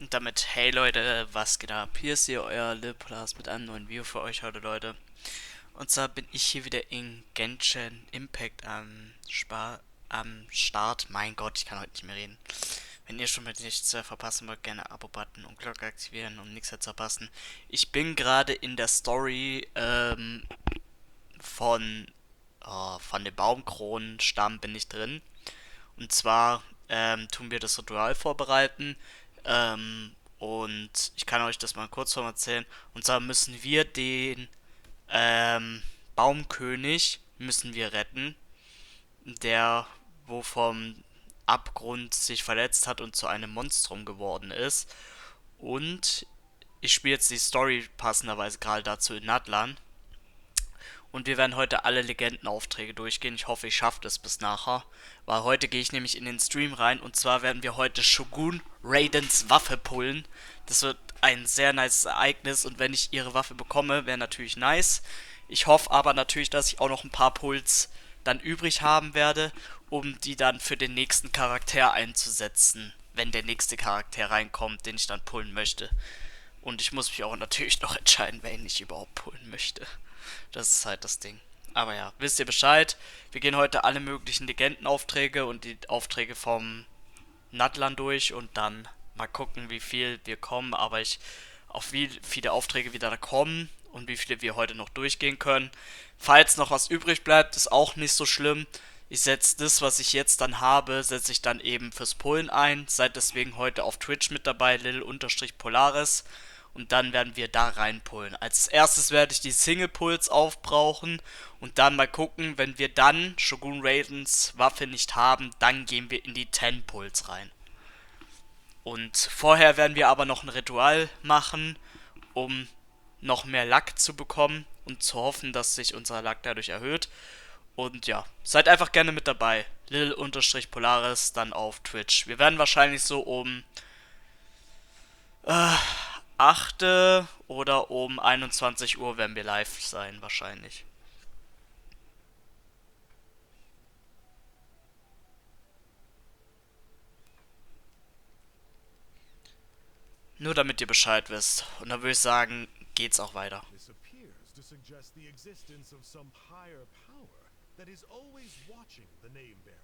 Und damit, hey Leute, was geht ab? Hier ist hier euer Lilplas mit einem neuen Video für euch heute, Leute. Und zwar bin ich hier wieder in Genshin Impact am Start. Mein Gott, ich kann heute nicht mehr reden. Wenn ihr schon mal nichts verpassen wollt, gerne Abo-Button und Glocke aktivieren, um nichts mehr zu verpassen. Ich bin gerade in der Story von, von dem Baumkronenstamm bin ich drin. Und zwar tun wir das Ritual vorbereiten. Und ich kann euch das mal kurz vom erzählen. Und zwar müssen wir den Baumkönig müssen wir retten, der wo vom Abgrund sich verletzt hat und zu einem Monstrum geworden ist. Und ich spiele jetzt die Story passenderweise gerade dazu in Natlan. Und wir werden heute alle Legendenaufträge durchgehen. Ich hoffe, ich schaffe das bis nachher. Weil heute gehe ich nämlich in den Stream rein. Und zwar werden wir heute Shogun Raidens Waffe pullen. Das wird ein sehr nice Ereignis. Und wenn ich ihre Waffe bekomme, wäre natürlich nice. Ich hoffe aber natürlich, dass ich auch noch ein paar Pulls dann übrig haben werde, um die dann für den nächsten Charakter einzusetzen. Wenn der nächste Charakter reinkommt, den ich dann pullen möchte. Und ich muss mich auch natürlich noch entscheiden, wen ich überhaupt pullen möchte. Das ist halt das Ding. Aber ja, wisst ihr Bescheid? Wir gehen heute alle möglichen Legendenaufträge und die Aufträge vom Natlan durch und dann mal gucken, wie viel wir kommen. Aber ich auf wie viele Aufträge wieder da kommen und wie viele wir heute noch durchgehen können. Falls noch was übrig bleibt, ist auch nicht so schlimm. Ich setze das, was ich jetzt dann habe, setze ich dann eben fürs Pullen ein. Seid deswegen heute auf Twitch mit dabei, lil-polaris. Und dann werden wir da reinpullen. Als erstes werde ich die Single Pulls aufbrauchen und dann mal gucken, wenn wir dann Shogun Raidens Waffe nicht haben, dann gehen wir in die 10 Pulls rein. Und vorher werden wir aber noch ein Ritual machen, um noch mehr Lack zu bekommen und zu hoffen, dass sich unser Lack dadurch erhöht. Und ja, seid einfach gerne mit dabei. Lil-Polaris dann auf Twitch. Wir werden wahrscheinlich so um 8 oder um 21 Uhr werden wir live sein, wahrscheinlich. Nur damit ihr Bescheid wisst. Und dann würde ich sagen, geht's auch weiter. This appears to suggest the existence of some higher power that is always watching the name bearer,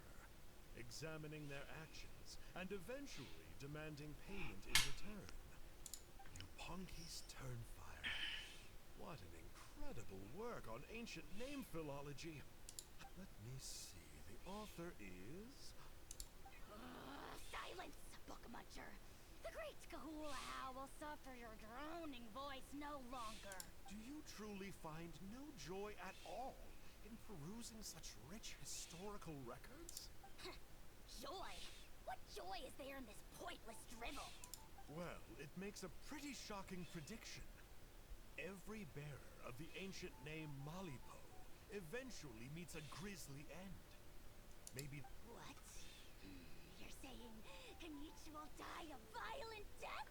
examining their actions, and eventually demanding payment in return. You Punky's Turnfire. What an incredible work on ancient name philology. Let me see. The author is... Silence, book muncher. The great Kahula will suffer your droning voice no longer. Do you truly find no joy at all in perusing such rich historical records? Joy? What joy is there in this pointless drivel? Well, it makes a pretty shocking prediction. Every bearer of the ancient name Malipo eventually meets a grisly end. Maybe... What? You're saying Kenichi will die a violent death?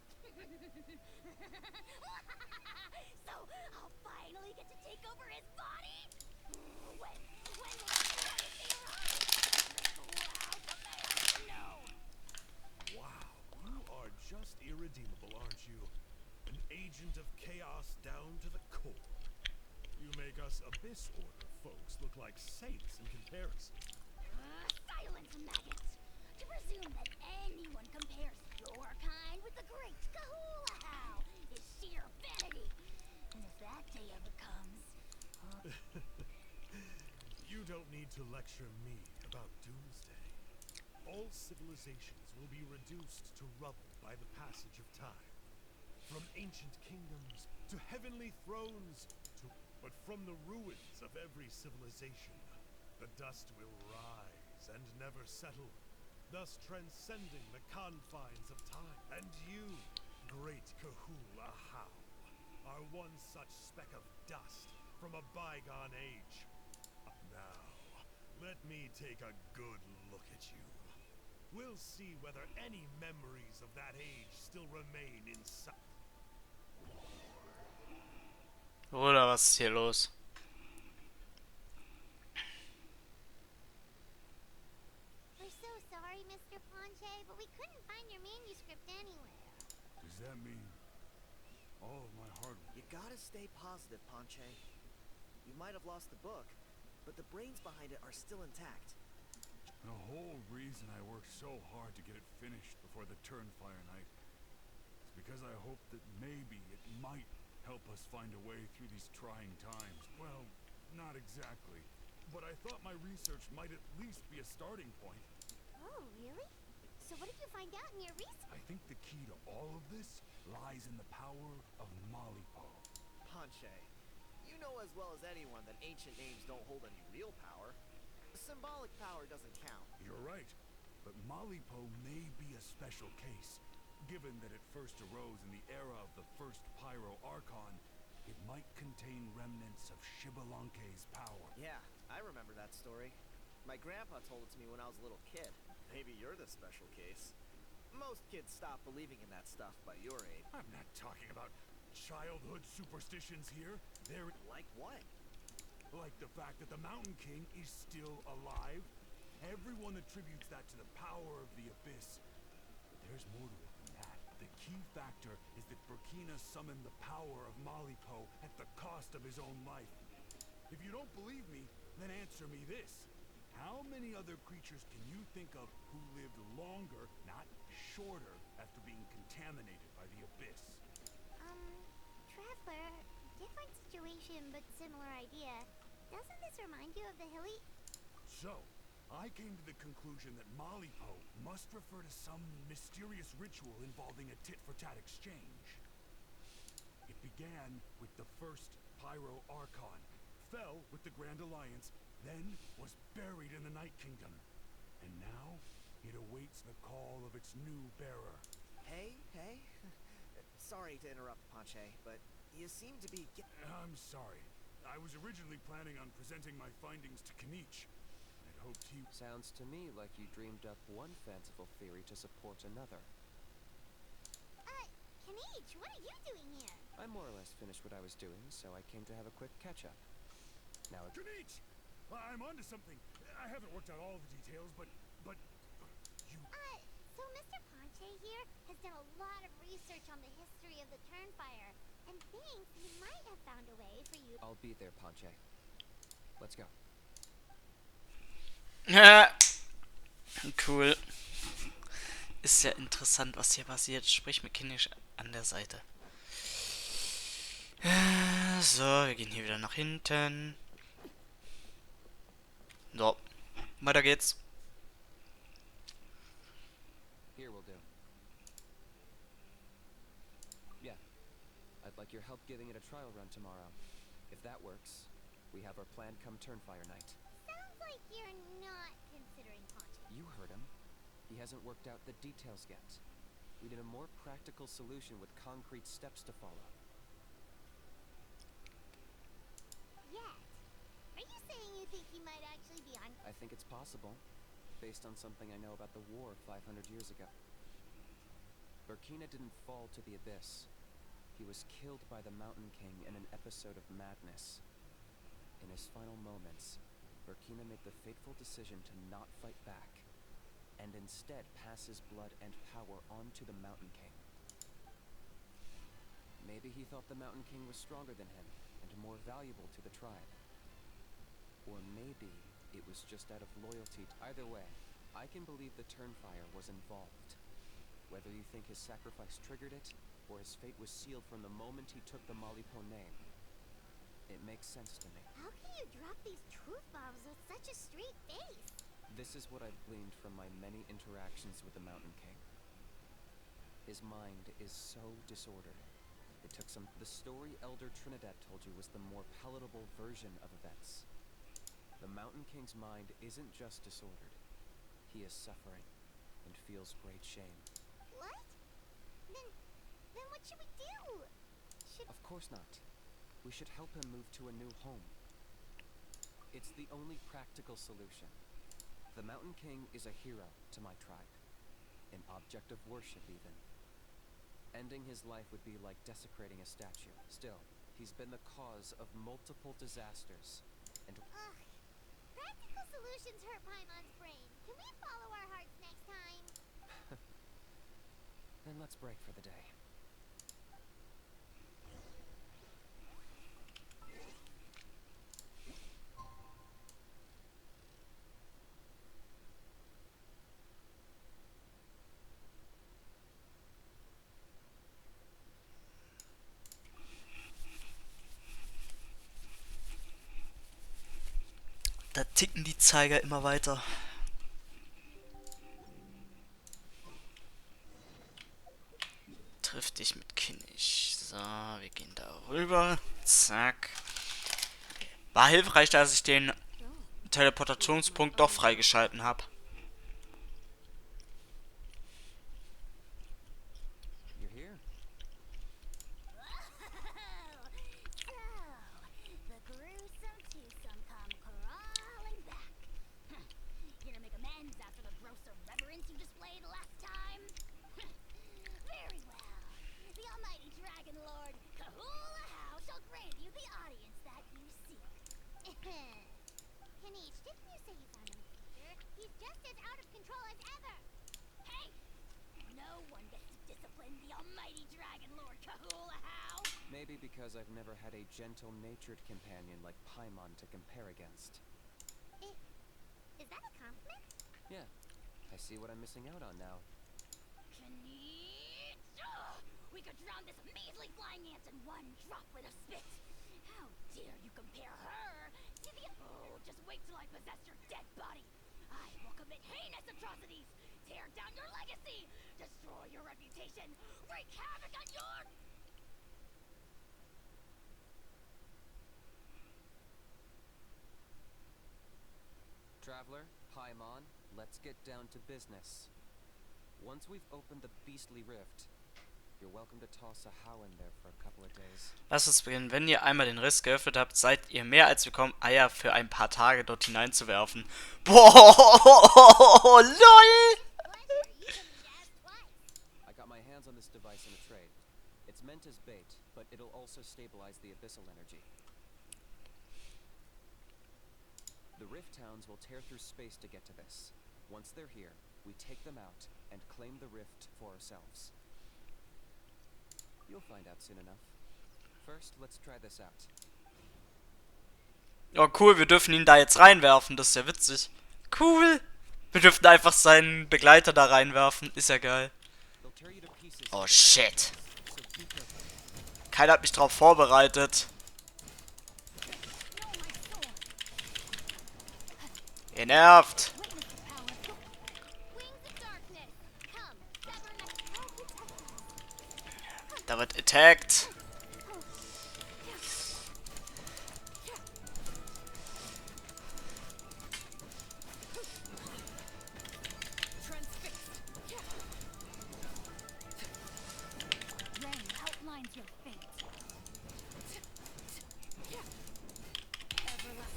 So I'll finally get to take over his body? When will the arrive? Wow, the no! Wow, you are just irredeemable, aren't you? An agent of chaos down to the core. You make us Abyss Order folks look like saints in comparison. Silence, maggots! To presume that anyone compares your kind with the great Kahula is sheer vanity. And if that day ever comes... You don't need to lecture me about doomsday. All civilizations will be reduced to rubble by the passage of time. From ancient kingdoms to heavenly thrones to... But from the ruins of every civilization, the dust will rise and never settle, thus transcending the confines of time. And you, great Kahula How, are one such speck of dust from a bygone age. Now, let me take a good look at you. We'll see whether any memories of that age still remain inside. Oder was ist hier los? We're so sorry, Mr. Ponche, but we couldn't find your manuscript anywhere. Does that mean all of my hard work? You gotta stay positive, Ponche. You might have lost the book, but the brains behind it are still intact. The whole reason I worked so hard to get it finished before the Turnfire night is because I hoped that maybe it might help us find a way through these trying times. Well, not exactly. But I thought my research might at least be a starting point. Oh, really? So what did you find out in your research? I think the key to all of this lies in the power of Malipo. Ponche, you know as well as anyone that ancient names don't hold any real power. Symbolic power doesn't count. You're right, but Malipo may be a special case. Given that it first arose in the era of the first Pyro Archon, it might contain remnants of Shibalanke's power. Yeah, I remember that story. My grandpa told it to me when I was a little kid. Maybe you're the special case. Most kids stop believing in that stuff by your age. I'm not talking about childhood superstitions here. They're Like what? like the fact that the Mountain King is still alive. Everyone attributes that to the power of the Abyss. But there's more to it than that. The key factor is that Burkina summoned the power of Malipo at the cost of his own life. If you don't believe me, then answer me this. How many other creatures can you think of who lived longer, not shorter, after being contaminated by the Abyss? Traveler, different situation but similar idea. Doesn't this remind you of the hilly? So, I came to the conclusion that Malipo must refer to some mysterious ritual involving a tit-for-tat exchange. It began with the first Pyro Archon, fell with the Grand Alliance, then was buried in the Night Kingdom. And now, it awaits the call of its new bearer. Hey. Sorry to interrupt, Ponche, but you seem to be I'm sorry. I was originally planning on presenting my findings to Kanich. I'd hoped he... Sounds to me like you dreamed up one fanciful theory to support another. Kanich, what are you doing here? I more or less finished what I was doing, so I came to have a quick catch-up. Now, Kanich! I'm onto something. I haven't worked out all the details, but you... So Mr. Ponche here has done a lot of research on the history of the Turnfire, and thinks he might have found a way for you. I'll be there, Ponche. Let's go. Cool. Ist ja interessant, was hier passiert. Sprich mit Kindisch an der Seite. So, wir gehen hier wieder nach hinten. So, weiter geht's. Here will do. Yeah. I'd like your help giving it a trial run tomorrow. If that works, we have our plan come Turnfire night. Sounds like you're not considering Ponche. You heard him. He hasn't worked out the details yet. We need a more practical solution with concrete steps to follow. Yet. Are you saying you think he might actually be on? I think it's possible, based on something I know about the war 500 years ago. Burkina didn't fall to the Abyss. He was killed by the Mountain King in an episode of madness. In his final moments, Burkina made the fateful decision to not fight back, and instead pass his blood and power on to the Mountain King. Maybe he thought the Mountain King was stronger than him, and more valuable to the tribe. Or maybe it was just out of loyalty. Either way, I can believe the Turnfire was involved. Whether you think his sacrifice triggered it, or his fate was sealed from the moment he took the Malipo name, it makes sense to me. How can you drop these truth bombs with such a straight face? This is what I've gleaned from my many interactions with the Mountain King. His mind is so disordered. It took some... The story Elder Trinidad told you was the more palatable version of events. The Mountain King's mind isn't just disordered. He is suffering and feels great shame. What? Then what should we do? Of course not. We should help him move to a new home. It's the only practical solution. The Mountain King is a hero to my tribe. An object of worship, even. Ending his life would be like desecrating a statue. Still, he's been the cause of multiple disasters. And Ugh. Practical solutions hurt Paimon's brain. Can we follow our hearts next time? then let's break for the day. Da ticken die Zeiger immer weiter. Triff dich mit Kinnig. So, wir gehen da rüber. Zack. War hilfreich, dass ich den Teleportationspunkt doch freigeschalten habe. You're here. So, the gruesome twosome come crawling back. Gonna make amends after the gross irreverence you displayed last time? Very well. The almighty dragon lord, Kahula shall grant you the audience that you seek. Kanich, didn't you say you found him a teacher? He's just as out of control as ever. Hey! No one gets to discipline the almighty dragon lord, Kahula. Maybe because I've never had a gentle-natured companion like Paimon to compare against. Is that a compliment? Yeah, I see what I'm missing out on now. Kanich! We could drown this measly flying ant in one drop with a spit. How dare you compare her to the... Oh, just wait till I possess your dead body. I will commit heinous atrocities, tear down your legacy, destroy your reputation, wreak havoc on your... Traveler, Paimon, let's get down to business. Once we've opened the beastly rift, you're welcome to toss a how in there for a couple of days. Lasst uns beginnen. Wenn ihr einmal den Riss geöffnet habt, seid ihr mehr als willkommen, Eier für ein paar Tage dort hineinzuwerfen. Boah, lol! Pleasure, you can guess twice. I got my hands on this device in a trade. It's meant as bait, but it'll also stabilize the abyssal energy. The Rift Hounds will tear through space to get to this. Once they're here, we take them out and claim the rift for ourselves. You'll find out soon enough. First, let's try this out. Oh cool, wir dürfen ihn da jetzt reinwerfen, das ist ja witzig. Cool! Wir dürfen einfach seinen Begleiter da reinwerfen, ist ja geil. They'll tear you to pieces. Oh if you shit. so be careful. Keiner hat mich drauf vorbereitet. Ihr nervt. Da wird attacked.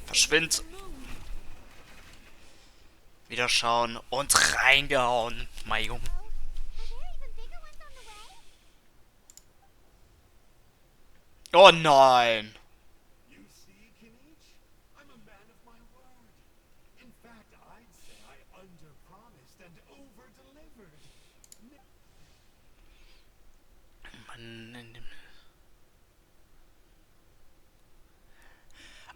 Verschwind. Wieder schauen und reingehauen, mein Junge. Oh nein. You see, Kinich? I'm a man of my word. In fact, I'd say I under-promised and over-delivered.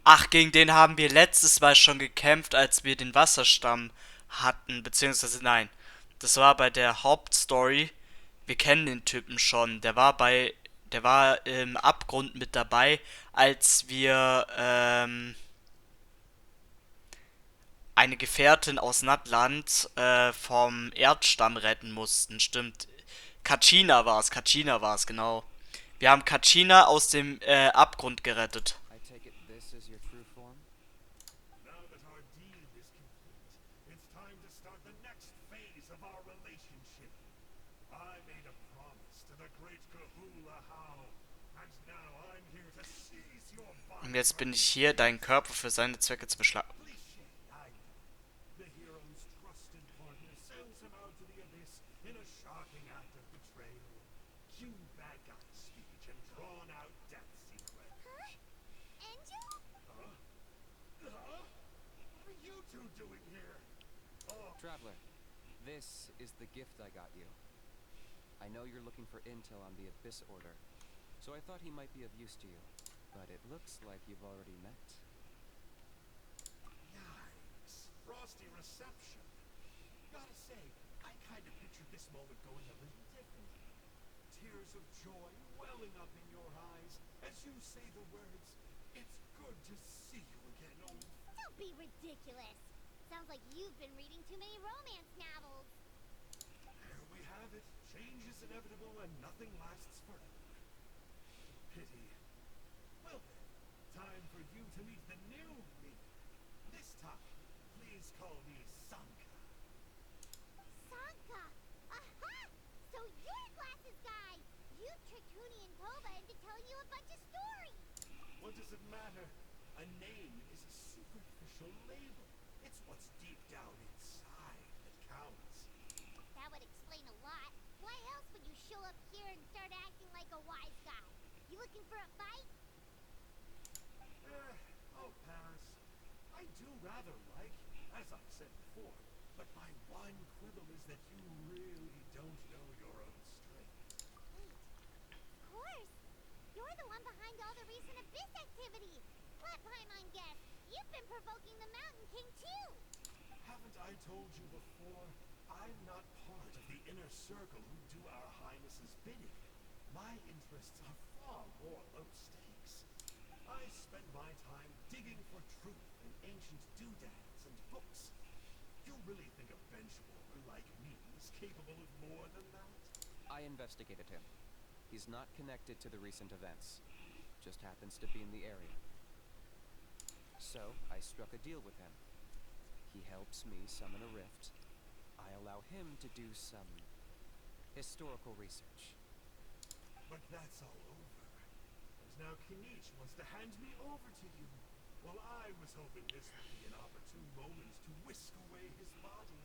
Ach, gegen den haben wir letztes Mal schon gekämpft, als wir den Wasserstamm hatten, beziehungsweise nein, das war bei der Hauptstory. Wir kennen den Typen schon, der war im Abgrund mit dabei, als wir eine Gefährtin aus Nattland vom Erdstamm retten mussten, stimmt. Kachina war es, genau. Wir haben Kachina aus dem Abgrund gerettet. I take it this is your true form? Now that our deal is complete, it's time to start the next phase of our relationship. I made a promise to the great Kahula How, and now I'm here to seize your body. Und jetzt bin ich hier, deinen Körper für seine Zwecke zu beschlagen. Cliché, I know. The hero's trusted partner sends him out to the abyss in a shocking act of betrayal. Cue bad guy speech and drawn out death sequence. Angel? Huh? What are you two doing here? Oh, Traveler, this is the gift I got you. I know you're looking for intel on the Abyss Order, so I thought he might be of use to you. But it looks like you've already met. yikes. Frosty reception. Gotta say, I kind of pictured this moment going a little differently. Tears of joy welling up in your eyes as you say the words, "It's good to see you again, old..." Don't be ridiculous. Sounds like you've been reading too many romance novels. There we have it. Change is inevitable and nothing lasts forever. Pity. Well then, time for you to meet the new me. This time, please call me Sanka. Sanka! Aha! So you're Glasses Guy! You tricked Huni and Toba into telling you a bunch of stories! What does it matter? A name is a superficial label. It's what's deep down inside that counts. That would explain a lot. Why else would you show up here and start acting like a wise guy? You looking for a fight? I'll pass. I do rather like you, as I've said before, but my one quibble is that you really don't know your own strength. Wait. Of course. You're the one behind all the recent Abyss activity. Let Paimon guess. You've been provoking the Mountain King too. Haven't I told you before? I'm not part of the inner circle who do our highnesses' bidding. My interests are far more low stakes. I spend my time digging for truth in ancient doodads and books. You really think a bench warmer like me is capable of more than that? I investigated him. He's not connected to the recent events. Just happens to be in the area. So, I struck a deal with him. He helps me summon a rift. I allow him to do some historical research. But that's all over. And now Kinich wants to hand me over to you. Well, I was hoping this would be an opportune moment to whisk away his body.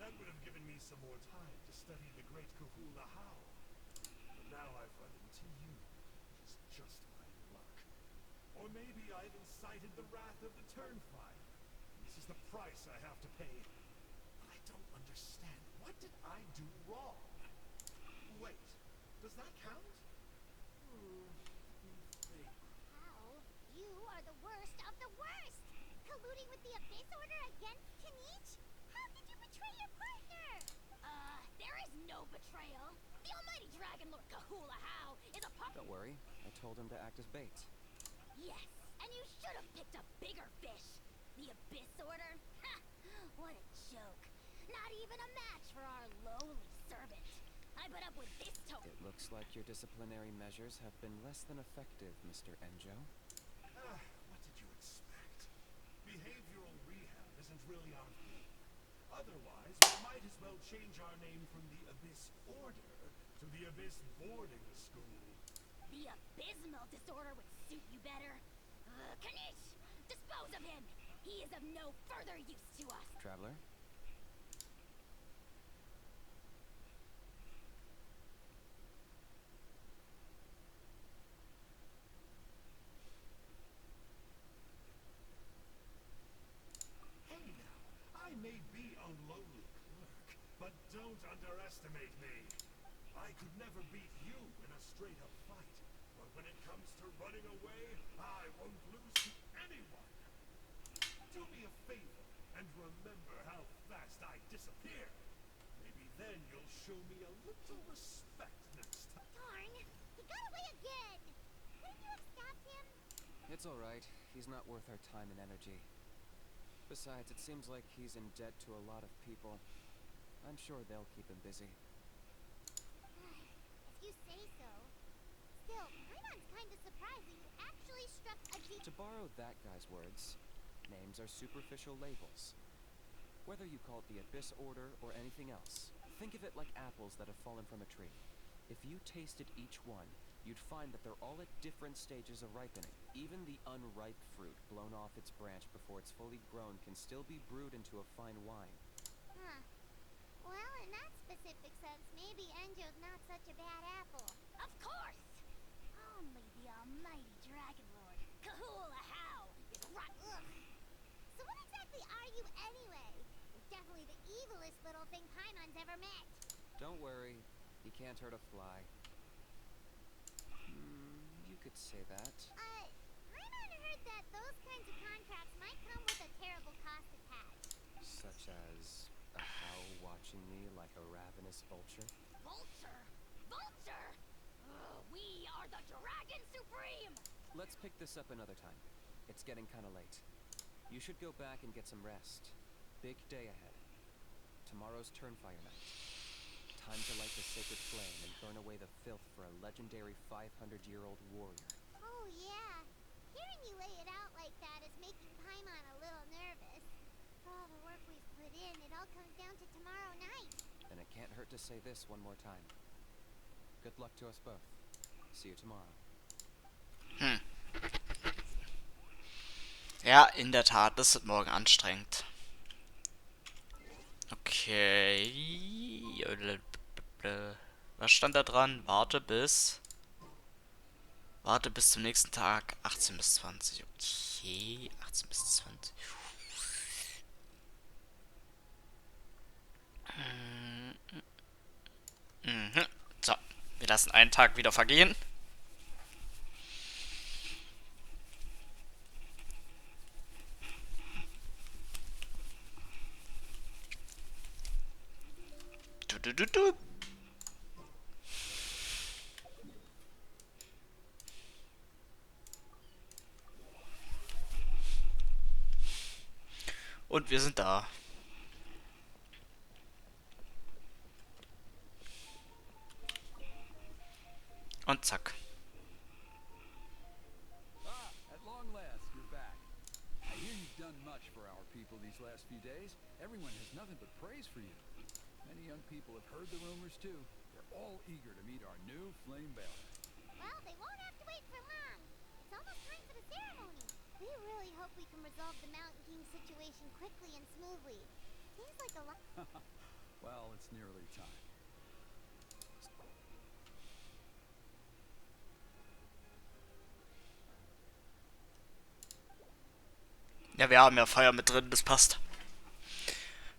That would have given me some more time to study the great Kahula How. But now I've run into you, which is just my luck. Or maybe I've incited the wrath of the Turnfire. This is the price I have to pay. I don't understand. What did I do wrong? Wait, does that count? Let me think. How? You are the worst of the worst! Colluding with the Abyss Order against Kinich? How did you betray your partner? There is no betrayal. The almighty Dragon Lord Kahula How is a part— Don't worry, I told him to act as bait. Yes, and you should have picked a bigger fish. The Abyss Order? Ha! What a joke. Not even a match for our lowly servant. I put up with this It looks like your disciplinary measures have been less than effective, Mr. Enjo. What did you expect? Behavioral rehab isn't really our thing. Otherwise, we might as well change our name from the Abyss Order to the Abyss Boarding School. The abysmal disorder would suit you better. Kinich! Dispose of him! He is of no further use to us. Traveler? Hey now, I may be a lowly clerk, but don't underestimate me. I could never beat you in a straight-up fight, but when it comes to running away, I won't lose to anyone. Do me a favor and remember how fast I disappear. Maybe then you'll show me a little respect next time. Darn! He got away again! Couldn't you have stopped him? It's alright. He's not worth our time and energy. Besides, it seems like he's in debt to a lot of people. I'm sure they'll keep him busy. If you say so. Still, Paimon's kinda surprised that you actually struck a deep— To borrow that guy's words, names are superficial labels. Whether you call it the Abyss Order or anything else, think of it like apples that have fallen from a tree. If you tasted each one, you'd find that they're all at different stages of ripening. Even the unripe fruit blown off its branch before it's fully grown can still be brewed into a fine wine. Huh. Well, in that specific sense, maybe Enjo's not such a bad apple. Of course! Only the almighty Dragon Lord, Kahula How, is right. Ugh. So what exactly are you anyway? You're definitely the evilest little thing Paimon's ever met. Don't worry, he can't hurt a fly. You could say that. Paimon heard that those kinds of contracts might come with a terrible cost attached. Such as a cow watching me like a ravenous vulture. Vulture? Vulture? We are the Dragon Supreme! Let's pick this up another time. It's getting kind of late. You should go back and get some rest. Big day ahead. Tomorrow's Turnfire night. Time to light the sacred flame and burn away the filth for a legendary 500-year-old warrior. Oh, yeah. Hearing you lay it out like that is making Paimon a little nervous. For all the work we've put in, it all comes down to tomorrow night. And it can't hurt to say this one more time. Good luck to us both. See you tomorrow. Ja, in der Tat, das wird morgen anstrengend. Okay. Was stand da dran? Warte bis zum nächsten Tag. 18 bis 20. Okay. 18 bis 20. So. Wir lassen einen Tag wieder vergehen. Du. Und wir sind da. Und zack. At long last, you're back. I hear you've done much for our people these last few days. Everyone has nothing but praise for you. Many young people have heard the rumors too. They're all eager to meet our new flame bearer. Well, they won't have to wait for long. It's almost time for the ceremony. We really hope we can resolve the Mountain King situation quickly and smoothly. Seems like a lot. Well, it's nearly time. Ja, wir haben ja Feuer mit drin, das passt.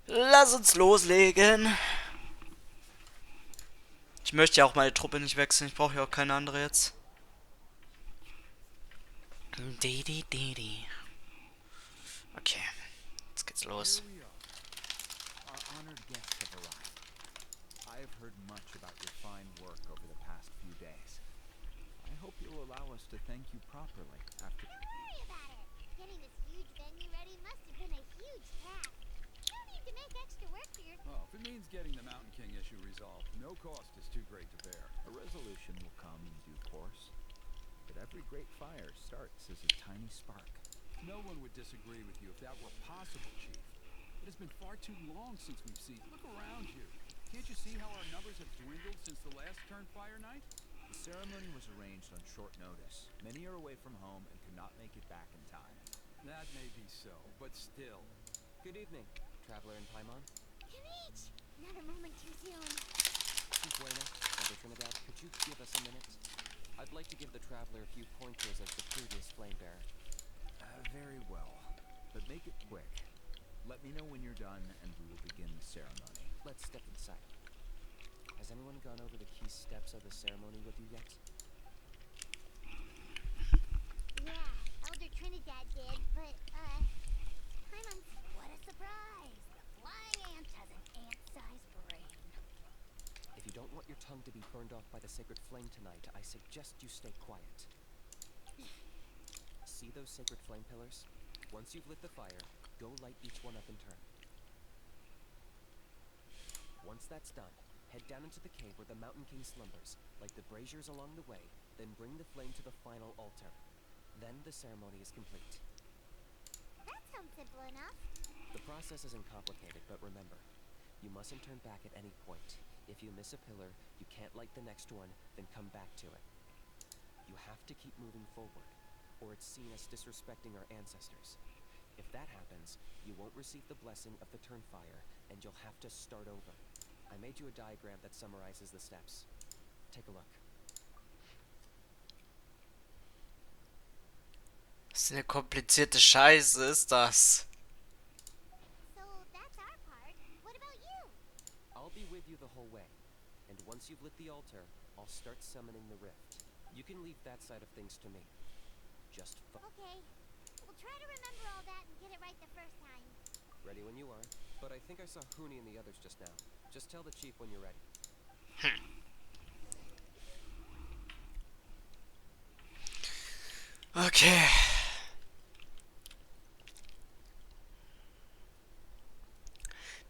Lass uns loslegen. Ich möchte ja auch meine Truppe nicht wechseln. Ich brauche ja auch keine andere jetzt. Okay, jetzt geht's los. Here we are. Our honored guests have arrived. I have heard much about your fine work over the past few days. I hope you'll allow us to thank you properly after... Don't worry about it. Getting this huge venue ready must have been a huge task. You don't need to make extra work for your... Well, if it means getting the Mountain King issue resolved, no cost is too great to bear. A resolution will come in due course. But every great fire starts as a tiny spark. No one would disagree with you if that were possible, Chief. It has been far too long since we've seen... Look around you. Can't you see how our numbers have dwindled since the last Turnfire night? The ceremony was arranged on short notice. Many are away from home and could not make it back in time. That may be so, but still. Good evening, Traveler in Paimon. Kimich! Not a moment too soon. Chief Buena, Mother Trinidad, could you give us a minute? I'd like to give the Traveler a few pointers as the previous flame bearer. Very well. But make it quick. Let me know when you're done and we will begin the ceremony. Let's step inside. Has anyone gone over the key steps of the ceremony with you yet? Yeah, Elder Trinidad did, but, Paimon's... What a surprise! The flying ant has an ant-sized brain. If you don't want your tongue to be burned off by the sacred flame tonight, I suggest you stay quiet. See those sacred flame pillars? Once you've lit the fire, go light each one up in turn. Once that's done, head down into the cave where the Mountain King slumbers, light the braziers along the way, then bring the flame to the final altar. Then the ceremony is complete. That sounds simple enough. The process isn't complicated, but remember, you mustn't turn back at any point. If you miss a pillar, you can't light the next one, then come back to it. You have to keep moving forward, or it's seen as disrespecting our ancestors. If that happens, you won't receive the blessing of the Turnfire, and you'll have to start over. I made you a diagram that summarizes the steps. Take a look. Was eine komplizierte Scheiße ist das. So that's our part. What about you? I'll be with you the whole way, and once you've lit the altar, I'll start summoning the rift. You can leave that side of things to me. Just Okay. We'll try to remember all that and get it right the first time. ready when you are. But I think I saw Huni and the others just now. Just tell the chief when you're ready. Okay.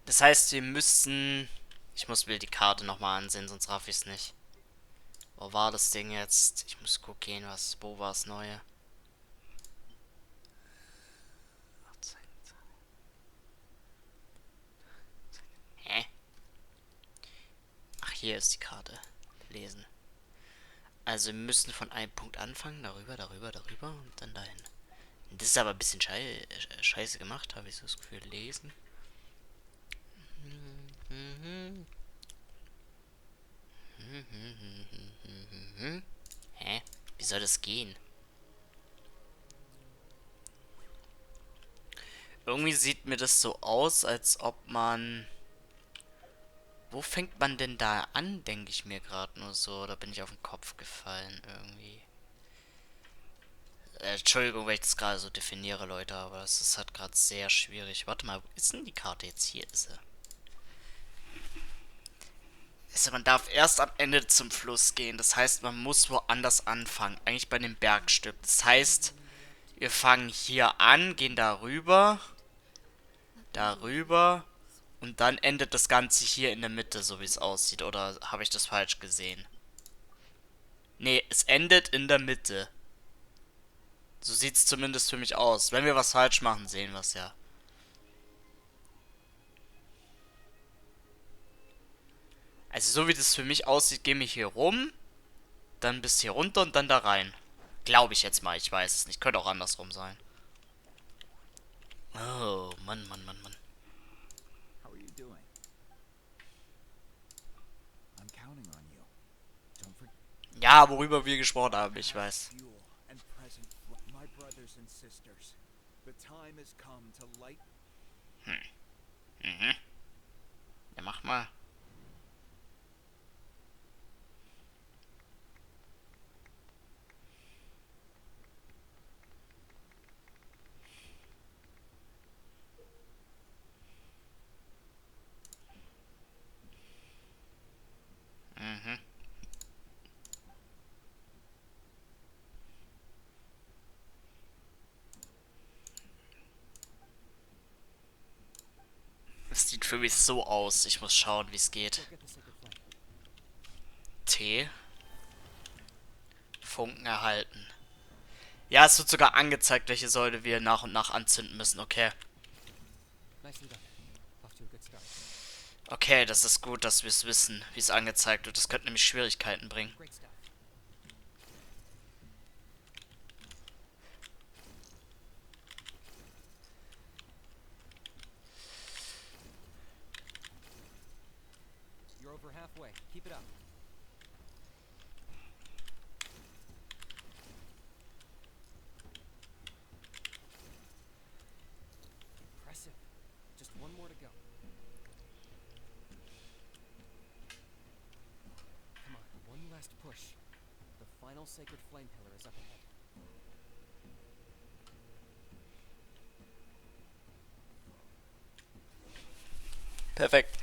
Das heißt, wir müssen... Ich muss mir die Karte nochmal ansehen, sonst raff ich es nicht. Wo war das Ding jetzt? Ich muss gucken, wo war das Neue? Hä? Ach, hier ist die Karte. Lesen. Also wir müssen von einem Punkt anfangen, darüber und dann dahin. Das ist aber ein bisschen scheiße gemacht, habe ich so das Gefühl. Lesen. Hä? Wie soll das gehen? Irgendwie sieht mir das so aus, als ob man... Wo fängt man denn da an, denke ich mir gerade nur so. Da bin ich auf den Kopf gefallen irgendwie. Entschuldigung, wenn ich das gerade so definiere, Leute, aber das ist halt gerade sehr schwierig. Warte mal, wo ist denn die Karte jetzt? Hier ist sie. Also man darf erst am Ende zum Fluss gehen. Das heißt, man muss woanders anfangen. Eigentlich bei dem Bergstück. Das heißt, wir fangen hier an, gehen darüber. Darüber. Und dann endet das Ganze hier in der Mitte, so wie es aussieht. Oder habe ich das falsch gesehen? Nee, es endet in der Mitte. So sieht es zumindest für mich aus. Wenn wir was falsch machen, sehen wir es ja. Also so wie das für mich aussieht, gehen wir hier rum. Dann bis hier runter und dann da rein. Glaube ich jetzt mal, ich weiß es nicht. Könnte auch andersrum sein. Oh, Mann. How are you doing? I'm counting on you. Don't forget Ja, worüber wir gesprochen haben, ich weiß. fuel and present my brothers and sisters. The time has come to light. Ja, mach mal. Es sieht für mich so aus. Ich muss schauen, wie es geht. Get the sacred flame. T. Funken erhalten. Ja, es wird sogar angezeigt, welche Säule wir nach und nach anzünden müssen. Okay. Nicely done. Off to a good start. Okay, das ist gut, dass wir es wissen, wie es angezeigt wird. Das könnte nämlich Schwierigkeiten bringen. Great stuff. You're over halfway. Keep it up. Impressive. Just one more to go. Come on, one last push. The final sacred flame pillar is up ahead. Perfekt.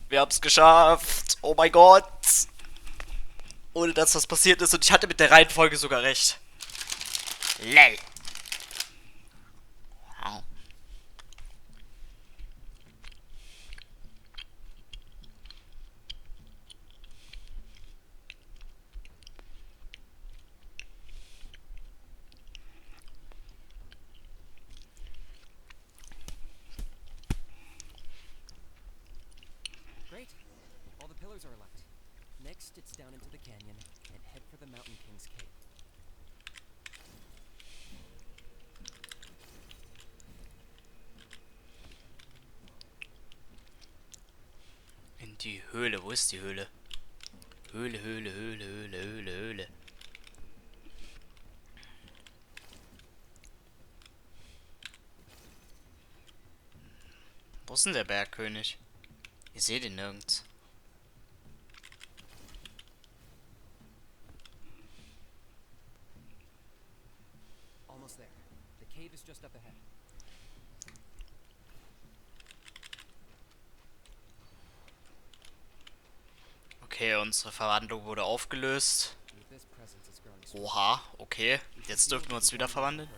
Wir haben es geschafft. Oh mein Gott. Ohne dass was passiert ist. Und ich hatte mit der Reihenfolge sogar recht. Lel. Wow. Great. All the pillars are elect. Next, it's down into the canyon and head for the Mountain King's cave. In die Höhle. Wo ist die Höhle? Höhle. Wo ist denn der Bergkönig? Ich sehe den nirgends. Almost there. The cave is just up ahead. Okay, unsere Verwandlung wurde aufgelöst. With this present, Oha, okay. Jetzt dürften wir uns wieder verwandeln.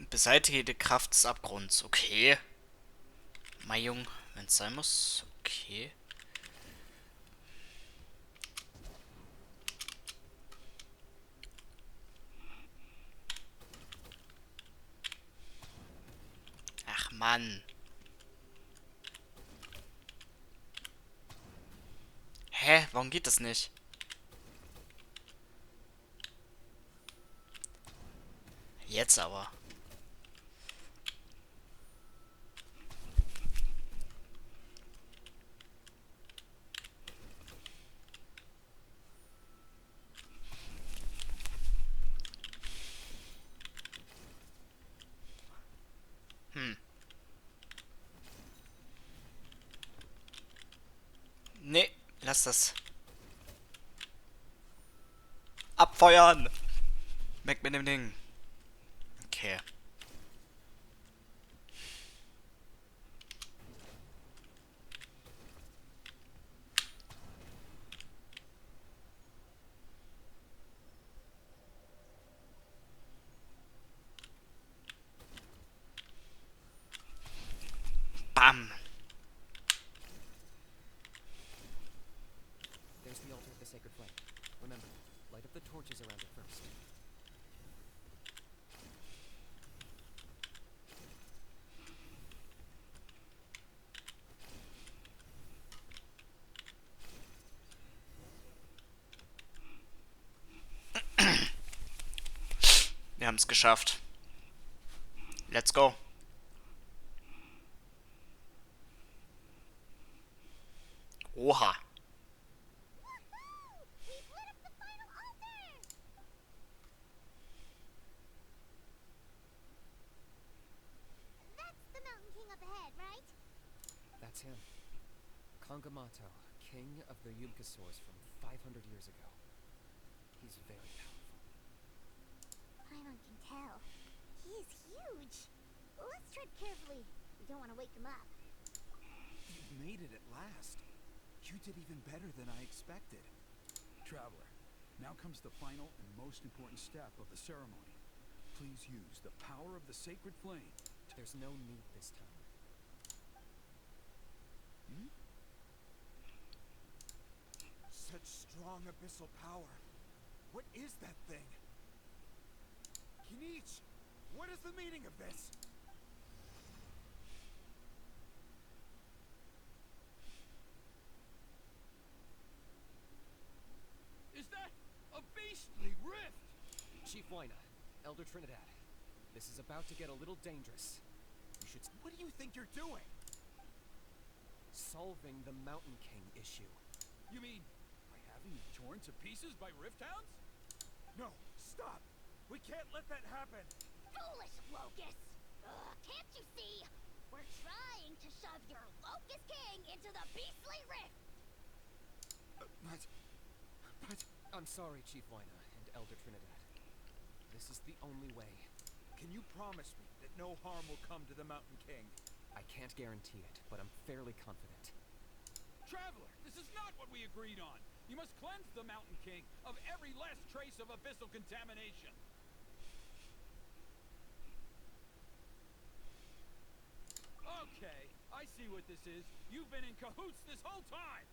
Beseitige die Kraft des Abgrunds. Okay. Mein Jung, wenn es sein muss. Okay. Ach Mann. Hä? Warum geht das nicht? Jetzt aber. Hm. Nee, lass das. Abfeuern! Weg mit dem Ding. Okay. Bam! There's the altar of the sacred flame. Remember, light up the torches around it first. Wir haben es geschafft. Let's go. Oha. We've lit up the final altar! That's the Mountain King up ahead, right? That's him. Kongamato, king of the Yumkasaurs from 500 years ago. He's very powerful. Paimon can tell. He is huge. Let's tread carefully. We don't want to wake him up. You made it at last. You did even better than I expected. Traveler, now comes the final and most important step of the ceremony. Please use the power of the sacred flame. There's no need this time. Such strong abyssal power. What is that thing? Kinich, what is the meaning of this? Is that a beastly rift? Chief Wyna, Elder Trinidad, this is about to get a little dangerous. You should What do you think you're doing? solving the Mountain King issue. You mean by having you torn to pieces by rift hounds? No, stop! We can't let that happen! Foolish Locust! Can't you see? We're trying to shove your Locust King into the beastly rift! But... I'm sorry, Chief Wyna and Elder Trinidad. This is the only way. Can you promise me that no harm will come to the Mountain King? I can't guarantee it, but I'm fairly confident. Traveler, this is not what we agreed on. You must cleanse the Mountain King of every last trace of abyssal contamination. Okay, I see what this is. You've been in cahoots this whole time!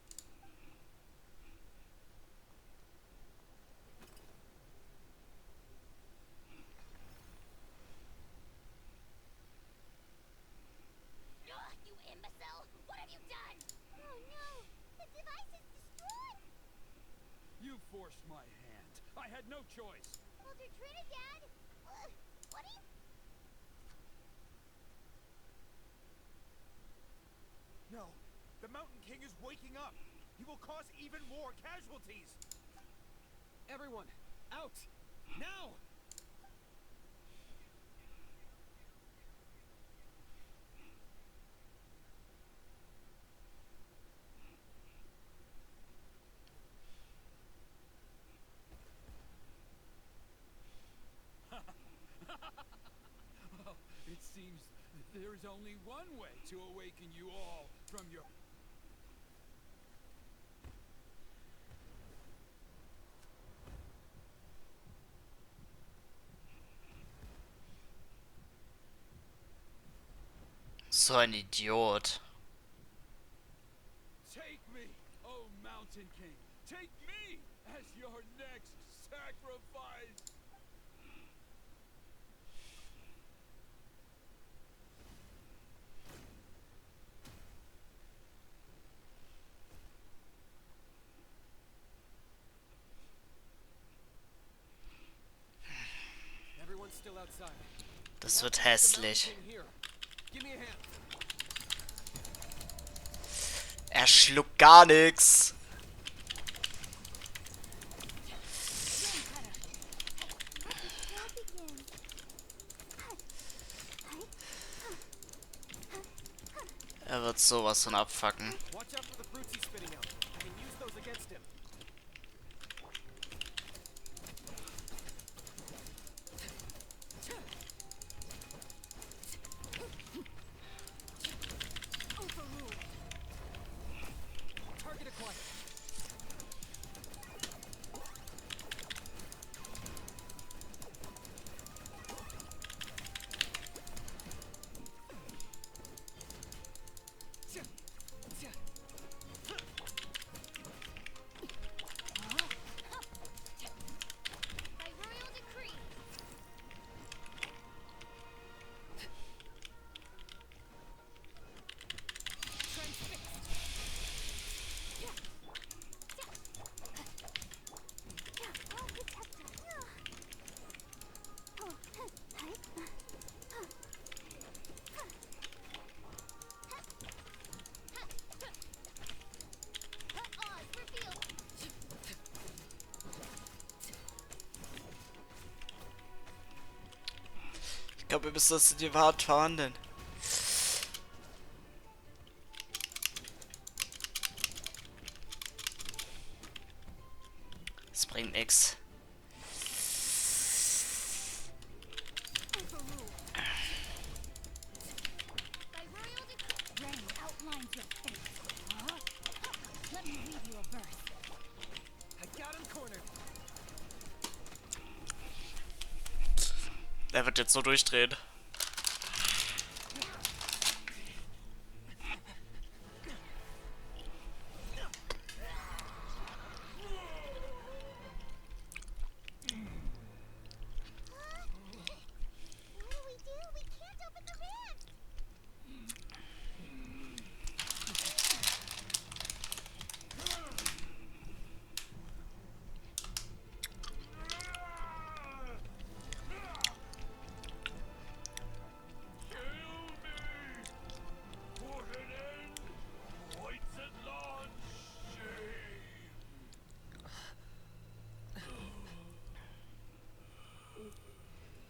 You imbecile! What have you done? Oh no! The device is destroyed! You forced my hand. I had no choice. Elder Trinidad? What do you... No, the Mountain King is waking up! He will cause even more casualties! Everyone, out! Now! Well, it seems there is only one way to awaken you all from your... So ein Idiot. Take me, oh Mountain King. Take me as your next sacrifice. Everyone's still outside. Das wird hässlich. Here. Give me a hand. Er schluckt gar nichts. Er wird sowas von abfacken. Watch out for the fruits he's spitting out. I can use those against him. Target acquired. By royal decree. Ich glaube, ihr müsst das in die Wahrheit verhandeln. Das bringt nix. By royal decree. Rain outlines your fate. Let me read you a verse. I got him cornered. Der wird jetzt so durchdrehen. What do we do? We can't open the van.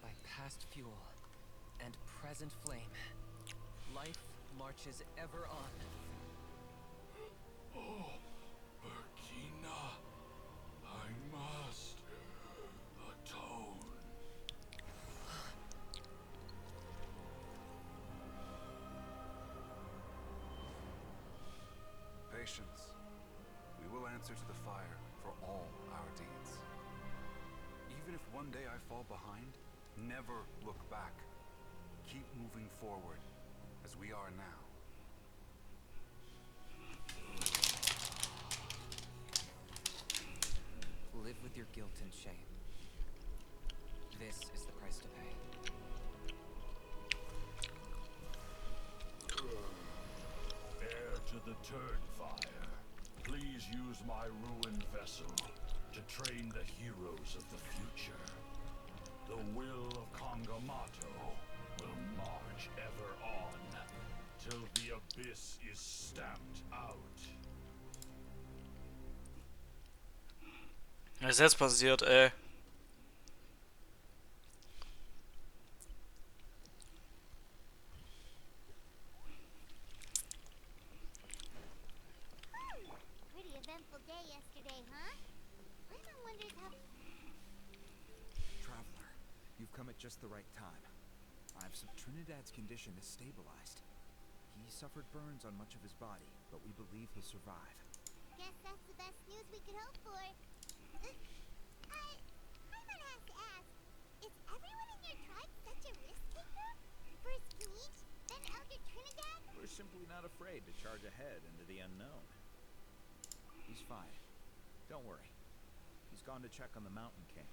By past fuel and present flame, life marches ever on. Burkina, I must atone. Patience. We will answer to the fire for all our deeds. Even if one day I fall behind, never look back. Keep moving forward, as we are now. Live with your guilt and shame. This is the price to pay. Heir to the Turnfire, please use my ruined vessel to train the heroes of the future. The will of Kangamato will march ever on, till the abyss is stamped out. Was ist jetzt passiert, ey? Pretty eventful day yesterday, huh? Paimon wonders how... Traveler, you've come at just the right time. Trinidad's condition is stabilized. He suffered burns on much of his body, but we believe he'll survive. Guess that's the best news we could hope for. Paimon has to ask, is everyone in your tribe such a risk taker? First Peach, then Elder Trinidad, Or simply not afraid to charge ahead into the unknown? He's fine. Don't worry. He's gone to check on the Mountain King.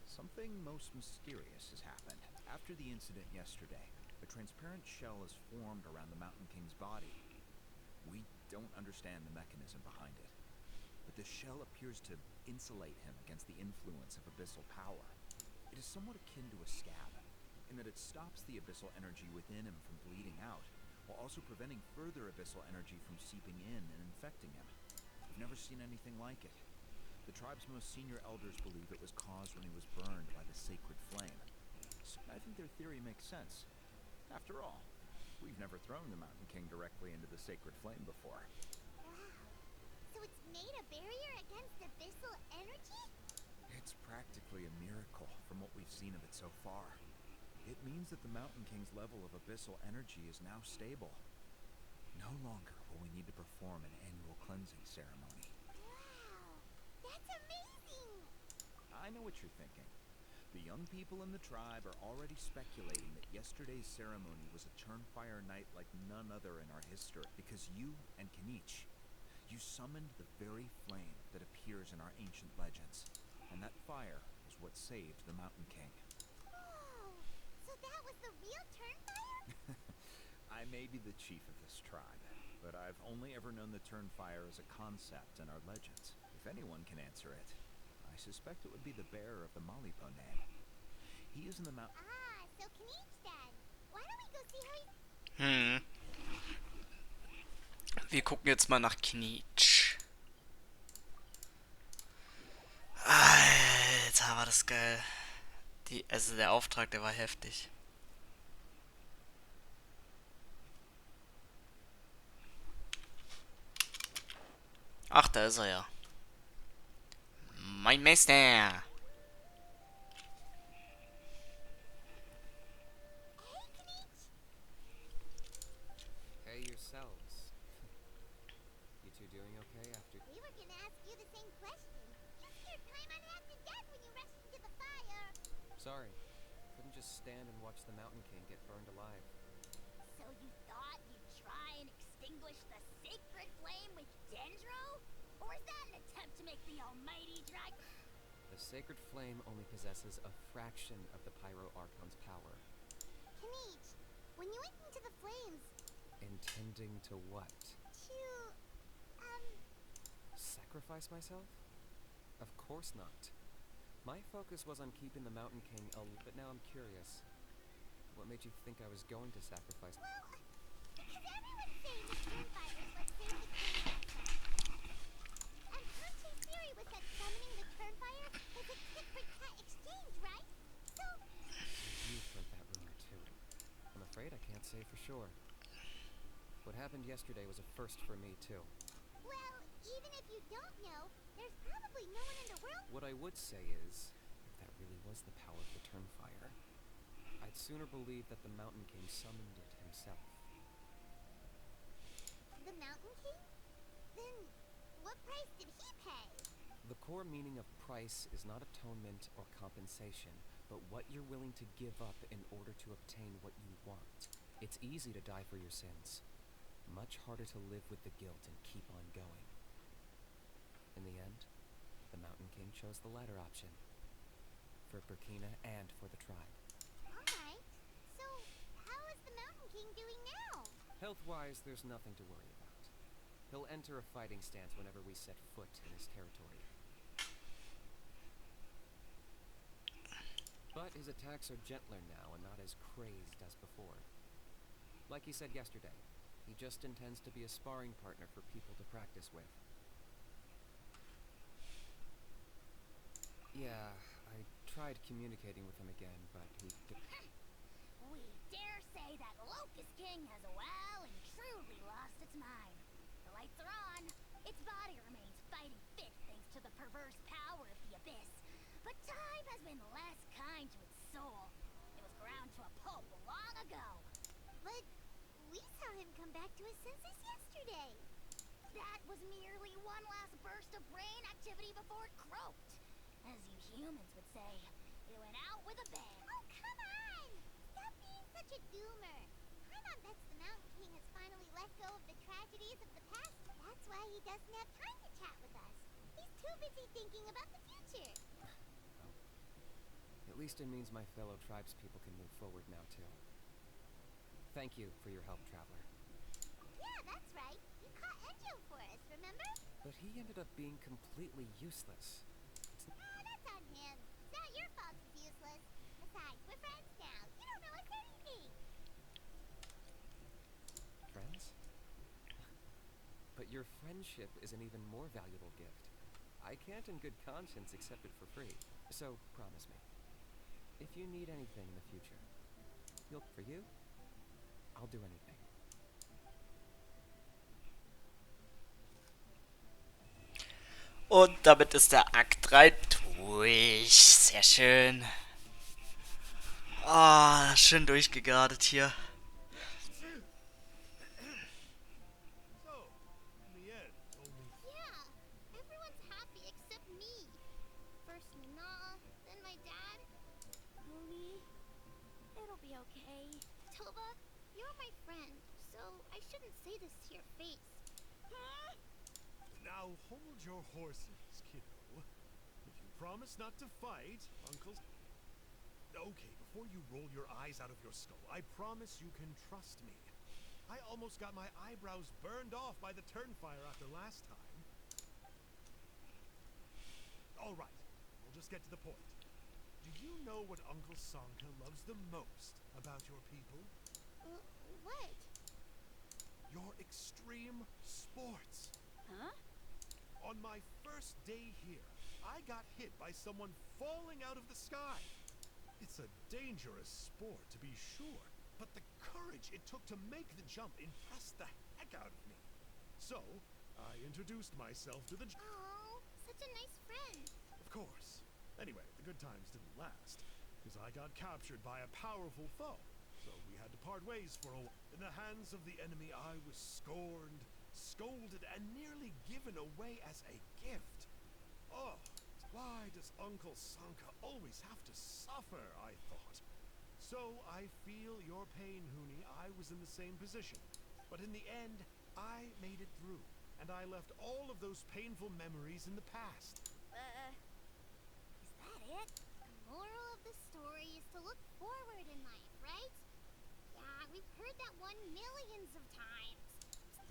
Something most mysterious has happened. After the incident yesterday, a transparent shell is formed around the Mountain King's body. We don't understand the mechanism behind it, but the shell appears to insulate him against the influence of abyssal power. It is somewhat akin to a scab, in that it stops the abyssal energy within him from bleeding out, while also preventing further abyssal energy from seeping in and infecting him. I've never seen anything like it. The tribe's most senior elders believe it was caused when he was burned by the sacred flame. So I think their theory makes sense. After all, we've never thrown the Mountain King directly into the sacred flame before. Wow. So it's made a barrier against abyssal energy? It's practically a miracle from what we've seen of it so far. It means that the Mountain King's level of abyssal energy is now stable. No longer will we need to perform an annual cleansing ceremony. Wow. That's amazing! I know what you're thinking. The young people in the tribe are already speculating that yesterday's ceremony was a Turnfire night like none other in our history, because you and Kinich, you summoned the very flame that appears in our ancient legends, and that fire was what saved the Mountain King. Whoa! So that was the real Turnfire? I may be the chief of this tribe, but I've only ever known the Turnfire as a concept in our legends. If anyone can answer it, I suspect it would be the bearer of the Malipo name. He is in the mountain. Ah, so Kinich then. Why don't we go see how he's... Wir gucken jetzt mal nach Kinich. Alter, war das geil. Also der Auftrag, der war heftig. Ach, da ist er ja. Mein Meister. Hey, Kinich! Hey yourselves. You two doing okay after... We were gonna ask you the same question. You scared Paimon half to death when you rushed into the fire. Sorry. Couldn't just stand and watch the Mountain King get burned alive. So you thought you'd try and extinguish the sacred flame with Dendro? Or is that an attempt to make the almighty dragon... The sacred flame only possesses a fraction of the Pyro Archon's power. Kinich, when you went into the flames, Intending to what? to... Sacrifice myself? Of course not. My focus was on keeping the Mountain King alive, but now I'm curious. What made you think I was going to sacrifice? Well, because everyone's saying the Turnfire is what saved the king. And Perche's theory was that summoning the Turnfire was a tit-for-tat exchange, right? So... You've heard that rumor too. I'm afraid I can't say for sure. What happened yesterday was a first for me too. Well, even if you don't know, there's probably no one in the world... What I would say is, if that really was the power of the Turnfire, I'd sooner believe that the Mountain King summoned it himself. The Mountain King? Then, what price did he pay? The core meaning of price is not atonement or compensation, but what you're willing to give up in order to obtain what you want. It's easy to die for your sins. Much harder to live with the guilt and keep on going. In the end, the Mountain King chose the latter option. For Burkina and for the tribe. Alright, so how is the Mountain King doing now? Health-wise, there's nothing to worry about. He'll enter a fighting stance whenever we set foot in his territory. But his attacks are gentler now and not as crazed as before. Like he said yesterday, he just intends to be a sparring partner for people to practice with. Yeah, I tried communicating with him again, but he... We dare say that Locust King has well and truly lost its mind. The lights are on. Its body remains fighting fit thanks to the perverse power of the Abyss. But time has been less kind to its soul. It was ground to a pulp long ago. But we saw him come back to his senses yesterday. That was merely one last burst of brain activity before it croaked. As you humans would say, it went out with a bang. Oh, come on! Stop being such a doomer. I'm Paimon bets the Mountain King has finally let go of the tragedies of the past. That's why he doesn't have time to chat with us. He's too busy thinking about the future. At least it means my fellow tribespeople can move forward now, too. Thank you for your help, Traveler. Yeah, that's right. You caught Enjo for us, remember? But he ended up being completely useless. That's on him. It's not your fault he's useless. Besides, we're friends now. You don't know us anything. Friends? But your friendship is an even more valuable gift. I can't in good conscience accept it for free. So, promise me. If you need anything in the future, for you, I'll do anything. Und damit ist der Akt 3 durch. Sehr schön. Ah, schön durchgegardet hier. So, in the end, only Yeah, everyone's happy except me. First Nana, then my dad. Mommy, it'll be okay. Toba, you're my friend, so I shouldn't say this to your face. Huh? now hold your horses, kiddo. If you promise not to fight, Uncle's... Okay, before you roll your eyes out of your skull, I promise you can trust me. I almost got my eyebrows burned off by the turnfire after last time. All right, we'll just get to the point. Do you know what Uncle Sanka loves the most about your people? What? Your extreme sports. Huh? On my first day here, I got hit by someone falling out of the sky. It's a dangerous sport, to be sure, but the courage it took to make the jump impressed the heck out of me. So, I introduced myself to the... Oh, such a nice friend. Of course. Anyway, the good times didn't last, because I got captured by a powerful foe. So we had to part ways for a while. In the hands of the enemy, I was scorned, scolded, and nearly given away as a gift. Oh, why does Uncle Sanka always have to suffer, I thought. So I feel your pain, Huni. I was in the same position. But in the end, I made it through. And I left all of those painful memories in the past. Is that it? The moral of the story is to look forward in life, right? Yeah, we've heard that one millions of times.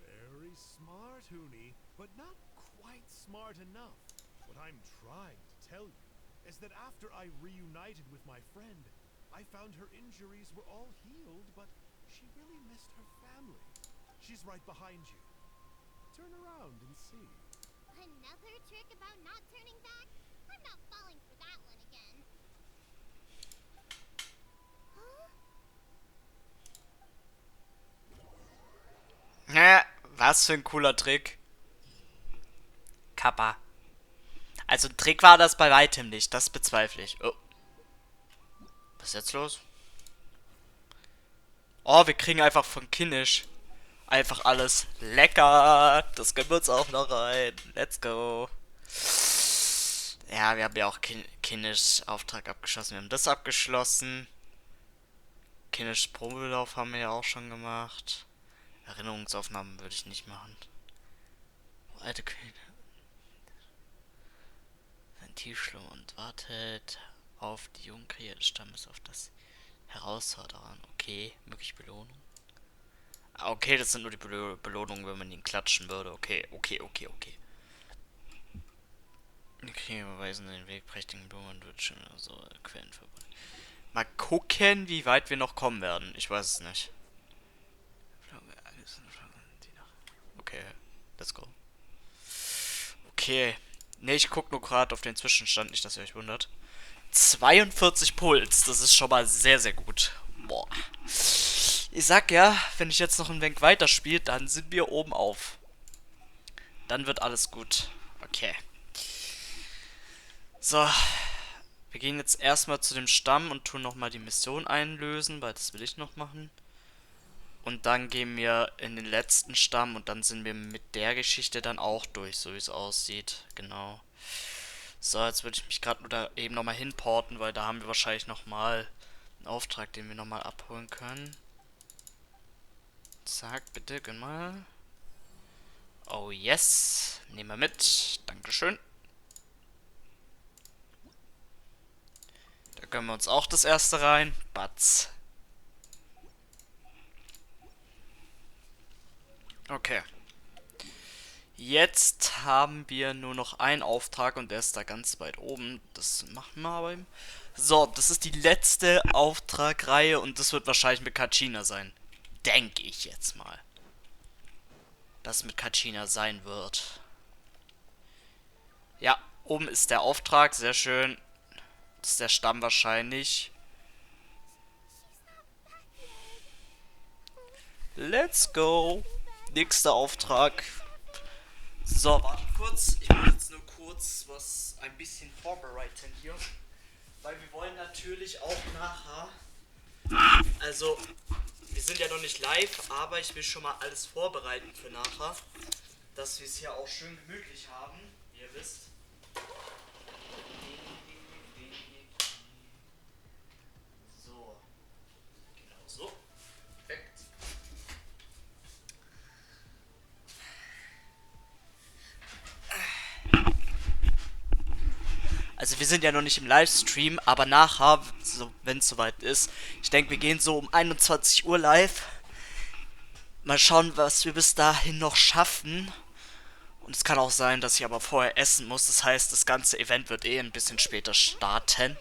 Very smart, Huni, but not quite smart enough. What I'm trying to tell you is that after I reunited with my friend, I found her injuries were all healed, but she really missed her family. She's right behind you. Turn around and see. Another trick about not turning back? I'm not falling for that one again. Huh? Was für ein cooler Trick. Kappa. Also ein Trick war das bei weitem nicht, das bezweifle ich. Oh. Was ist jetzt los? Oh, wir kriegen einfach von Kinnisch einfach alles lecker. Das können wir uns auch noch rein. Let's go. Ja, wir haben ja auch Kinnisch Auftrag abgeschlossen. Wir haben das abgeschlossen. Kinnisch Probelauf haben wir ja auch schon gemacht. Erinnerungsaufnahmen würde ich nicht machen. Alte Kühe. Sein Tiefschlum und wartet auf die Jungkrähe des Stammes, auf das Herausforderung. Okay, mögliche Belohnung. Okay, das sind nur die Belohnungen, wenn man ihn klatschen würde. Okay. Die Kriege überweisen den Weg, prächtigen Blumen und wird schon so Quellen verbunden. Mal gucken, wie weit wir noch kommen werden. Ich weiß es nicht. Okay, let's go. Okay. Ne, ich guck nur gerade auf den Zwischenstand, nicht, dass ihr euch wundert. 42 Puls, das ist schon mal sehr, sehr gut. Boah. Ich sag ja, wenn ich jetzt noch ein wenig weiterspiele, dann sind wir oben auf. Dann wird alles gut. Okay. So. Wir gehen jetzt erstmal zu dem Stamm und tun nochmal die Mission einlösen, weil das will ich noch machen. Und dann gehen wir in den letzten Stamm und dann sind wir mit der Geschichte dann auch durch, so wie es aussieht. Genau. So, jetzt würde ich mich gerade nur da eben nochmal hinporten, weil da haben wir wahrscheinlich nochmal einen Auftrag, den wir nochmal abholen können. Zack, bitte, gönn mal. Oh yes. Nehmen wir mit. Dankeschön. Da gönnen wir uns auch das erste rein. Batz. Okay. Jetzt haben wir nur noch einen Auftrag und der ist da ganz weit oben. Das machen wir aber eben. So, das ist die letzte Auftragreihe und das wird wahrscheinlich mit Kachina sein. Denke ich jetzt mal. Dass es mit Kachina sein wird. Ja, oben ist der Auftrag, sehr schön. Das ist der Stamm wahrscheinlich. Let's go. Nächster Auftrag. So, warte kurz. Ich muss jetzt nur kurz was ein bisschen vorbereiten hier. Weil wir wollen natürlich auch nachher. Also, wir sind ja noch nicht live, aber ich will schon mal alles vorbereiten für nachher. Dass wir es hier auch schön gemütlich haben, wie ihr wisst. So. Genau so. Perfekt. Also wir sind ja noch nicht im Livestream, aber nachher, so, wenn es soweit ist, ich denke, wir gehen so um 21 Uhr live. Mal schauen, was wir bis dahin noch schaffen. Und es kann auch sein, dass ich aber vorher essen muss. Das heißt, das ganze Event wird eh ein bisschen später starten.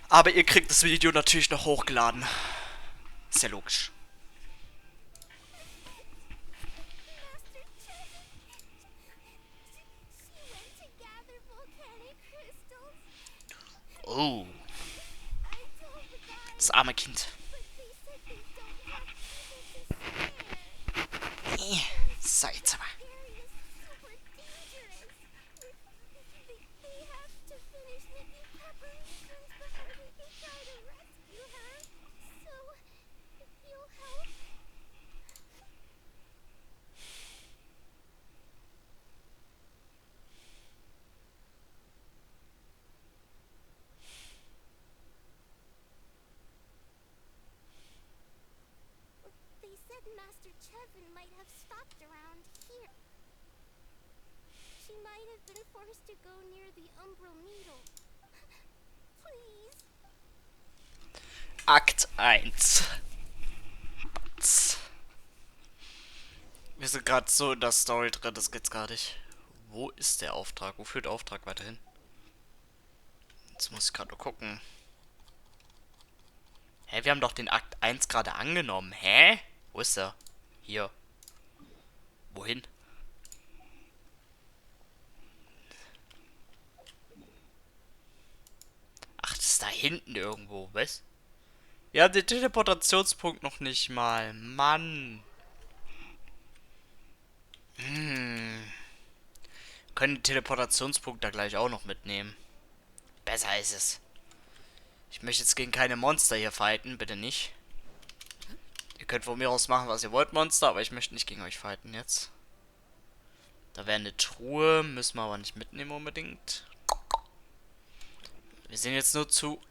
Aber ihr kriegt das Video natürlich noch hochgeladen. Ist ja logisch. Oh. Das arme Kind. So, jetzt aber. Master Chevin might have stopped around here. She might have been forced to go near the Umbral Needle. Please. Akt 1. Wir sind gerade so in der Story drin, das geht's gar nicht. Wo ist der Auftrag? Wo führt der Auftrag weiterhin? Jetzt muss ich gerade nur gucken. Hä, wir haben doch den Akt 1 gerade angenommen. Hä? Wo ist er? Hier. Wohin? Ach, das ist da hinten irgendwo, was? Wir haben den Teleportationspunkt noch nicht mal. Mann. Können den Teleportationspunkt da gleich auch noch mitnehmen. Besser ist es. Ich möchte jetzt gegen keine Monster hier fighten, bitte nicht. Ihr könnt von mir aus machen, was ihr wollt, Monster, aber ich möchte nicht gegen euch fighten jetzt. Da wäre eine Truhe, müssen wir aber nicht mitnehmen unbedingt. Wir sind jetzt nur zu...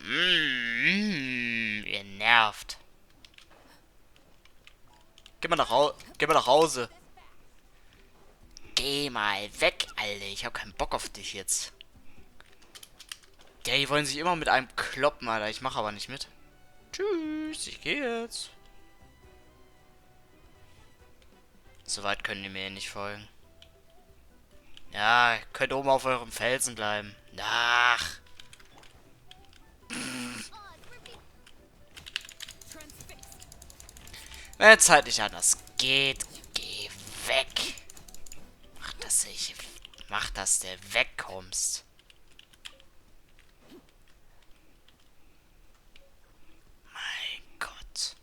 ihr nervt. Geh mal nach Hause. Geh mal weg, Alter. Ich habe keinen Bock auf dich jetzt. Ja, die wollen sich immer mit einem kloppen, Alter. Ich mache aber nicht mit. Tschüss, ich gehe jetzt. Soweit können die mir nicht folgen. Ja, könnt oben auf eurem Felsen bleiben. Ach. Wenn die Zeit nicht anders geht, geh weg. Mach, dass du wegkommst. Mein Gott.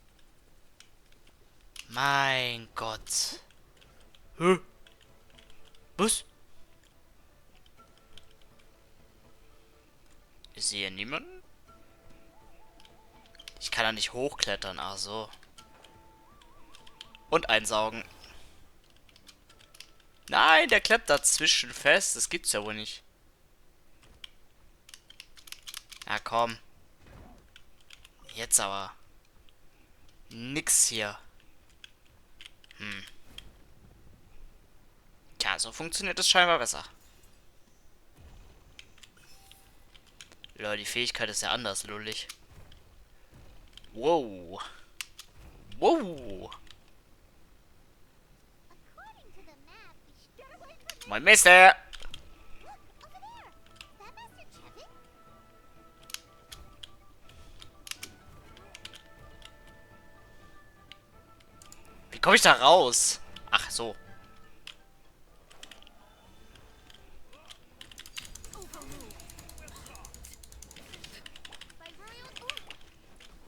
Mein Gott. Hä? Was? Ich sehe niemanden. Ich kann da nicht hochklettern, ach so. Und einsaugen. Nein, der klebt dazwischen fest. Das gibt's ja wohl nicht. Ja, komm. Jetzt aber. Nix hier. Hm. Tja, so funktioniert es scheinbar besser. Lol, die Fähigkeit ist ja anders, lullig. Wow. Wow. According to the map, we should get away from this. Moin, Mister. Look, over there. Is that Master Chevin? Wie komme ich da raus? Ach so.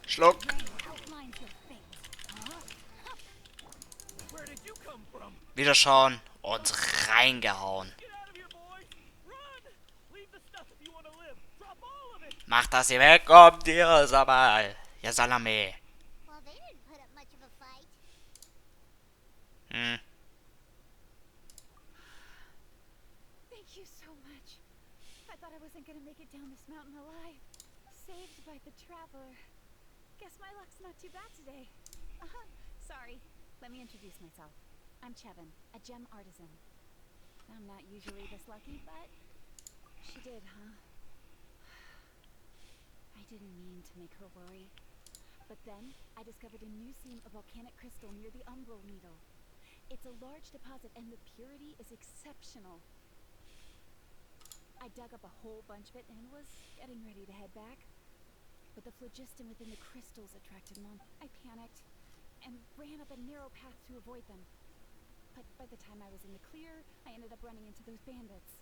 Schluck. Outlines your fate. Where did you come from? Wieder schauen. Und reingehauen. Get out of here, boys! Run! Leave the stuff if you want to live. Drop all of it. Mach, dass ihr wegkommt, ihr Sabal. Ja, Salame. Well, they didn't put up much of a fight. Hm. Thank you so much. I thought I wasn't gonna make it down this mountain alive. Saved by the traveler. Guess my luck's not too bad today. Sorry. Let me introduce myself. I'm Chevin, a gem artisan. I'm not usually this lucky, but she did, huh? I didn't mean to make her worry. But then, I discovered a new seam of volcanic crystal near the umbral needle. It's a large deposit and the purity is exceptional. I dug up a whole bunch of it and was getting ready to head back. But the phlogiston within the crystals attracted Mom. I panicked and ran up a narrow path to avoid them. But by the time I was in the clear, I ended up running into those bandits.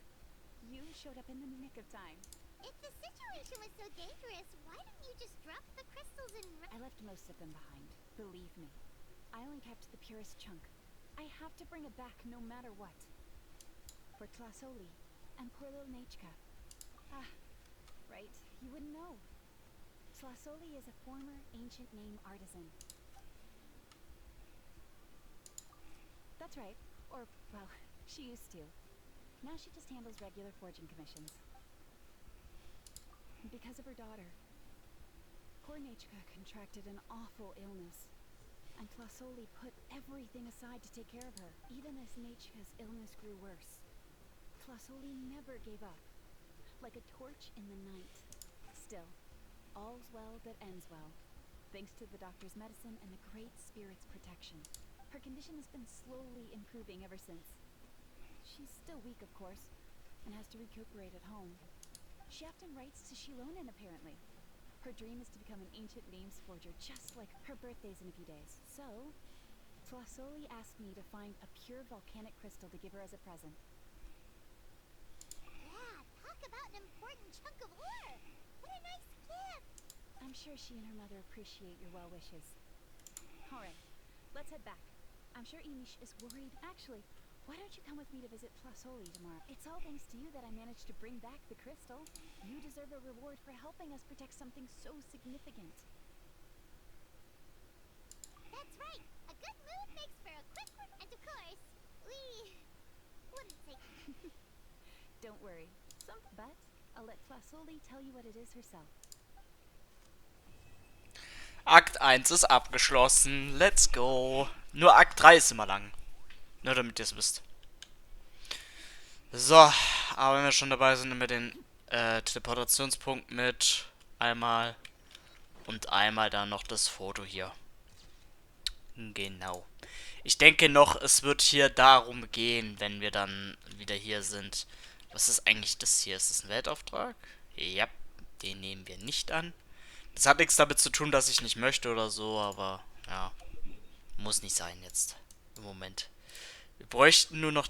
You showed up in the nick of time. If the situation was so dangerous, why didn't you just drop the crystals and run? I left most of them behind, believe me. I only kept the purest chunk. I have to bring it back no matter what. For Tlasoli and poor little Nechka. Ah, right, you wouldn't know. Tlasoli is a former ancient name artisan. That's right. Or, well, she used to. Now she just handles regular forging commissions. Because of her daughter. Poor Nechka contracted an awful illness. And Tlasoli put everything aside to take care of her, even as Nechka's illness grew worse. Tlasoli never gave up. Like a torch in the night. Still, all's well that ends well. Thanks to the doctor's medicine and the Great Spirit's protection. Her condition has been slowly improving ever since. She's still weak, of course, and has to recuperate at home. She often writes to Shilonen, apparently. Her dream is to become an ancient names forger, just like her birthday's in a few days. So, Tlasoli asked me to find a pure volcanic crystal to give her as a present. Yeah, talk about an important chunk of ore. What a nice gift. I'm sure she and her mother appreciate your well wishes. Alright, let's head back. I'm sure Emish is worried. Actually, why don't you come with me to visit Tlasoli tomorrow? It's all thanks to you that I managed to bring back the crystal. You deserve a reward for helping us protect something so significant. That's right. A good move makes for a quick one. And of course, we wouldn't take Don't worry. But I'll let Tlasoli tell you what it is herself. Akt 1 ist abgeschlossen. Let's go. Nur Akt 3 ist immer lang. Nur damit ihr es wisst. So, aber wenn wir schon dabei sind, nehmen wir den Teleportationspunkt mit. Einmal. Und einmal dann noch das Foto hier. Genau. Ich denke noch, es wird hier darum gehen, wenn wir dann wieder hier sind. Was ist eigentlich das hier? Ist das ein Weltauftrag? Ja, den nehmen wir nicht an. Das hat nichts damit zu tun, dass ich nicht möchte oder so, aber ja, muss nicht sein jetzt im Moment. Wir bräuchten nur noch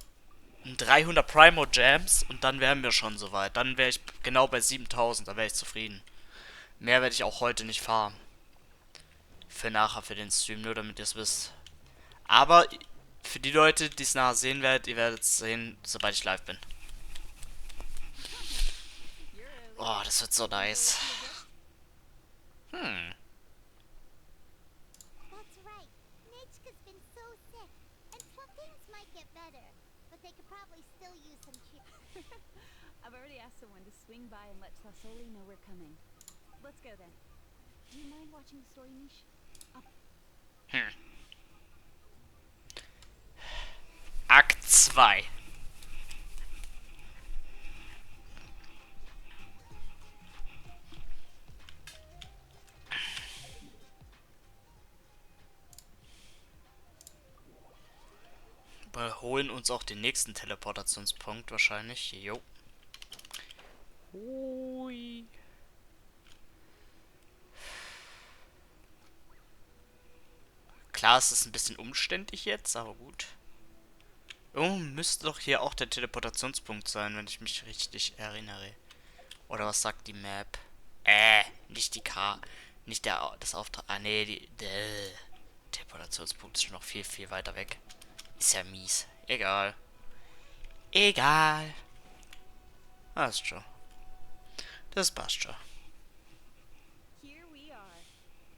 300 Primo Gems und dann wären wir schon soweit. Dann wäre ich genau bei 7000, da wäre ich zufrieden. Mehr werde ich auch heute nicht farmen. Für nachher, für den Stream, nur damit ihr es wisst. Aber für die Leute, die es nachher sehen werdet, ihr werdet es sehen, sobald ich live bin. Oh, das wird so nice. That's right. Nechka's been so sick, and things might get better, but they could probably still use some cheer. I've already asked someone to swing by and let Tlasoli know we're coming. Let's go then. Do you mind watching the story, Mish? Hm. Akt 2. Wir holen uns auch den nächsten Teleportationspunkt wahrscheinlich. Jo. Hui. Klar, es ist ein bisschen umständlich jetzt, aber gut. Oh, müsste doch hier auch der Teleportationspunkt sein, wenn ich mich richtig erinnere. Oder was sagt die Map? Nicht die K. Nicht das Auftrag. Ah, nee, der Teleportationspunkt ist schon noch viel, viel weiter weg. Ist ja mies. Egal. Egal. Passt schon. Das passt schon. Here we are.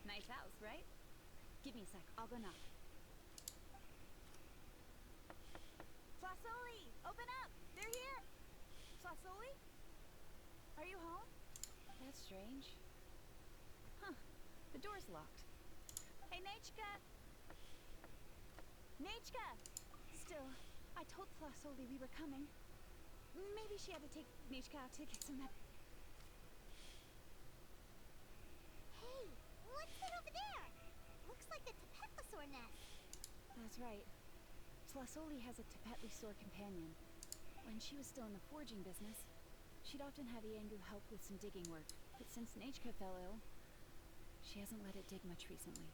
Nice house, right? Give me a sec. I'll go knock. Flasoli, open up! They're here! Flasoli? Are you home? That's strange. Huh. The door's locked. Hey, Nechka! Nechka! Still, I told Flasoli we were coming. Maybe she had to take Nechka out to get some med. Hey, what's that over there? Looks like the Tepetlosaur nest. That's right. Flasoli has a Tepetlosaur companion. When she was still in the forging business, she'd often have Iangu help with some digging work. But since Nechka fell ill, she hasn't let it dig much recently.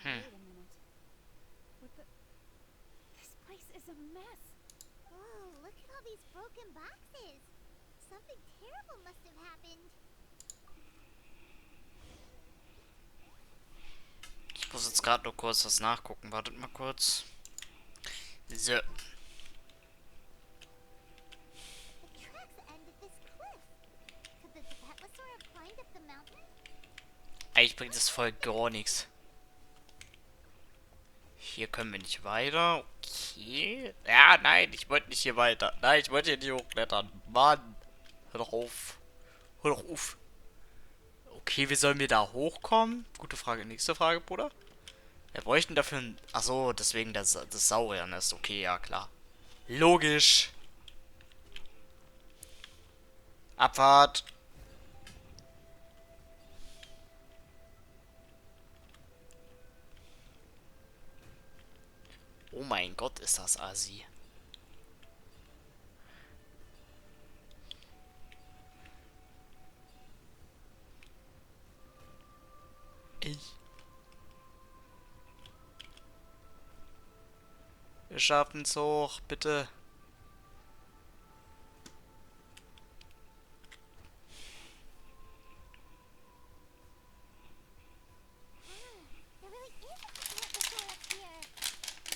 Wait a minute. What the? This place is a mess. Whoa, look at all these broken boxes. Something terrible must have happened. Ich muss jetzt gerade nur kurz was nachgucken. Wartet mal kurz. So. The tracks end at this cliff. Could the Tepetlosaur have climbed up the mountain? Eigentlich bringt das voll gar nichts. Hier können wir nicht weiter. Okay. Ja, nein, ich wollte nicht hier weiter. Nein, ich wollte hier nicht hochklettern. Mann. Hör doch auf. Hör doch auf. Okay, wie sollen wir da hochkommen? Gute Frage. Nächste Frage, Bruder. Wir bräuchten dafür ein... Achso, deswegen das Sauriernest. Okay, ja, klar. Logisch. Abfahrt. Oh mein Gott, ist das assi. Wir schaffen es hoch, bitte. There really is a Tepetlosaur up here.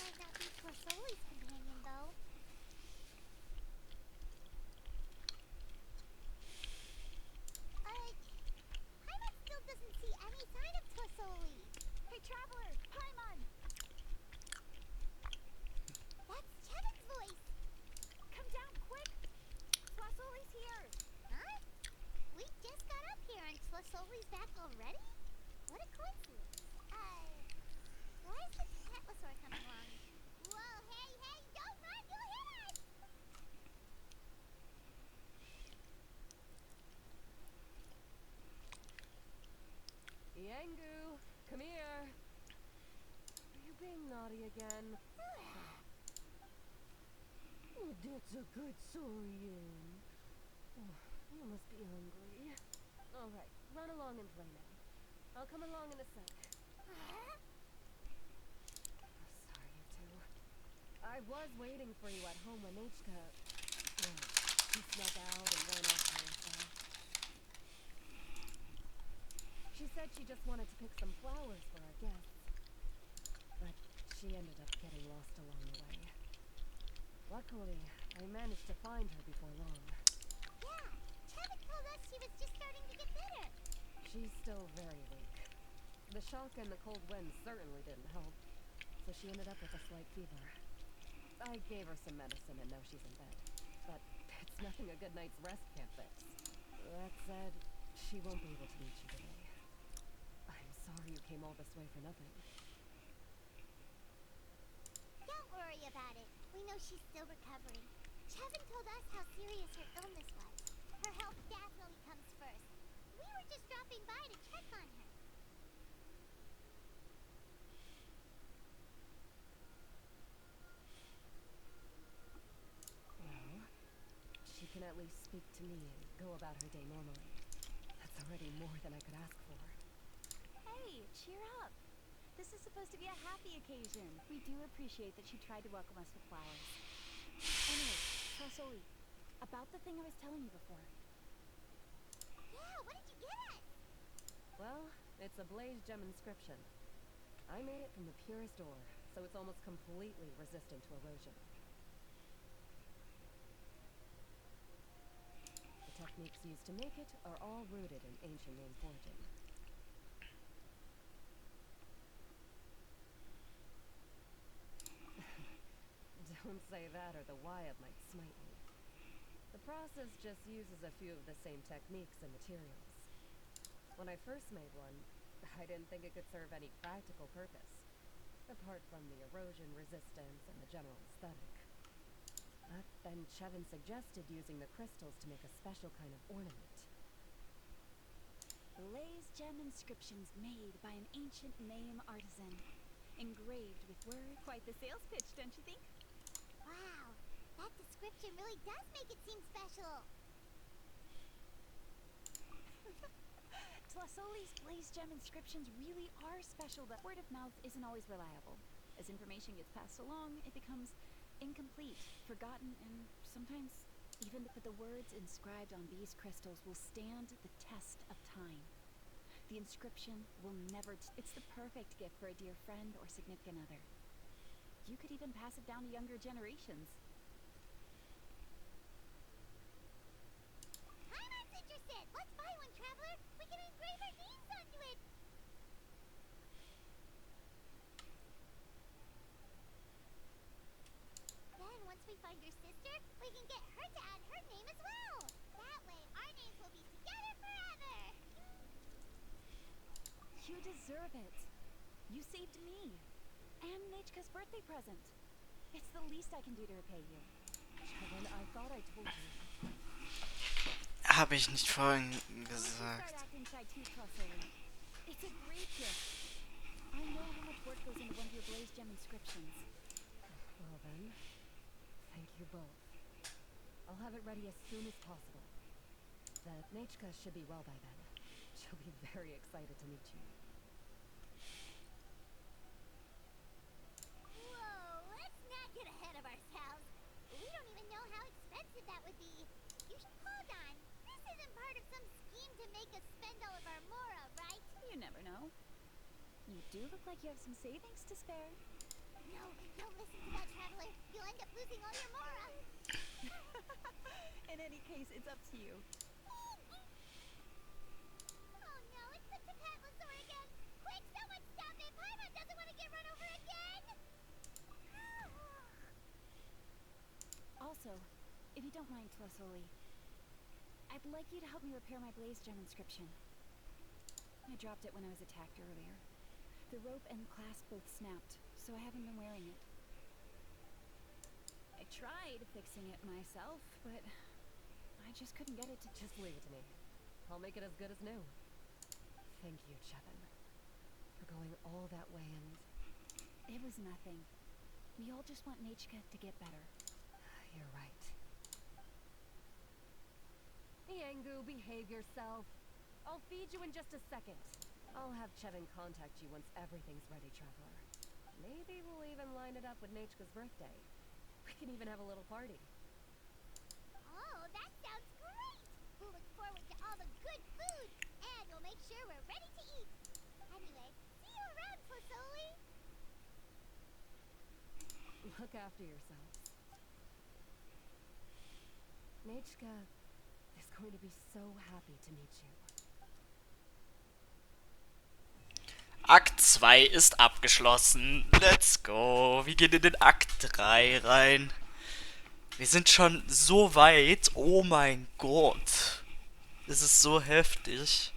Might not be Flasoli's companion, though. Paimon still doesn't see any sign of Flasoli. Hey, traveler! Paimon! That's Chevin's voice. Come down, quick! Flasoli's here! Huh? We just got up here and Flasoli's back already? What a coincidence. Why is the Tepetlosaur coming along? Whoa, hey, don't run, you'll hit us! Iangu, come here. Are you being naughty again? Oh, that's a good saurian. Oh, you must be hungry. All right, run along and play now. I'll come along in a sec. Huh? Oh, sorry, you two. I was waiting for you at home when Nechka... Well, she snuck out and ran off by herself. She said she just wanted to pick some flowers for our guests. But she ended up getting lost along the way. Luckily, I managed to find her before long. Yeah, Chevin told us she was just starting to get better. She's still very weak. The shock and the cold wind certainly didn't help, so she ended up with a slight fever. I gave her some medicine and now she's in bed. But it's nothing a good night's rest can't fix. That said, she won't be able to meet you today. came all this way for nothing. Don't worry about it. We know she's still recovering. Chevin told us how serious her illness was. Her health definitely comes first. We were just dropping by to check on her. Well, she can at least speak to me and go about her day normally. That's already more than I could ask for. Hey, cheer up. This is supposed to be a happy occasion. We do appreciate that she tried to welcome us with flowers. Anyway, Trasoli, about the thing I was telling you before. Yeah, what did you get us? Well, it's a blaze gem inscription. I made it from the purest ore, so it's almost completely resistant to erosion. The techniques used to make it are all rooted in ancient name forging. Don't say that or the Wyatt might smite me. The process just uses a few of the same techniques and materials. When I first made one, I didn't think it could serve any practical purpose, apart from the erosion resistance and the general aesthetic. But then Chevin suggested using the crystals to make a special kind of ornament. Blaze gem inscriptions made by an ancient name artisan. Engraved with words. Quite the sales pitch, don't you think? Wow, that description really does make it seem special. Tlasoli's blaze gem inscriptions really are special, but word of mouth isn't always reliable. As information gets passed along, it becomes incomplete, forgotten, and sometimes even the words inscribed on these crystals will stand the test of time. The inscription will never... It's the perfect gift for a dear friend or significant other. You could even pass it down to younger generations. Paimon's interested! Let's buy one, traveler! We can engrave our names onto it! Then, once we find your sister, we can get her to add her name as well! That way, our names will be together forever! You deserve it. You saved me. And Nechka's birthday present. It's the least I can do to repay you. Chevin, I thought I told you. Habe ich nicht vorhin Start gesagt. acting shy too, Trasoli. It's a great gift. I know how much work goes into one of your blaze gem inscriptions. Well then, thank you both. I'll have it ready as soon as possible. The Nechka should be well by then. She'll be very excited to meet you. Whoa, let's not get ahead of ourselves. We don't even know how expensive that would be. You should hold on. This isn't part of some scheme to make us spend all of our mora, right? You never know. You do look like you have some savings to spare. No, don't listen to that, traveler. You'll end up losing all your mora. In any case, it's up to you. Oh no, it's the Tecatlosaur again. Quick, someone stop it. Paimon doesn't want to get run over again. Also, if you don't mind, Tlasoli, I'd like you to help me repair my blaze gem inscription. I dropped it when I was attacked earlier. The rope and clasp both snapped, so I haven't been wearing it. I tried fixing it myself, but I just couldn't get it to... Just leave it to me. I'll make it as good as new. Thank you, Chevin, for going all that way and... It was nothing. We all just want Nechka to get better. You're right. Yangu, behave yourself. I'll feed you in just a second. I'll have Chevin contact you once everything's ready, traveler. Maybe we'll even line it up with Nechka's birthday. We can even have a little party. Oh, that sounds great. We'll look forward to all the good food, and we'll make sure we're ready to eat. Anyway, see you around, Tlasoli. Look after yourselves. Nechka is going to be so happy to meet you. Akt 2 ist abgeschlossen. Let's go. Wir gehen in den Akt 3 rein. Wir sind schon so weit. Oh mein Gott. Das ist so heftig.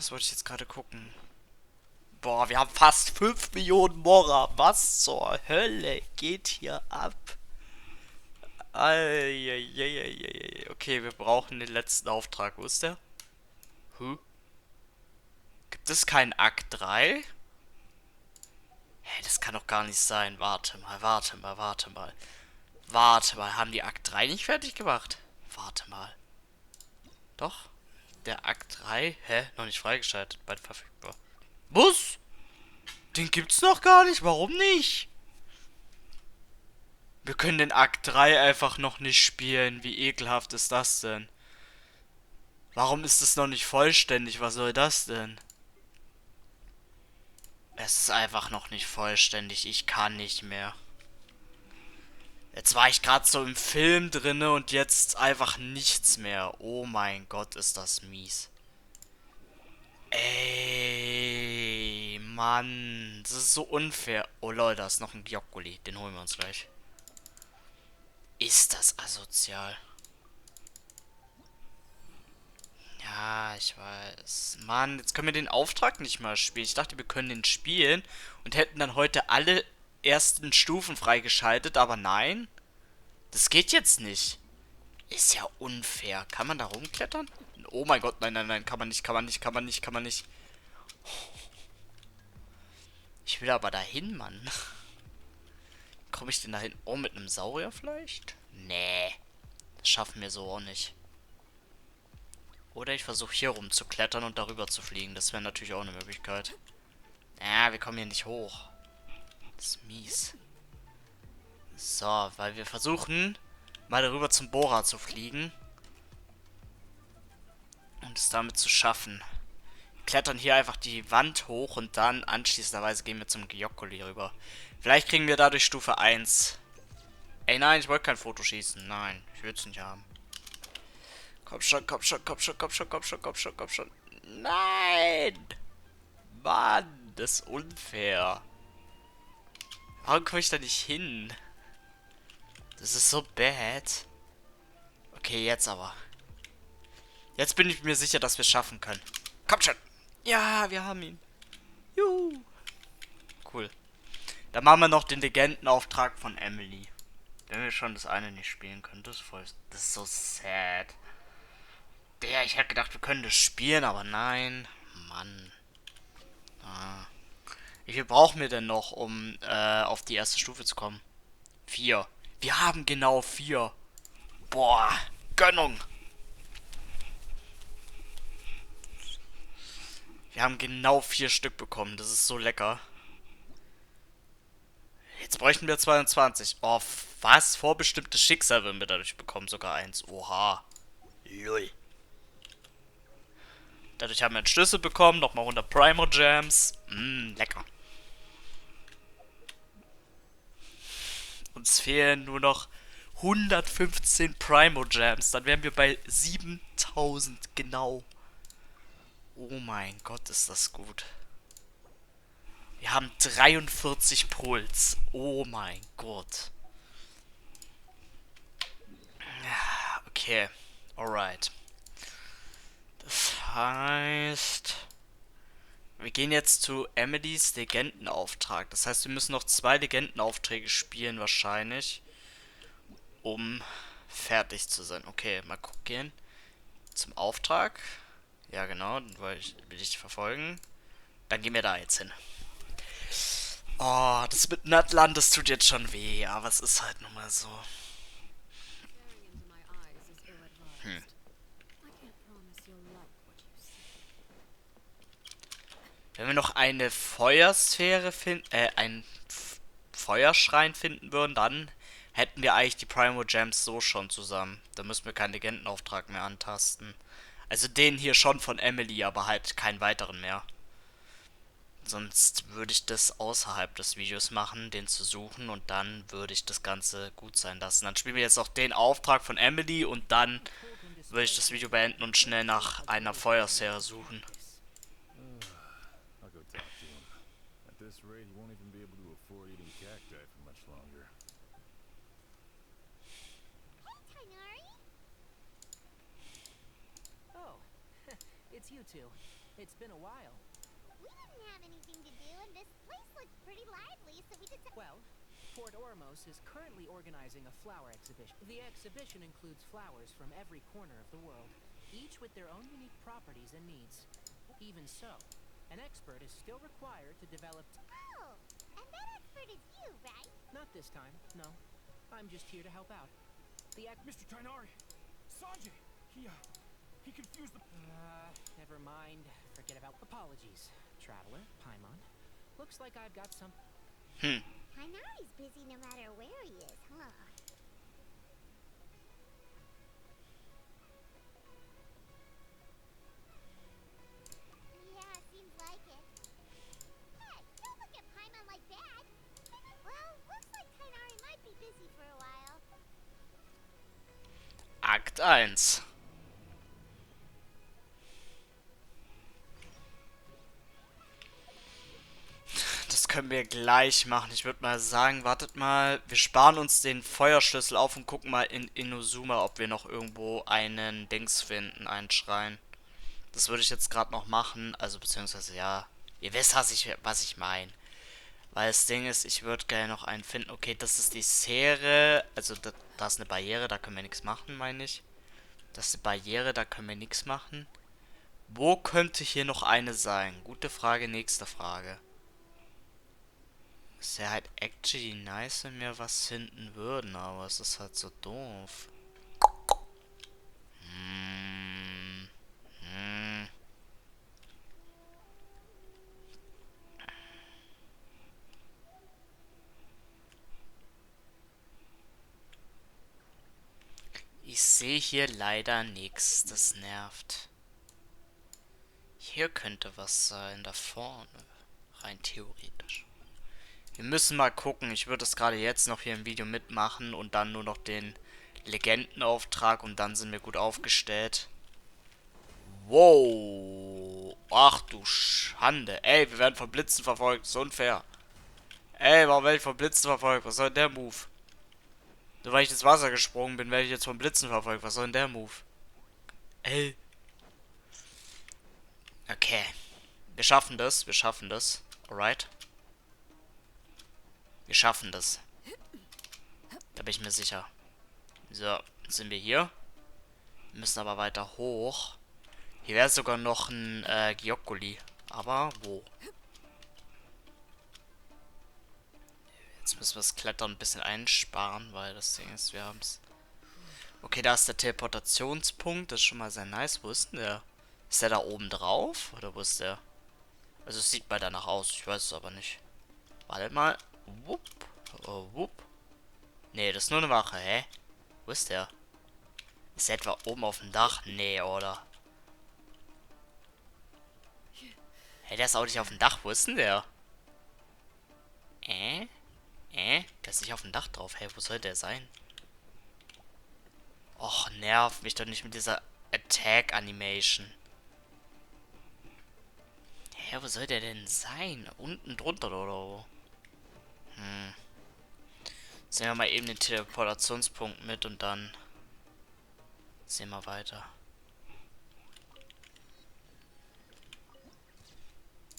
Was wollte ich jetzt gerade gucken? Boah, wir haben fast 5 Millionen Mora. Was zur Hölle geht hier ab? Eieieiei. Okay, wir brauchen den letzten Auftrag. Wo ist der? Gibt es keinen Akt 3? Hä, das kann doch gar nicht sein. Warte mal, warte mal, warte mal. Warte mal, haben die Akt 3 nicht fertig gemacht? Warte mal. Doch? Der Akt 3? Hä? Noch nicht freigeschaltet. Bald verfügbar. Was? Den gibt's noch gar nicht. Warum nicht? Wir können den Akt 3 einfach noch nicht spielen. Wie ekelhaft ist das denn? Warum ist es noch nicht vollständig? Was soll das denn? Es ist einfach noch nicht vollständig. Ich kann nicht mehr. Jetzt war ich gerade so im Film drinne und jetzt einfach nichts mehr. Oh mein Gott, ist das mies. Ey, Mann. Das ist so unfair. Oh lol, da ist noch ein Gioccoli. Den holen wir uns gleich. Ist das asozial? Ja, ich weiß. Mann, jetzt können wir den Auftrag nicht mal spielen. Ich dachte, wir können den spielen und hätten dann heute alle ersten Stufen freigeschaltet, aber nein. Das geht jetzt nicht. Ist ja unfair. Kann man da rumklettern? Oh mein Gott, nein, nein, nein. Kann man nicht, kann man nicht, kann man nicht, kann man nicht. Ich will aber dahin, Mann. Komme ich denn dahin? Oh, mit einem Saurier vielleicht? Nee. Das schaffen wir so auch nicht. Oder ich versuche hier rum zu klettern und darüber zu fliegen. Das wäre natürlich auch eine Möglichkeit. Ja, wir kommen hier nicht hoch. Das ist mies. So, weil wir versuchen, mal darüber zum Bohrer zu fliegen. Und es damit zu schaffen. Wir klettern hier einfach die Wand hoch und dann anschließenderweise gehen wir zum Gioccoli rüber. Vielleicht kriegen wir dadurch Stufe 1. Ey, nein, ich wollte kein Foto schießen. Nein, ich will es nicht haben. Komm schon, komm schon, komm schon, komm schon, komm schon, komm schon, komm schon. Nein! Mann, das ist unfair. Warum komme ich da nicht hin? Das ist so bad. Okay, jetzt aber. Jetzt bin ich mir sicher, dass wir es schaffen können. Komm schon! Ja, wir haben ihn. Juhu. Cool. Dann machen wir noch den Legendenauftrag von Emily. Wenn wir schon das eine nicht spielen können. Das ist voll. Das ist so sad. Ich hätte gedacht, wir können das spielen, aber nein. Mann. Ah. Wie viel brauchen wir denn noch, um auf die erste Stufe zu kommen? 4. Wir haben genau 4. Boah. Gönnung. Wir haben genau 4 Stück bekommen. Das ist so lecker. Jetzt bräuchten wir 22. Oh, was? Vorbestimmtes Schicksal würden wir dadurch bekommen. Sogar 1. Oha. Lol. Dadurch haben wir einen Schlüssel bekommen. Nochmal 100 Primo Gems. Lecker. Uns fehlen nur noch 115 Primo Gems. Dann wären wir bei 7000. Genau. Oh mein Gott, ist das gut. Wir haben 43 Puls. Oh mein Gott. Okay. Alright. Das heißt, wir gehen jetzt zu Emilys Legendenauftrag. Das heißt, wir müssen noch 2 Legendenaufträge spielen wahrscheinlich, um fertig zu sein. Okay, mal gucken. Zum Auftrag. Ja genau, den will ich verfolgen. Dann gehen wir da jetzt hin. Oh, das mit Nutland, das tut jetzt schon weh, aber es ist halt nun mal so. Wenn wir noch eine Feuersphäre finden, einen Feuerschrein finden würden, dann hätten wir eigentlich die Primo Gems so schon zusammen. Da müssen wir keinen Legendenauftrag mehr antasten. Also den hier schon von Emily, aber halt keinen weiteren mehr. Sonst würde ich das außerhalb des Videos machen, den zu suchen, und dann würde ich das Ganze gut sein lassen. Dann spielen wir jetzt noch den Auftrag von Emily und dann würde ich das Video beenden und schnell nach einer Feuersphäre suchen. I'll go talk to him. At this rate, he won't even be able to afford eating cacti for much longer. Hey, Tainari! Oh, it's you two. It's been a while. We didn't have anything to do, and this place looked pretty lively, so we decided. Well, Port Ormos is currently organizing a flower exhibition. The exhibition includes flowers from every corner of the world, each with their own unique properties and needs. Even so, an expert is still required to develop... Oh, and that expert is you, right? Not this time, no. I'm just here to help out. Mr. Tainari! Sanjay! He confused the... Never mind. Forget about apologies. Traveler, Paimon. Looks like I've got some... Hanari's busy no matter where he is, huh? Yeah, seems like it. Hey, don't look at Paimon like that. Well, looks like Hanari might be busy for a while. Akt 1. Das können wir gleich machen. Ich würde mal sagen, wartet mal. Wir sparen uns den Feuerschlüssel auf und gucken mal in Inozuma, ob wir noch irgendwo einen Dings finden, einen Schrein. Das würde ich jetzt gerade noch machen. Also beziehungsweise ja, ihr wisst, was ich meine. Weil das Ding ist, ich würde gerne noch einen finden. Okay, das ist die Serie. Also da ist eine Barriere, da können wir nichts machen, meine ich. Das ist eine Barriere, da können wir nichts machen. Wo könnte hier noch eine sein? Gute Frage, nächste Frage. Es wäre halt actually nice, wenn wir was finden würden, aber es ist halt so doof. Ich sehe hier leider nichts, das nervt. Hier könnte was sein, da vorne, rein theoretisch. Wir müssen mal gucken, ich würde es gerade jetzt noch hier im Video mitmachen und dann nur noch den Legendenauftrag und dann sind wir gut aufgestellt. Wow. Ach du Schande. Ey, wir werden von Blitzen verfolgt, so unfair. Ey, warum werde ich von Blitzen verfolgt? Was soll denn der Move? Nur weil ich ins Wasser gesprungen bin, werde ich jetzt von Blitzen verfolgt. Was soll denn der Move? Ey. Okay. Wir schaffen das, wir schaffen das. Alright. Wir schaffen das. Da bin ich mir sicher. So, jetzt sind wir hier. Wir müssen aber weiter hoch. Hier wäre sogar noch ein Gyokuli. Aber wo? Jetzt müssen wir das Klettern ein bisschen einsparen, weil das Ding ist, wir haben es. Okay, da ist der Teleportationspunkt. Das ist schon mal sehr nice. Wo ist denn der? Ist der da oben drauf? Oder wo ist der? Also es sieht mal danach aus. Ich weiß es aber nicht. Wartet mal. Wupp. Oh, wupp. Nee, das ist nur eine Wache, hä? Wo ist der? Ist der etwa oben auf dem Dach? Nee, oder? Hey, der ist auch nicht auf dem Dach. Wo ist denn der? Der ist nicht auf dem Dach drauf. Hey, wo soll der sein? Och, nerv mich doch nicht mit dieser Attack-Animation. Hä, wo soll der denn sein? Unten drunter oder wo? Sehen wir mal eben den Teleportationspunkt mit und dann sehen wir weiter.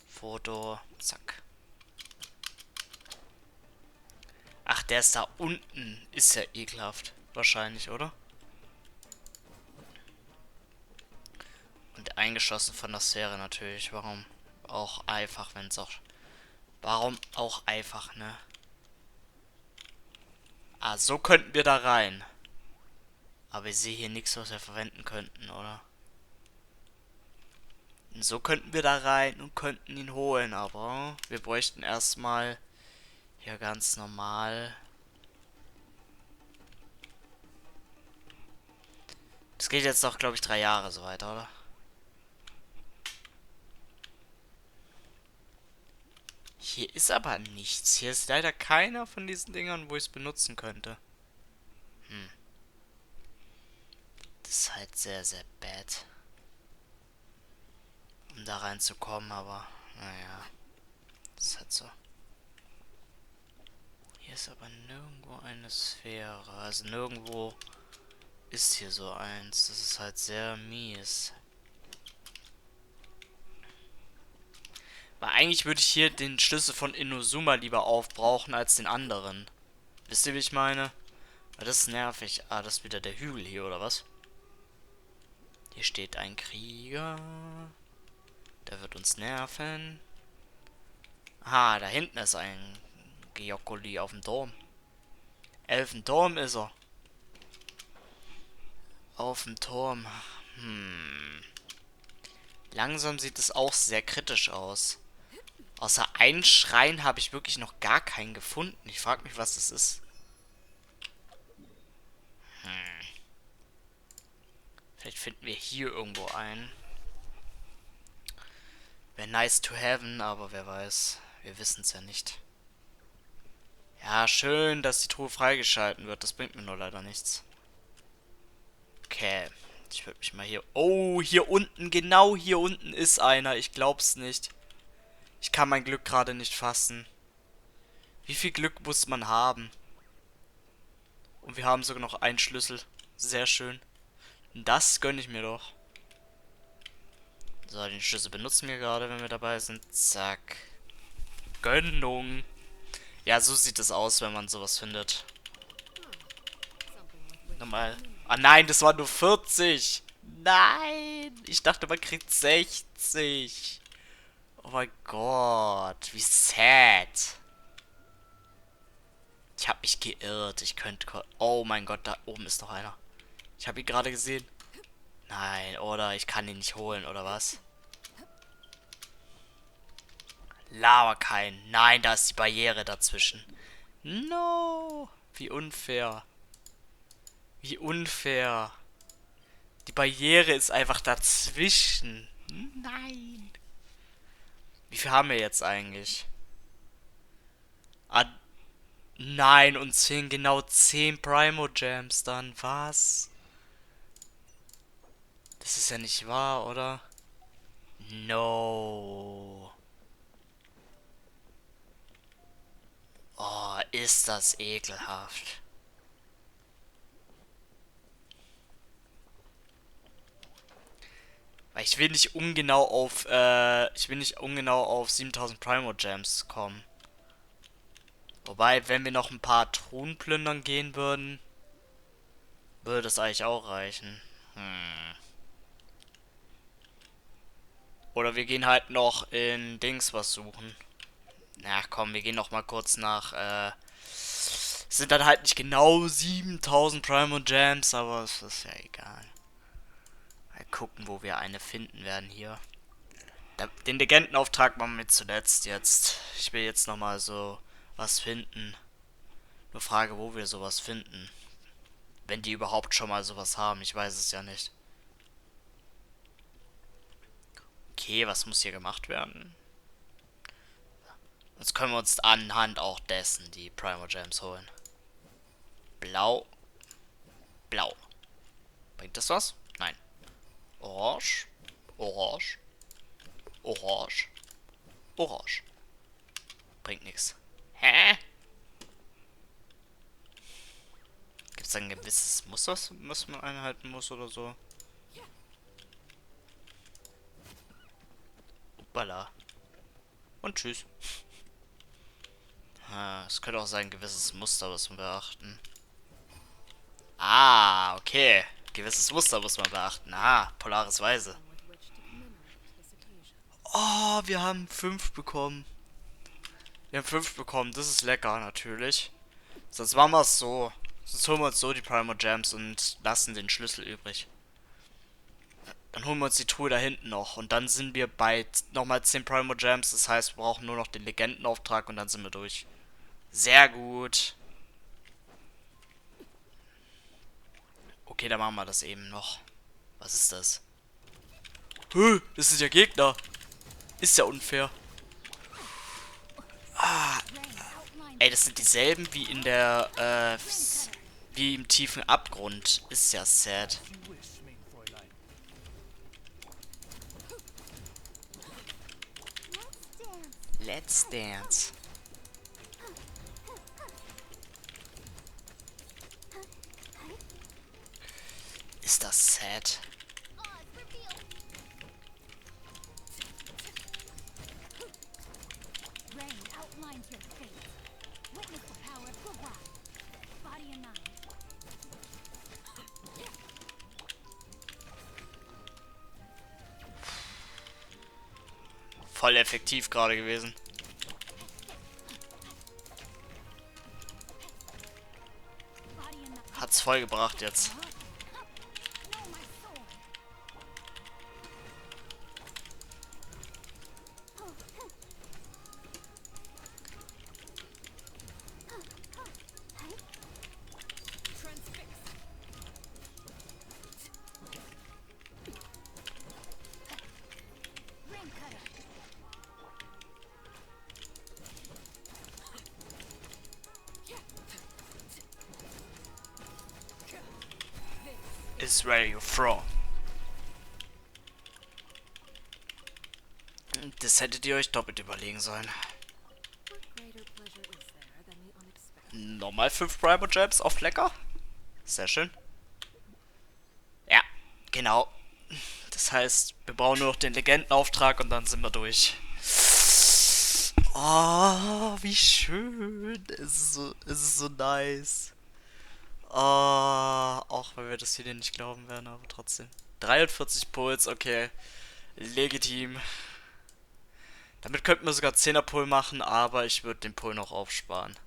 Foto, zack. Ach, der ist da unten. Ist ja ekelhaft. Wahrscheinlich, oder? Und eingeschlossen von der Sphäre natürlich. Warum auch einfach, wenn es auch... Warum auch einfach, ne? Ah, so könnten wir da rein. Aber ich sehe hier nichts, was wir verwenden könnten, oder? Und so könnten wir da rein und könnten ihn holen, aber wir bräuchten erstmal hier ganz normal. Das geht jetzt noch, glaube ich, 3 Jahre so weiter, oder? Hier ist aber nichts. Hier ist leider keiner von diesen Dingern, wo ich es benutzen könnte. Das ist halt sehr, sehr bad. Um da reinzukommen, aber naja. Das ist halt so. Hier ist aber nirgendwo eine Sphäre. Also nirgendwo ist hier so eins. Das ist halt sehr mies. Weil eigentlich würde ich hier den Schlüssel von Inazuma lieber aufbrauchen als den anderen. Wisst ihr, wie ich meine? Weil das ist nervig. Ah, das ist wieder der Hügel hier, oder was? Hier steht ein Krieger. Der wird uns nerven. Ah, da hinten ist ein Geokkoli auf dem Turm. Elfenturm ist er. Auf dem Turm. Langsam sieht es auch sehr kritisch aus. Außer einen Schrein habe ich wirklich noch gar keinen gefunden. Ich frage mich, was das ist. Vielleicht finden wir hier irgendwo einen. Wäre nice to heaven, aber wer weiß. Wir wissen es ja nicht. Ja, schön, dass die Truhe freigeschalten wird. Das bringt mir nur leider nichts. Okay. Ich würde mich mal hier... Oh, hier unten, genau hier unten ist einer. Ich glaub's nicht. Ich kann mein Glück gerade nicht fassen. Wie viel Glück muss man haben? Und wir haben sogar noch einen Schlüssel. Sehr schön. Das gönne ich mir doch. So, den Schlüssel benutzen wir gerade, wenn wir dabei sind. Zack. Gönnung. Ja, so sieht es aus, wenn man sowas findet. Nochmal. Ah nein, das waren nur 40. Nein. Ich dachte, man kriegt 60. Oh mein Gott. Wie sad. Ich habe mich geirrt. Ich könnte... Oh mein Gott, da oben ist noch einer. Ich habe ihn gerade gesehen. Nein, oder ich kann ihn nicht holen, oder was? Laber kein. Nein, da ist die Barriere dazwischen. No. Wie unfair. Wie unfair. Die Barriere ist einfach dazwischen. Nein. Wie viel haben wir jetzt eigentlich? Ah, nein, und 10, genau 10 Primo Gems dann. Was? Das ist ja nicht wahr, oder? No. Oh, ist das ekelhaft. Weil ich will nicht ungenau auf, 7000 Primo Gems kommen. Wobei, wenn wir noch ein paar Truhen plündern gehen würden, würde das eigentlich auch reichen. Oder wir gehen halt noch in Dings was suchen. Na komm, wir gehen noch mal kurz nach, sind dann halt nicht genau 7000 Primo Gems, aber es ist ja egal. Mal gucken, wo wir eine finden werden hier. Den Legendenauftrag machen wir zuletzt jetzt. Ich will jetzt noch mal so was finden. Nur Frage, wo wir sowas finden. Wenn die überhaupt schon mal sowas haben, ich weiß es ja nicht. Okay, was muss hier gemacht werden? Jetzt können wir uns anhand auch dessen die Primo Gems holen. Blau. Blau. Bringt das was? Nein. Orange. Orange. Orange. Orange. Bringt nichts. Hä? Gibt es ein gewisses Muster, was man einhalten muss oder so? Uppala. Und tschüss. Es könnte auch sein, ein gewisses Muster muss man beachten. Ah, okay. Gewisses Muster muss man beachten. Ah, polares Weise. Oh, wir haben 5 bekommen. Wir haben 5 bekommen. Das ist lecker, natürlich. Sonst machen wir es so. Sonst holen wir uns so die Primo Gems und lassen den Schlüssel übrig. Dann holen wir uns die Truhe da hinten noch. Und dann sind wir bei nochmal 10 Primo Gems. Das heißt, wir brauchen nur noch den Legendenauftrag und dann sind wir durch. Sehr gut. Okay, dann machen wir das eben noch. Was ist das? Das sind ja Gegner. Ist ja unfair. Ah. Ey, das sind dieselben wie in der, wie im tiefen Abgrund. Ist ja sad. Let's dance. Ist das sad? voll effektiv gerade gewesen. Hat's voll gebracht jetzt. Is where you're from. Das hättet ihr euch doppelt überlegen sollen. Nochmal 5 Primal Gems auf lecker. Sehr schön. Ja, genau. Das heißt, wir brauchen nur noch den Legendenauftrag und dann sind wir durch. Oh, wie schön. Es ist so nice. Oh, auch wenn wir das hier nicht glauben werden, aber trotzdem. 43 Puls, okay. Legitim. Damit könnten wir sogar 10er Pull machen, aber ich würde den Pull noch aufsparen.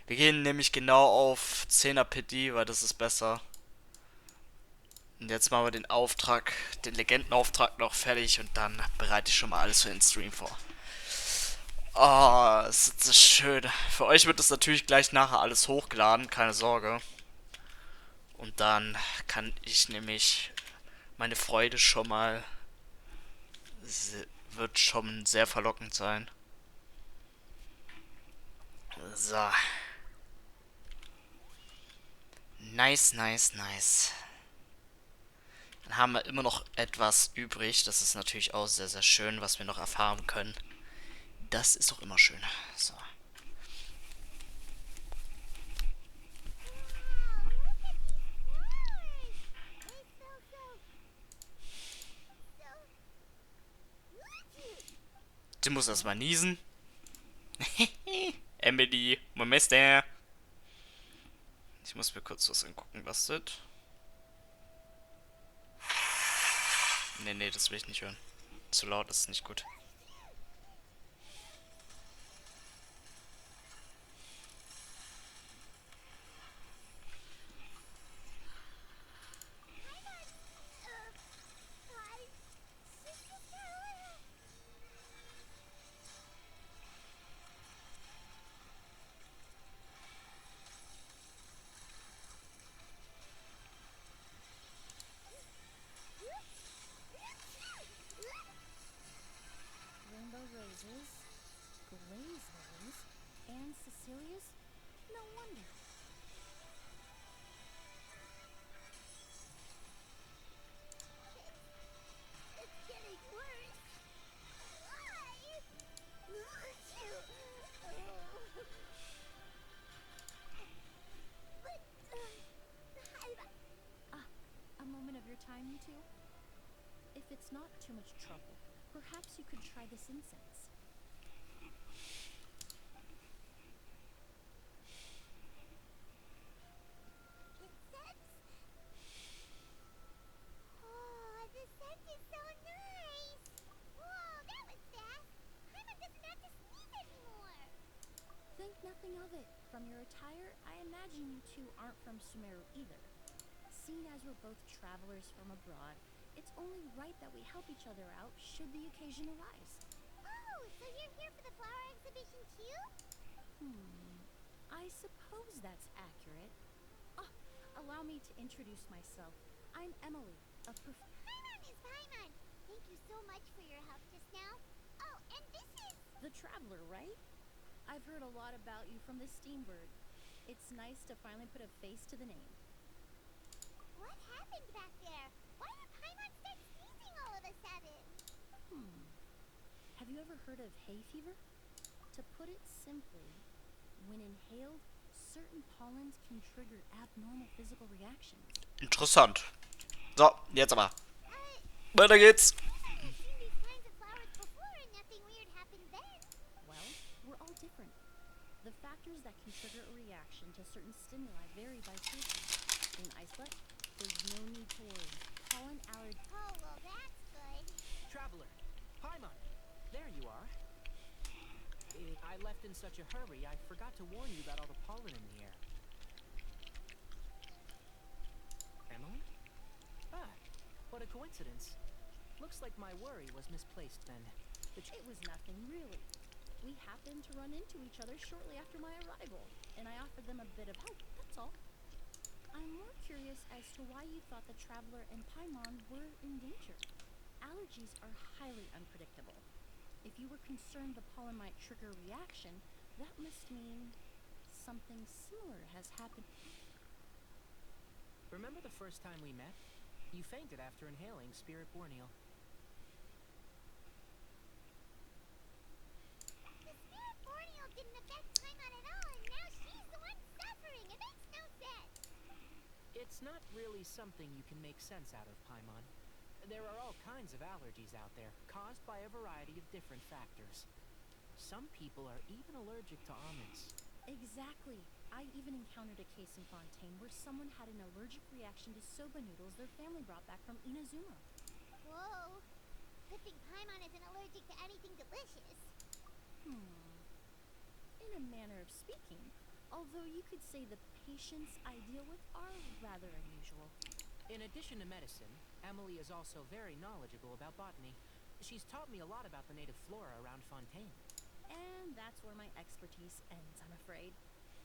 Wir gehen nämlich genau auf 10er PD, weil das ist besser. Und jetzt machen wir den Auftrag, den Legendenauftrag noch fertig und dann bereite ich schon mal alles für den Stream vor. Oh, es ist so schön. Für euch wird es natürlich gleich nachher alles hochgeladen, keine Sorge. Und dann kann ich nämlich meine Freude schon mal... wird schon sehr verlockend sein. So. Nice, nice, nice. Dann haben wir immer noch etwas übrig. Das ist natürlich auch sehr, sehr schön, was wir noch erfahren können. Das ist doch immer schön. So. Du musst erstmal niesen. Emily, Moment der. Ich muss mir kurz was angucken, was das? Nee, das will ich nicht hören. Zu laut ist nicht gut. And Cecilia's? No wonder. It's getting worse. Why? A moment of your time, you two? If it's not too much trouble, perhaps you could try this incense. The scent is so nice! Whoa, that was fast! Paimon doesn't have to sneeze anymore! Think nothing of it. From your attire, I imagine you two aren't from Sumeru either. Seeing as we're both travelers from abroad, it's only right that we help each other out should the occasion arise. Oh, so you're here for the flower exhibition too? I suppose that's accurate. Allow me to introduce myself. I'm Emily, a Paimon is Paimon! Thank you so much for your help just now. Oh, and this is... the traveler, right? I've heard a lot about you from the Steambird. It's nice to finally put a face to the name. What happened back there? Why did Paimon start sneezing all of a sudden? Have you ever heard of hay fever? To put it simply, when inhaled, certain pollens can trigger abnormal physical reactions. Interessant. So, jetzt aber. Weiter geht's. I've seen these kinds of flowers before and nothing weird happened then. Well, we're all different. The factors that can trigger a reaction to certain stimuli vary by species. In Iceland, there's no need to worry. Pollen allergy. Oh, well that's good. Traveler, Paimon, there you are. I left in such a hurry, I forgot to warn you about all the pollen in the air. Emily? Ah, what a coincidence. Looks like my worry was misplaced then. It was nothing, really. We happened to run into each other shortly after my arrival, and I offered them a bit of help, that's all. I'm more curious as to why you thought the Traveler and Paimon were in danger. Allergies are highly unpredictable. If you were concerned the pollen might trigger a reaction, that must mean something similar has happened. Remember the first time we met? You fainted after inhaling Spirit Borneal. The Spirit Borneal didn't affect Paimon at all, and now she's the one suffering. It makes no sense. It's not really something you can make sense out of, Paimon. There are all kinds of allergies out there, caused by a variety of different factors. Some people are even allergic to almonds. Exactly. I even encountered a case in Fontaine where someone had an allergic reaction to soba noodles their family brought back from Inazuma. Whoa. Good thing Paimon isn't allergic to anything delicious. In a manner of speaking, although you could say the patients I deal with are rather unusual. In addition to medicine, Emily is also very knowledgeable about botany. She's taught me a lot about the native flora around Fontaine. And that's where my expertise ends, I'm afraid.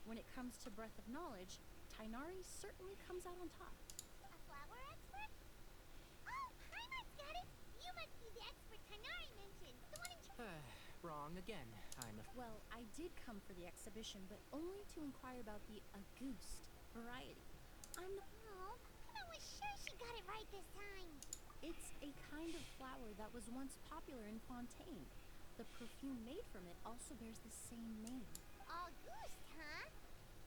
When it comes to breadth of knowledge, Tainari certainly comes out on top. A flower expert? Oh, Paimon's got it! You must be the expert Tainari mentioned. The one in Wrong again, Well, I did come for the exhibition, but only to inquire about the Auguste variety. Oh, I was sure she got it right this time. It's a kind of flower that was once popular in Fontaine. The perfume made from it also bears the same name. Auguste, huh?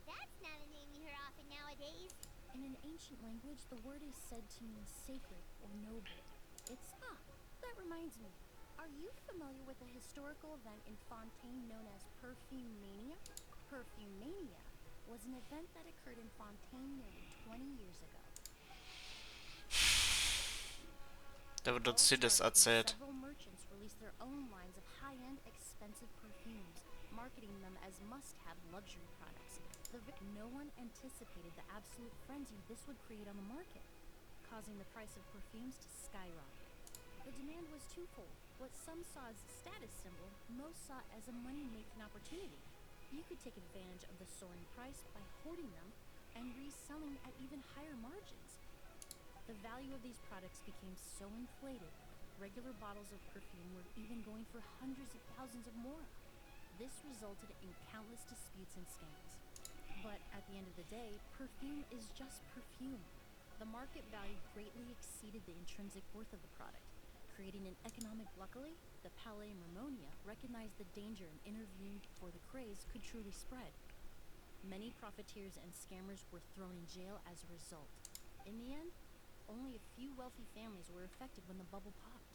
That's not a name you hear often nowadays. In an ancient language, the word is said to mean sacred or noble. That reminds me. Are you familiar with the historical event in Fontaine known as Perfumania? Perfumania was an event that occurred in Fontaine nearly 20 years ago. Da wird uns Sidis erzählt. Several merchants released their own lines of high-end, expensive perfumes, marketing them as must-have luxury products. No one anticipated the absolute frenzy this would create on the market, causing the price of perfumes to skyrocket. The demand was twofold. What some saw as a status symbol, most saw as a money-making opportunity. You could take advantage of the soaring price by hoarding them and reselling at even higher margins. The value of these products became so inflated, regular bottles of perfume were even going for hundreds of thousands of more. This resulted in countless disputes and scams. But at the end of the day, perfume is just perfume. The market value greatly exceeded the intrinsic worth of the product, creating an economic. Luckily, the Palais Mermonia recognized the danger and intervened before the craze could truly spread. Many profiteers and scammers were thrown in jail as a result. In the end, only a few wealthy families were affected when the bubble popped.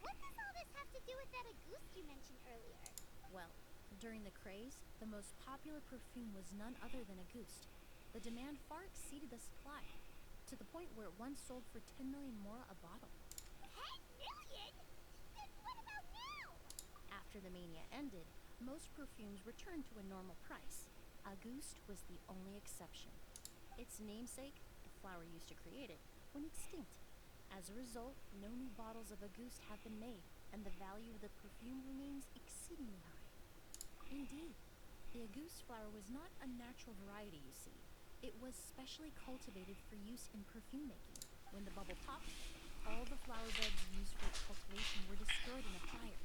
What does all this have to do with that Auguste you mentioned earlier? Well, during the craze, the most popular perfume was none other than Auguste. The demand far exceeded the supply, to the point where it once sold for 10 million more a bottle. 10 million? Then what about now? After the mania ended, most perfumes returned to a normal price. Auguste was the only exception. Its namesake, the flower used to create it, went extinct. As a result, no new bottles of Auguste have been made, and the value of the perfume remains exceedingly high. Indeed, the Auguste flower was not a natural variety, you see. It was specially cultivated for use in perfume making. When the bubble popped, all the flower beds used for its cultivation were destroyed in a fire.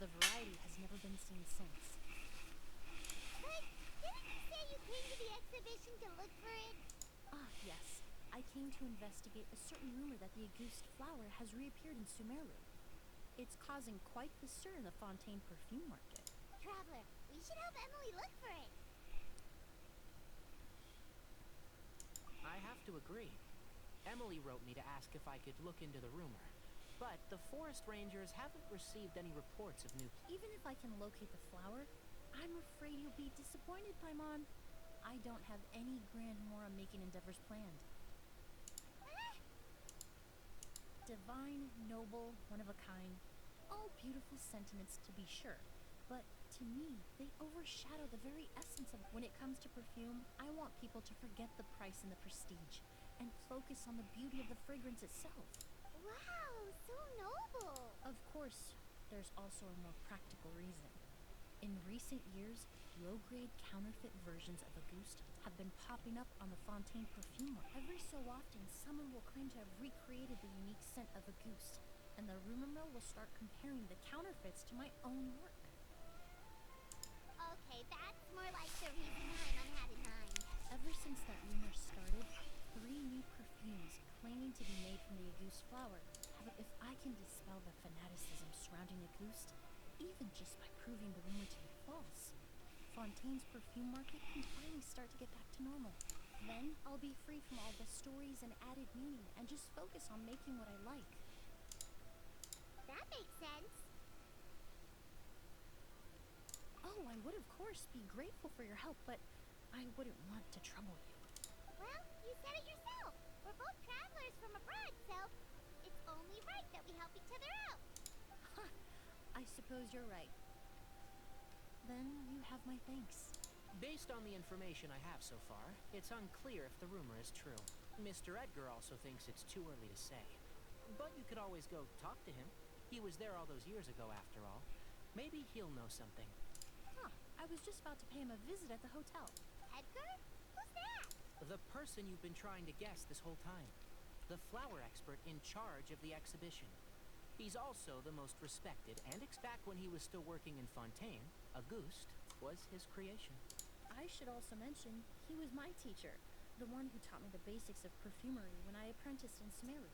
The variety has never been seen since. But didn't you say you came to the exhibition to look for it? Ah, yes. I came to investigate a certain rumor that the Auguste flower has reappeared in Sumeru. It's causing quite the stir in the Fontaine perfume market. Traveler, we should help Emily look for it. I have to agree. Emily wrote me to ask if I could look into the rumor, but the forest rangers haven't received any reports of new. Even if I can locate the flower, I'm afraid you'll be disappointed, Paimon. I don't have any grand Mora-making endeavors planned. Divine, noble, one of a kind. all beautiful sentiments to be sure, but to me, they overshadow the very essence of when it comes to perfume. I want people to forget the price and the prestige and focus on the beauty of the fragrance itself. Wow, so noble. Of course, there's also a more practical reason. In recent years, low-grade counterfeit versions of Auguste have been popping up on the Fontaine perfume market. Every so often, someone will claim to have recreated the unique scent of Auguste, and the rumor mill will start comparing the counterfeits to my own work. Okay, that's more like the reason Paimon had in mind. Ever since that rumor started, 3 new perfumes claiming to be made from the Auguste flower have. If I can dispel the fanaticism surrounding Auguste, even just by proving the rumor to be false, Fontaine's perfume market can finally start to get back to normal. Then I'll be free from all the stories and added meaning and just focus on making what I like. That makes sense. Oh, I would of course be grateful for your help, but I wouldn't want to trouble you. Well, you said it yourself. We're both travelers from abroad, so it's only right that we help each other out. Huh, I suppose you're right. Then you have my thanks. Based on the information I have so far, it's unclear if the rumor is true. Mr. Edgar also thinks it's too early to say. But you could always go talk to him. He was there all those years ago, after all. Maybe he'll know something. Huh, I was just about to pay him a visit at the hotel. Edgar? Who's that? The person you've been trying to guess this whole time. The flower expert in charge of the exhibition. He's also the most respected, and back when he was still working in Fontaine, Auguste was his creation. I should also mention, he was my teacher, the one who taught me the basics of perfumery when I apprenticed in Sumeru.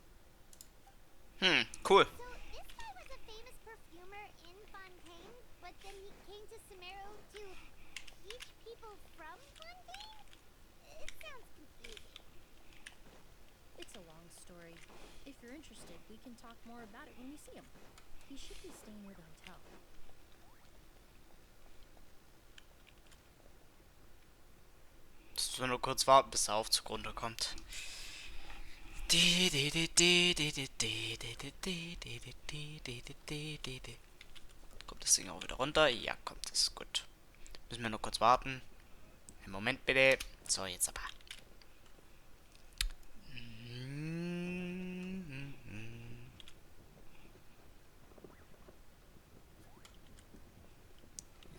Cool. So this guy was a famous perfumer in Fontaine, but then he came to Sumeru to teach people from Fontaine? It sounds confusing. It's a long story. If you're interested, we can talk more about it when we see him. He should be staying near the hotel. Müssen wir nur kurz warten, bis er auf zugrunde kommt. Kommt das Ding auch wieder runter? Ja, kommt, das ist gut. Müssen wir nur kurz warten. Einen Moment bitte. So, jetzt aber.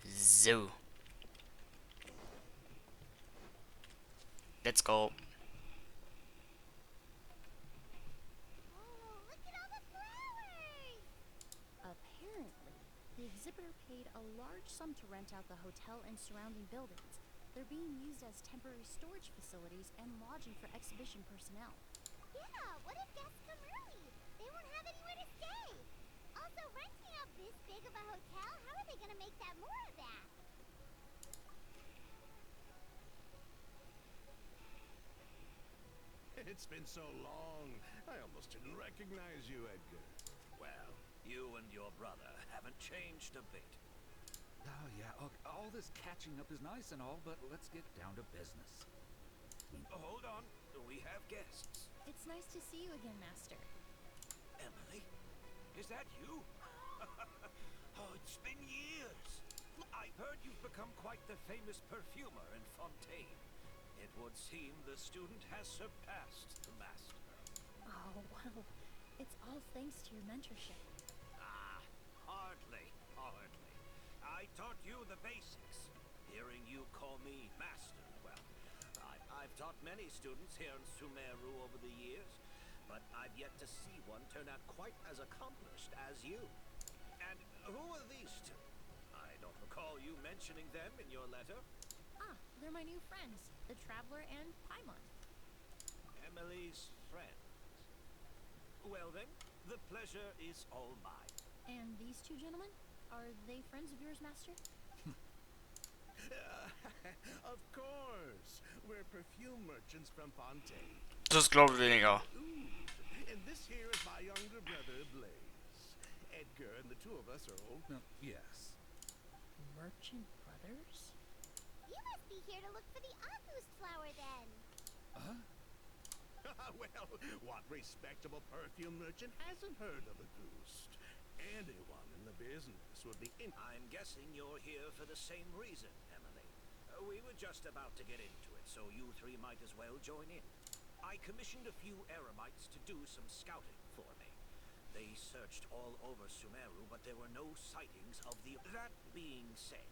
So. Let's go. Oh, look at all the flowers! Apparently, the exhibitor paid a large sum to rent out the hotel and surrounding buildings. They're being used as temporary storage facilities and lodging for exhibition personnel. Yeah, what if guests come early? They won't have anywhere to stay. Also, renting out this big of a hotel, how are they gonna make that more of that? It's been so long, I almost didn't recognize you, Edgar. Well, you and your brother haven't changed a bit. Oh, yeah, all this catching up is nice and all, but let's get down to business. Hold on, we have guests. It's nice to see you again, Master. Emily, is that you? Oh, it's been years. I've heard you've become quite the famous perfumer in Fontaine. It would seem the student has surpassed the master. Oh, well, it's all thanks to your mentorship. Ah, hardly. I taught you the basics. Hearing you call me master, well, I've taught many students here in Sumeru over the years, but I've yet to see one turn out quite as accomplished as you. And who are these two? I don't recall you mentioning them in your letter. Ah, they're my new friends, the Traveler and Paimon. Emily's friends. Well then, the pleasure is all mine. And these two gentlemen? Are they friends of yours, Master? Of course, we're perfume merchants from Fontaine. Das glaube ich weniger. And this here is my younger brother, Blaze. Edgar and the two of us are old. No, yes. Merchant brothers? You must be here to look for the Auguste flower then. Well, what respectable perfume merchant hasn't heard of Auguste? Anyone would be in. I'm guessing you're here for the same reason, Emily. We were just about to get into it, so you three might as well join in. I commissioned a few Eremites to do some scouting for me. They searched all over Sumeru, but there were no sightings of the... That being said,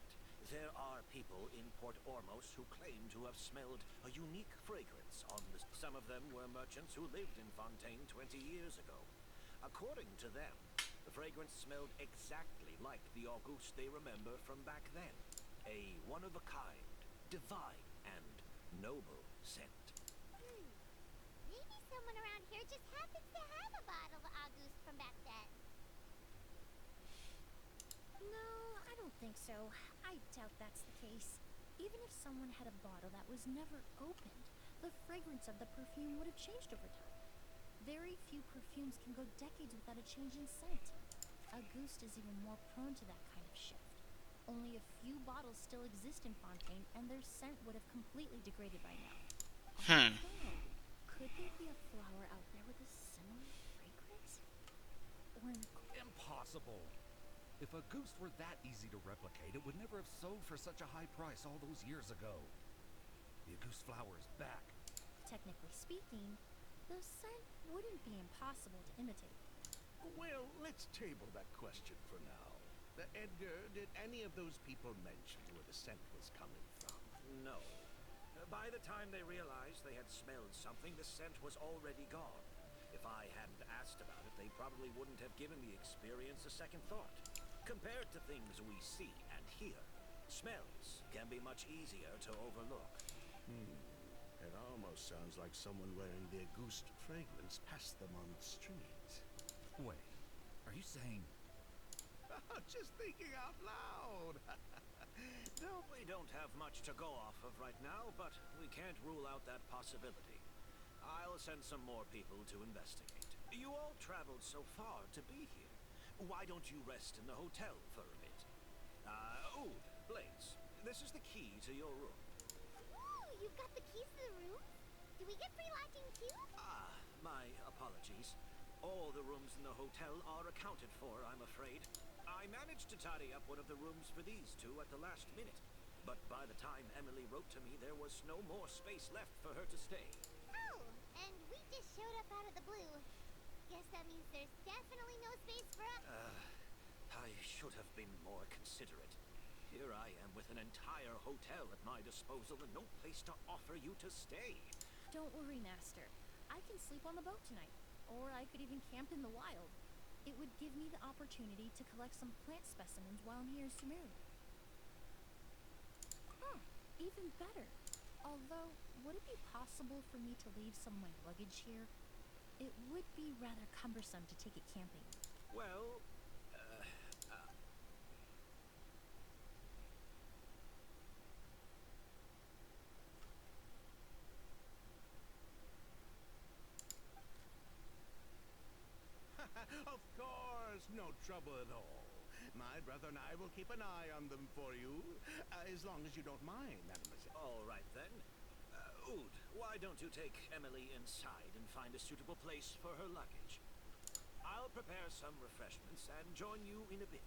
there are people in Port Ormos who claim to have smelled a unique fragrance on the... Some of them were merchants who lived in Fontaine 20 years ago. According to them, the fragrance smelled exactly like the Auguste they remember from back then. A one-of-a-kind, divine, and noble scent. Maybe someone around here just happens to have a bottle of Auguste from back then. No, I don't think so. I doubt that's the case. Even if someone had a bottle that was never opened, the fragrance of the perfume would have changed over time. Very few perfumes can go decades without a change in scent. Auguste is even more prone to that kind of shift. Only a few bottles still exist in Fontaine, and their scent would have completely degraded by now. Although, could there be a flower out there with a similar fragrance? Or an... Impossible! If Auguste were that easy to replicate, it would never have sold for such a high price all those years ago. The Auguste flower is back. Technically speaking, the scent wouldn't be impossible to imitate. Well, let's table that question for now. Edgar, did any of those people mention where the scent was coming from? No. By the time they realized they had smelled something, the scent was already gone. If I hadn't asked about it, they probably wouldn't have given the experience a second thought. Compared to things we see and hear, smells can be much easier to overlook. It almost sounds like someone wearing the Auguste fragrance passed them on the street. Wait, are you saying... Just thinking out loud. No, we don't have much to go off of right now, but we can't rule out that possibility. I'll send some more people to investigate. You all traveled so far to be here. Why don't you rest in the hotel for a bit? Oud, Blaze, this is the key to your room. Ooh, you've got the keys to the room? Do we get free lodging too? My apologies. All the rooms in the hotel are accounted for, I'm afraid. I managed to tidy up one of the rooms for these two at the last minute. But by the time Emily wrote to me, there was no more space left for her to stay. Oh, and we just showed up out of the blue. Guess that means there's definitely no space for us. I should have been more considerate. Here I am with an entire hotel at my disposal and no place to offer you to stay. Don't worry, Master. I can sleep on the boat tonight. Or I could even camp in the wild. It would give me the opportunity to collect some plant specimens while I'm here in Sumeru. Even better. Although, would it be possible for me to leave some of my luggage here? It would be rather cumbersome to take it camping. Well, Of course, no trouble at all. My brother and I will keep an eye on them for you, as long as you don't mind, mademoiselle. all right then. Oud, why don't you take Emily inside and find a suitable place for her luggage? I'll prepare some refreshments and join you in a bit.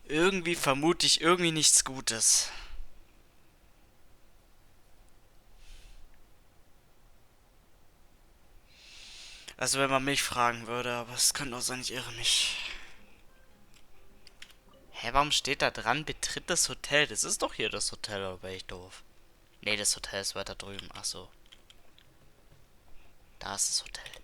Irgendwie vermute ich irgendwie nichts Gutes. Also wenn man mich fragen würde, aber es kann doch sein, ich irre mich. Hä, warum steht da dran, betritt das Hotel? Das ist doch hier das Hotel, oder bin ich doof? Nee, das Hotel ist weiter drüben. Ach so. Da ist das Hotel.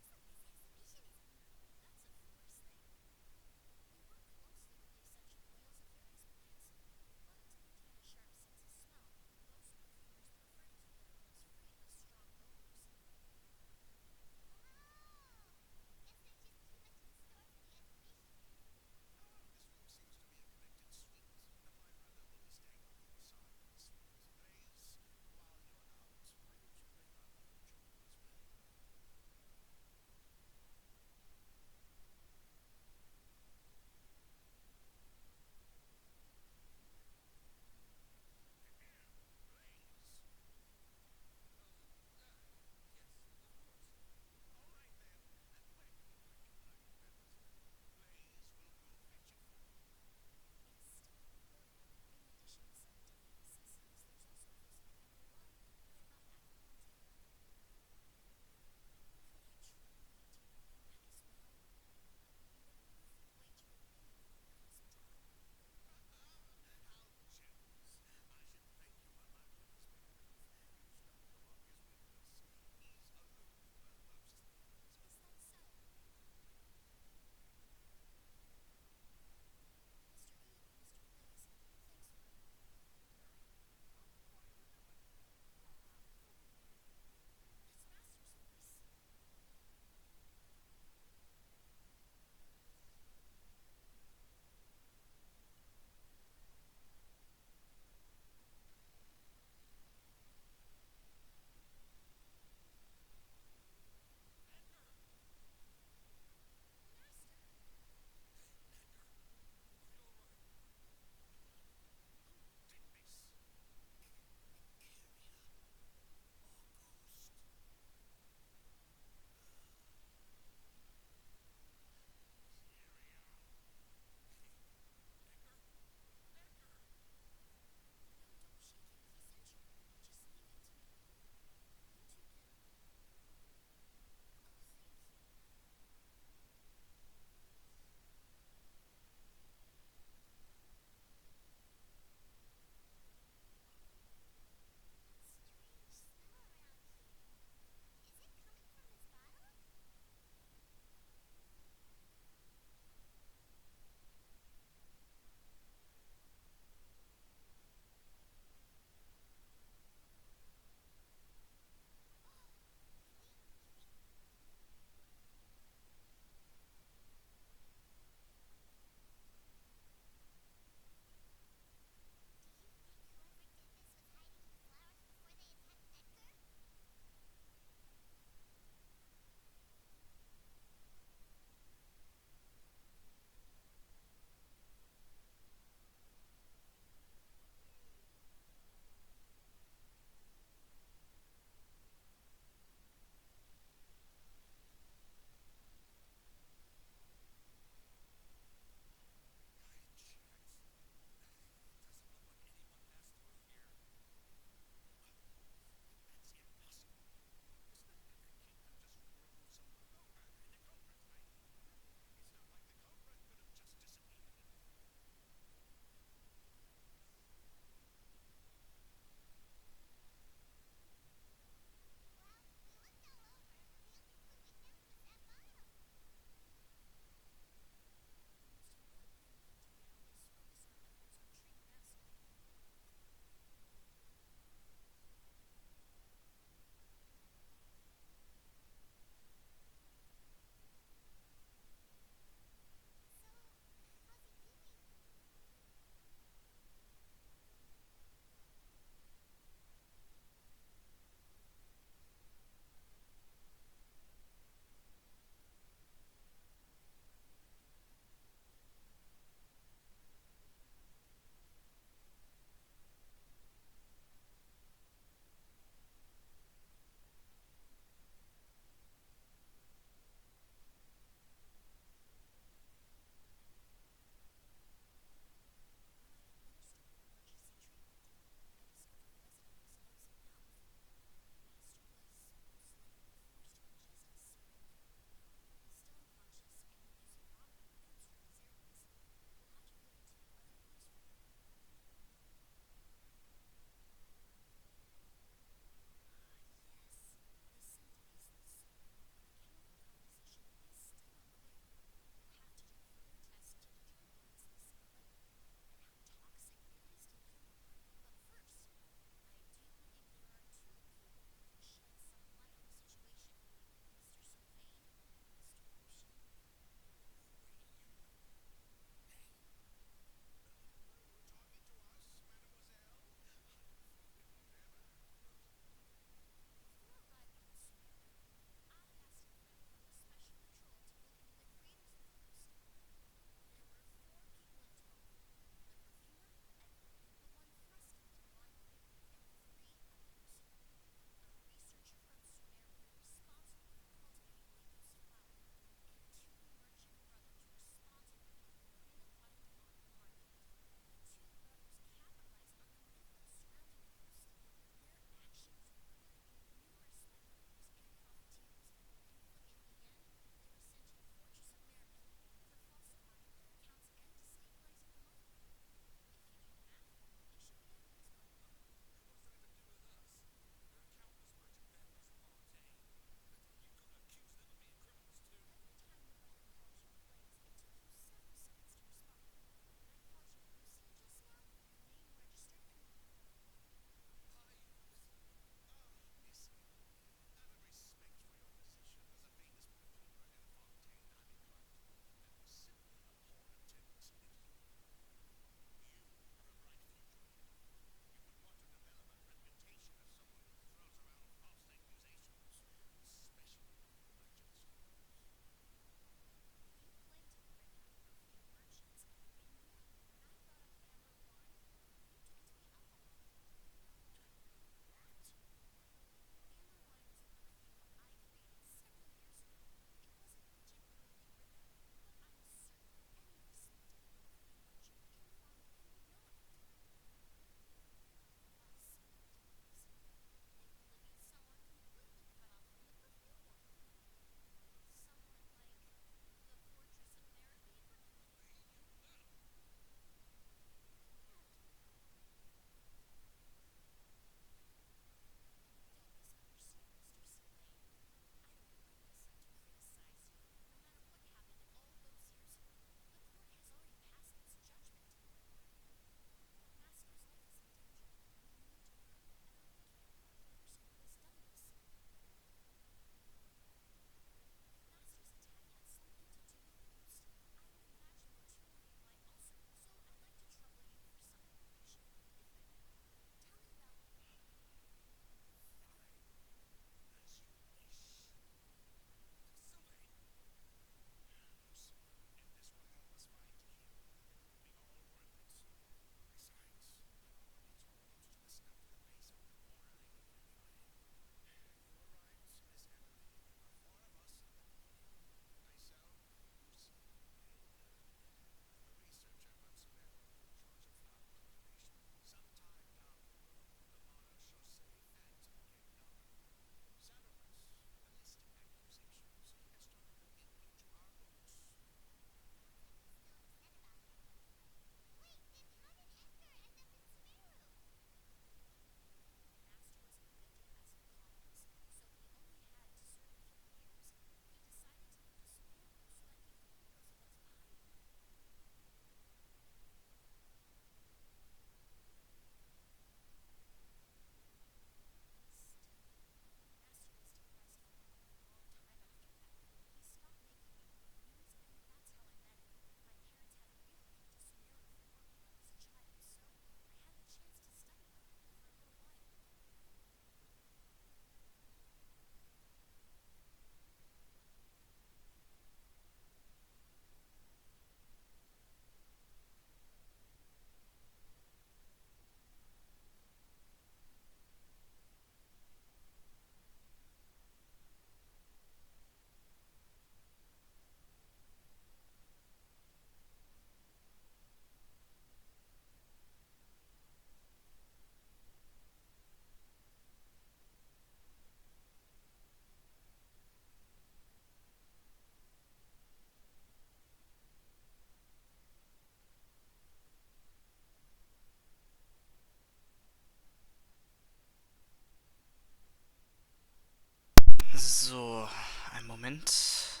Moment.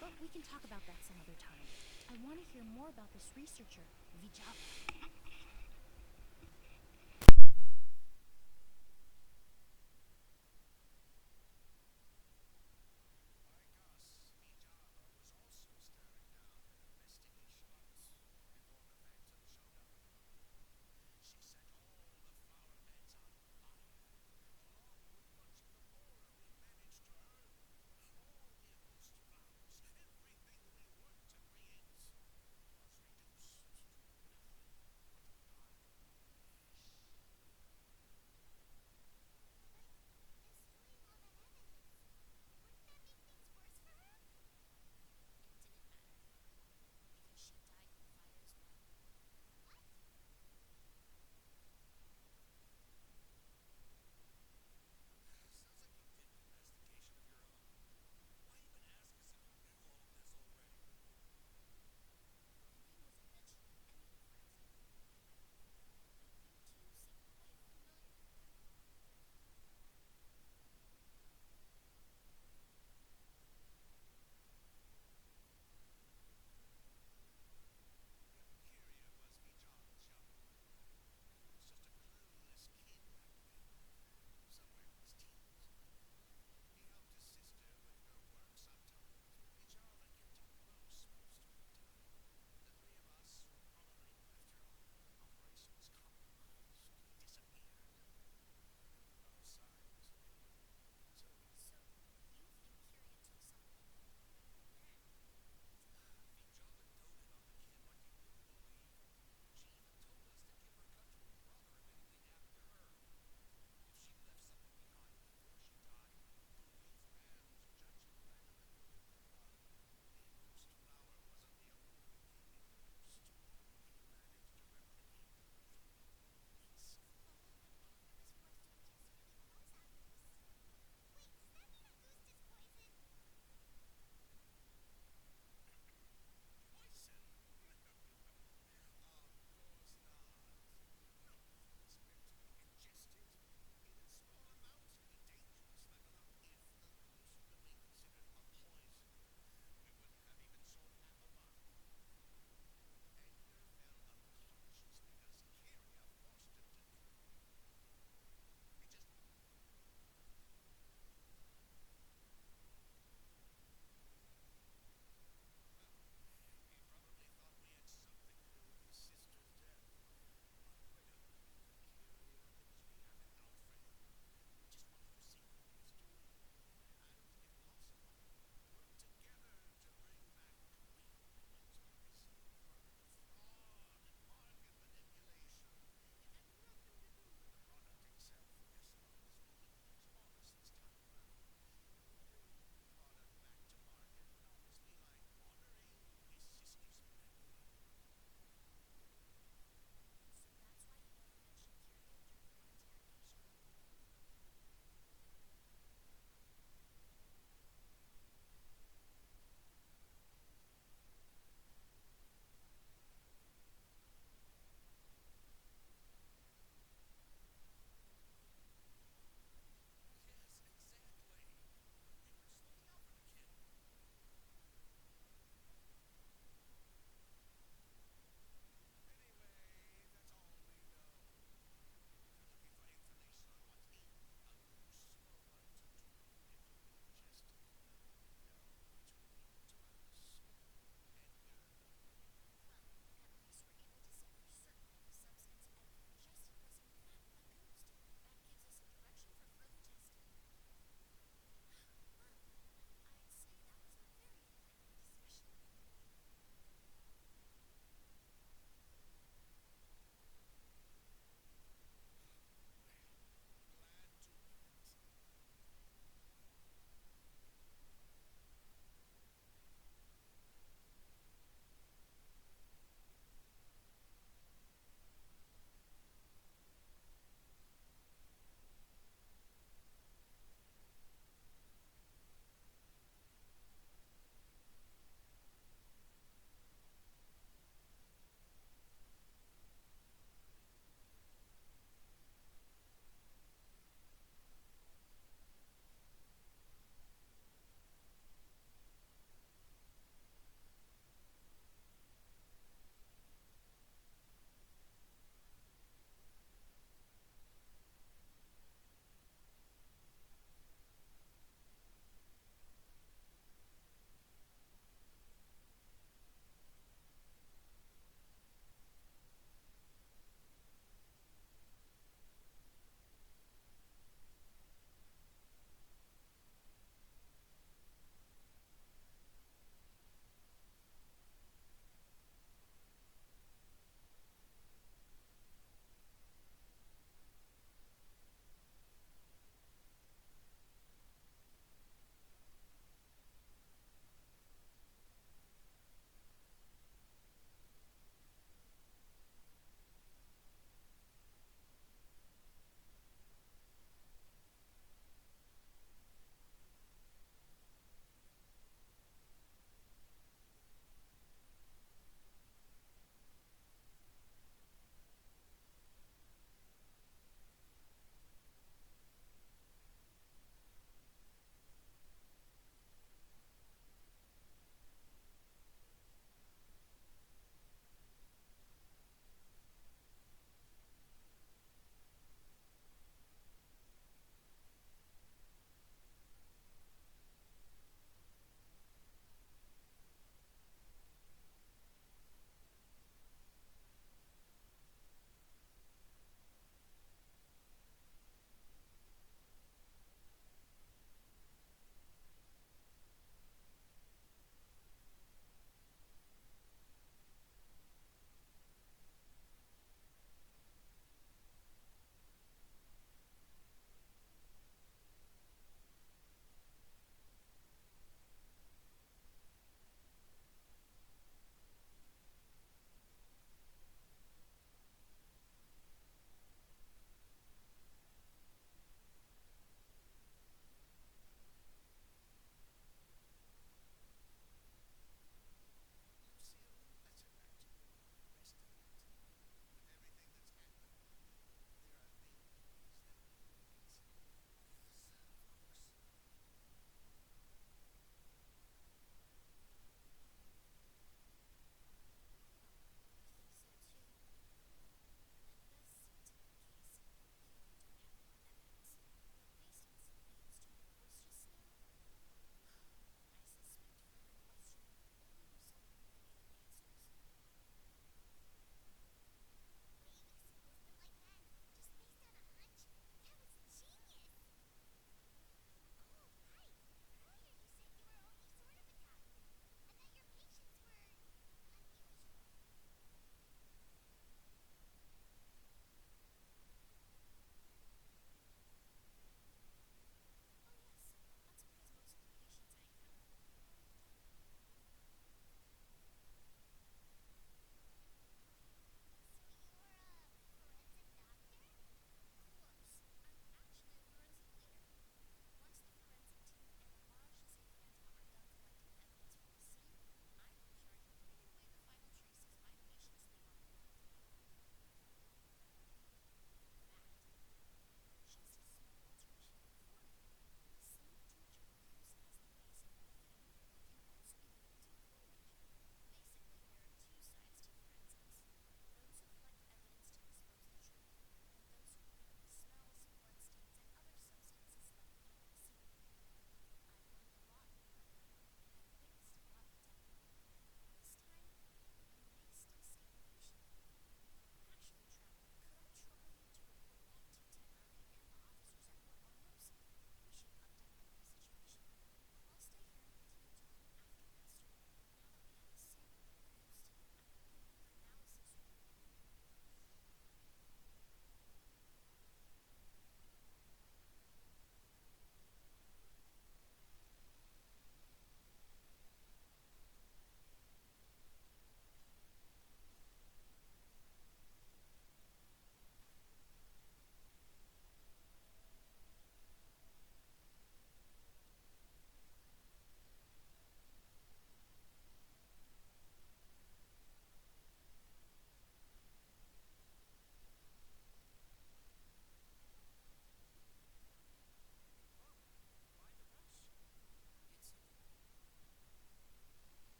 But we can talk about that some other time. I want to hear more about this researcher, Vijaya.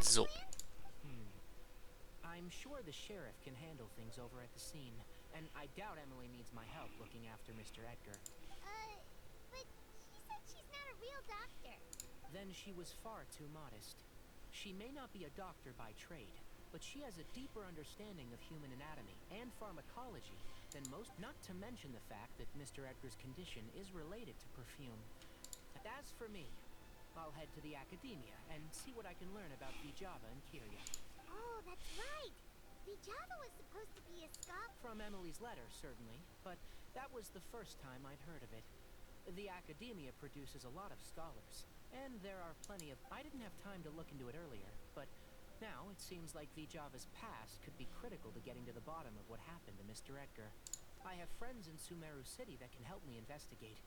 So. I'm sure the sheriff can handle things over at the scene, and I doubt Emily needs my help looking after Mr. Edgar. But she said she's not a real doctor. Then she was far too modest. She may not be a doctor by trade, but she has a deeper understanding of human anatomy and pharmacology than most, not to mention the fact that Mr. Edgar's condition is related to perfume. As for me, I'll head to the academia and see what I can learn about Vijava and Kirya. Oh, that's right. Vijava was supposed to be a scholar. From Emily's letter, certainly, but that was the first time I'd heard of it. The academia produces a lot of scholars, and there are plenty of... I didn't have time to look into it earlier, but now it seems like Vijava's past could be critical to getting to the bottom of what happened to Mr. Edgar. I have friends in Sumeru City that can help me investigate.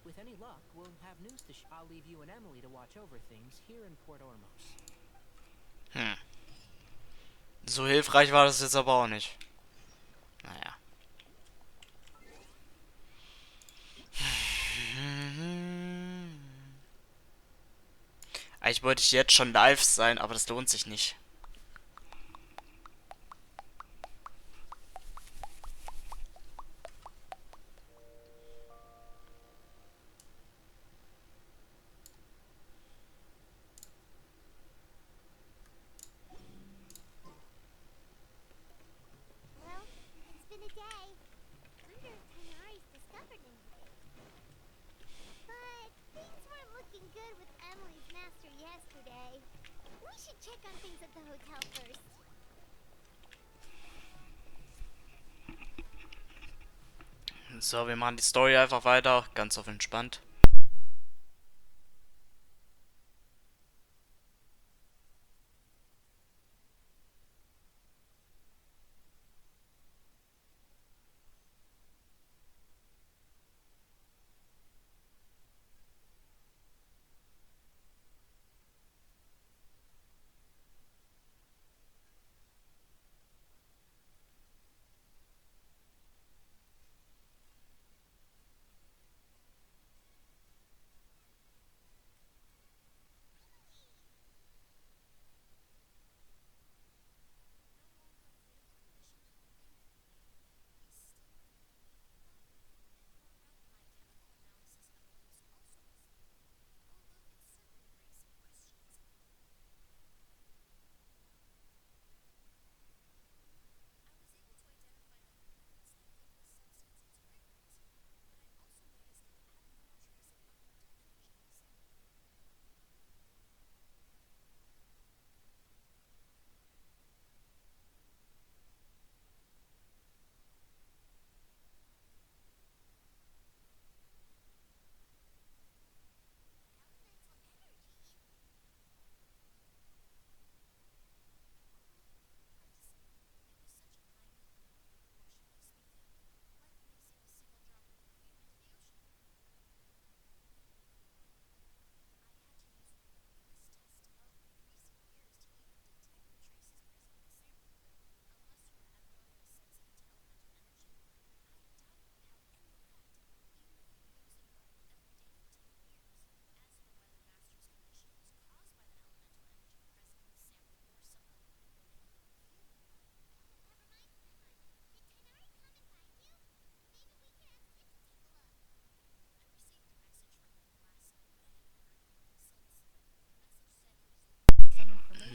With any luck, we'll have news to I'll leave you and Emily to watch over things here in Port Ormos. So hilfreich war das jetzt aber auch nicht. Naja. Eigentlich wollte ich jetzt schon live sein, aber das lohnt sich nicht. Well, it's been a day. Wonder if Tenari's discovered anything. But things weren't looking good with Emily's master yesterday. We should check on things at the hotel first. So, wir machen die Story einfach weiter, ganz auf entspannt.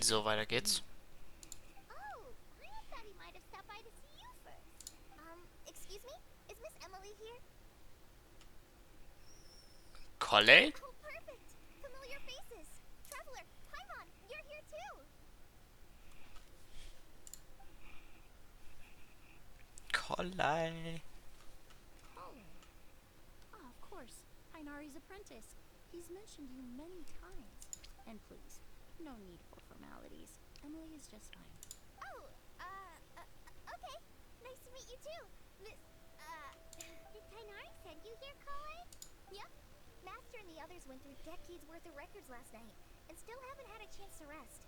So, weiter geht's. Oh, Grant thought he might have stopped by to see you first. Excuse me? Is Miss Emily here? Colley? Oh, perfect. Familiar faces. Traveler, Paimon, you're here too. Colley. Colin. Ah, of course. Hainari's apprentice. He's mentioned you many times. And please, no need for formalities. Emily is just fine. Oh, okay. Nice to meet you too. Miss, did Tainari send you here, Colin? Yep. Master and the others went through decades worth of records last night, and still haven't had a chance to rest.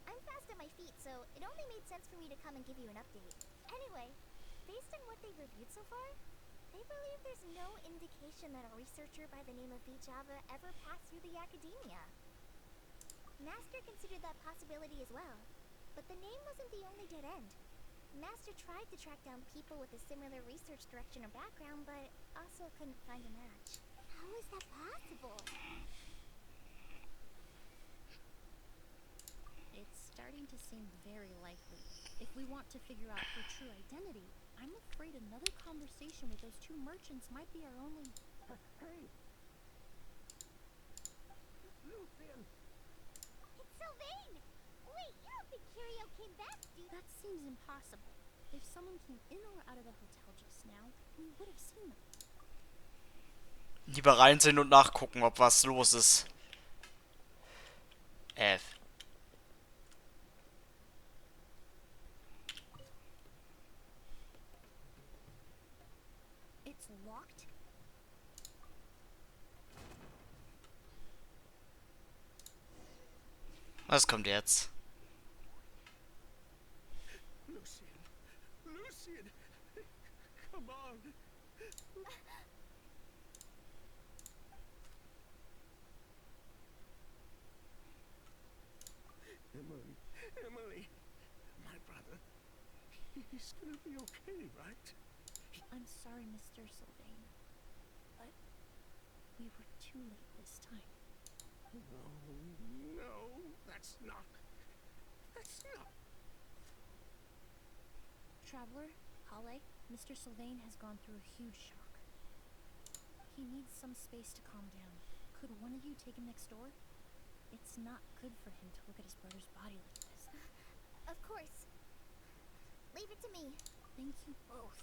I'm fast on my feet, so it only made sense for me to come and give you an update. Anyway, based on what they've reviewed so far, they believe there's no indication that a researcher by the name of Vijava ever passed through the academia. Master considered that possibility as well. But the name wasn't the only dead end. Master tried to track down people with a similar research direction or background, but also couldn't find a match. How is that possible? It's starting to seem very likely. If we want to figure out her true identity, I'm afraid another conversation with those two merchants might be our only... Hey! Lucian! It's Sylvain! Wait, you don't think Curio came back, dude? That seems impossible. If someone came in or out of the hotel just now, we would have seen them. Lieber reinsehen und nachgucken, ob was los ist. F. It's locked? Was kommt jetzt? Lucian! Lucian! Come on! Emily, Emily, my brother, he's gonna be okay, right? I'm sorry, Mr. Sylvain. But we were too late this time. No, no, that's not. Traveler, Halle, Mr. Sylvain has gone through a huge shock. He needs some space to calm down. Could one of you take him next door? It's not good for him to look at his brother's body like this. Of course. Leave it to me. Thank you both.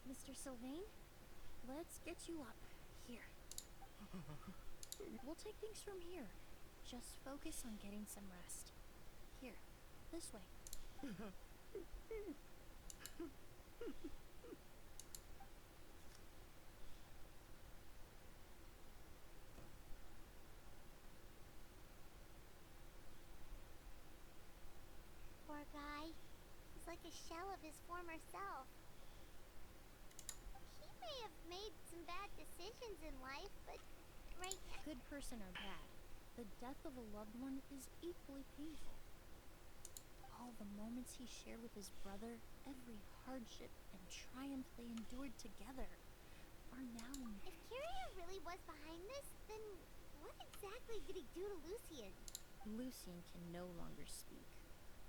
Mr. Sylvain, let's get you up. Here. We'll take things from here. Just focus on getting some rest. Here, this way. Poor guy. He's like a shell of his former self. He may have made some bad decisions in life, but right now... Good person or bad, the death of a loved one is equally painful. All the moments he shared with his brother, every hardship and triumph they endured together, are now... If Curio really was behind this, then what exactly did he do to Lucian? Lucian can no longer speak,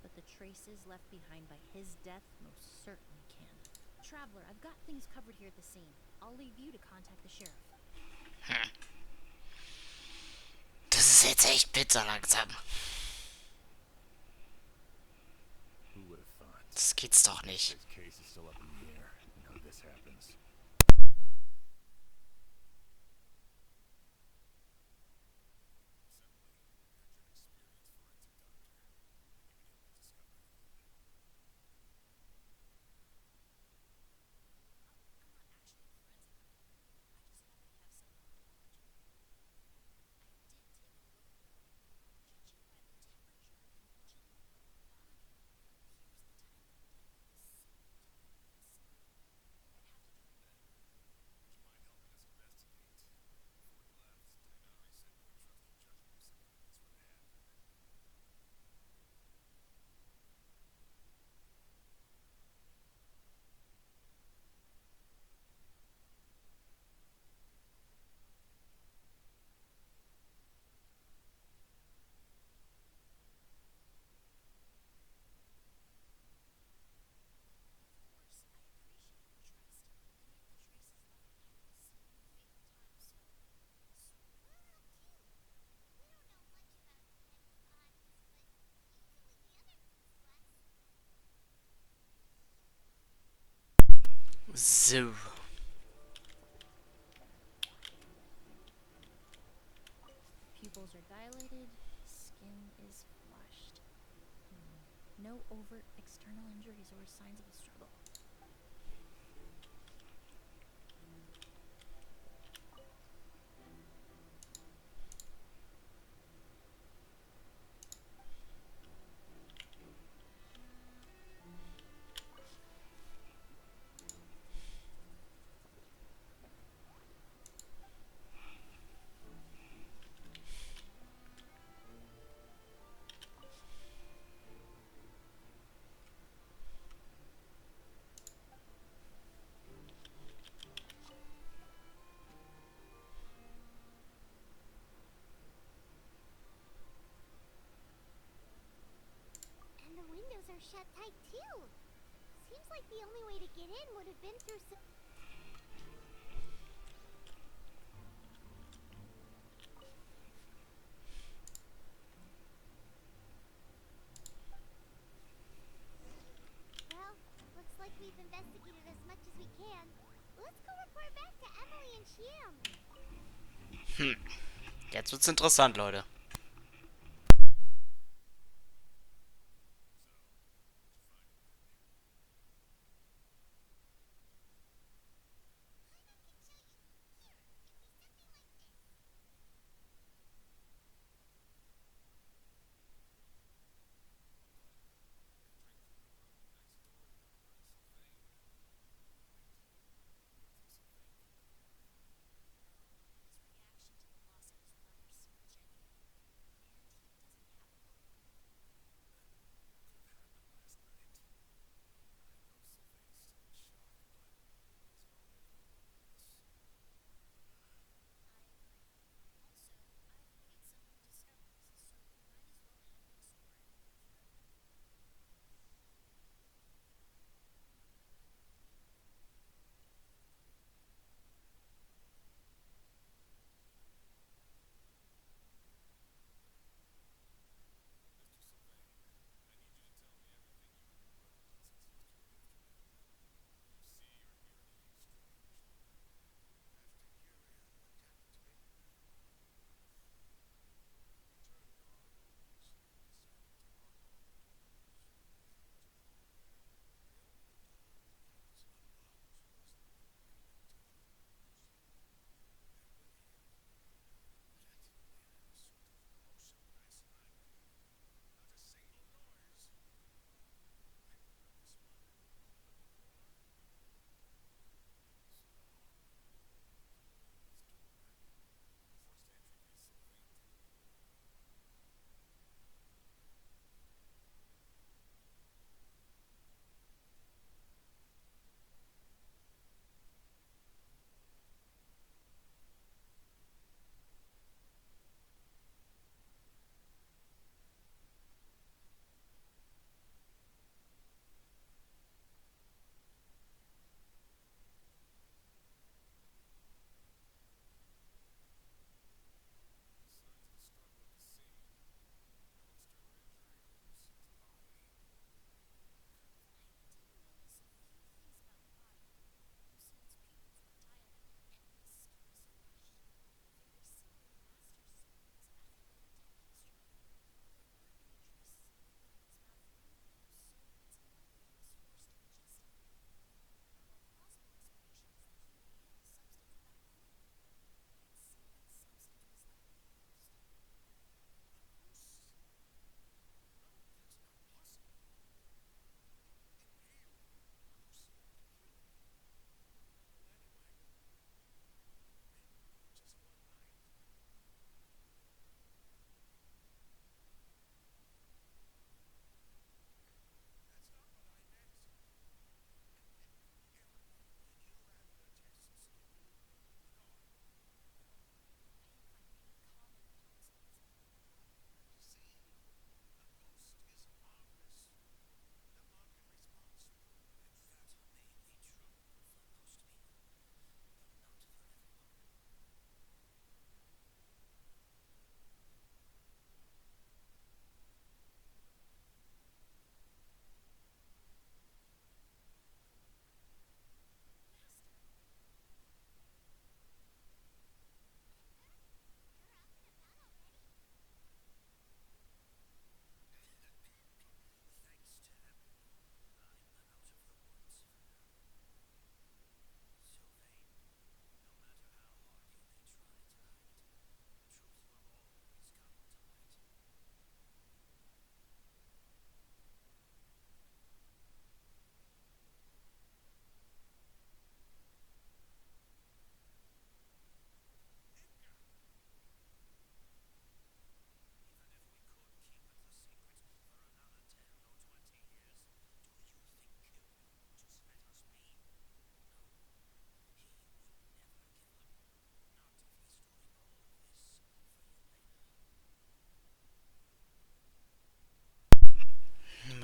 but the traces left behind by his death most certainly can. Traveler, I've got things covered here at the scene. I'll leave you to contact the sheriff. Das ist jetzt echt bitter langsam. Who would have thought? Das geht's doch nicht. This case is still up in the air. None of this happens. So. Pupils are dilated, skin is flushed. No overt external injuries or signs of a struggle. shut tight too. Seems like the only way to get in would have been through some... Well, looks like we've investigated as much as we can. Let's go report back to Emily and Chiam. Jetzt wird's interessant, Leute.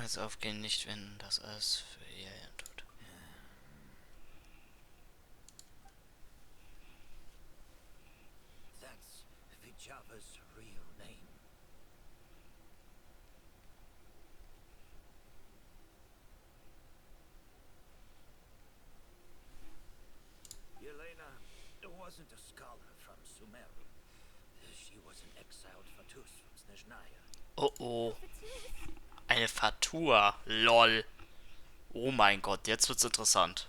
niemals aufgehen, nicht wenn das alles für ihr tut. That's Vijava's real name. Yelena wasn't a scholar from Sumer. She was an exiled Fatus from Snezhnaya. Oh oh. Eine Fatua. Lol. Oh mein Gott, jetzt wird's interessant.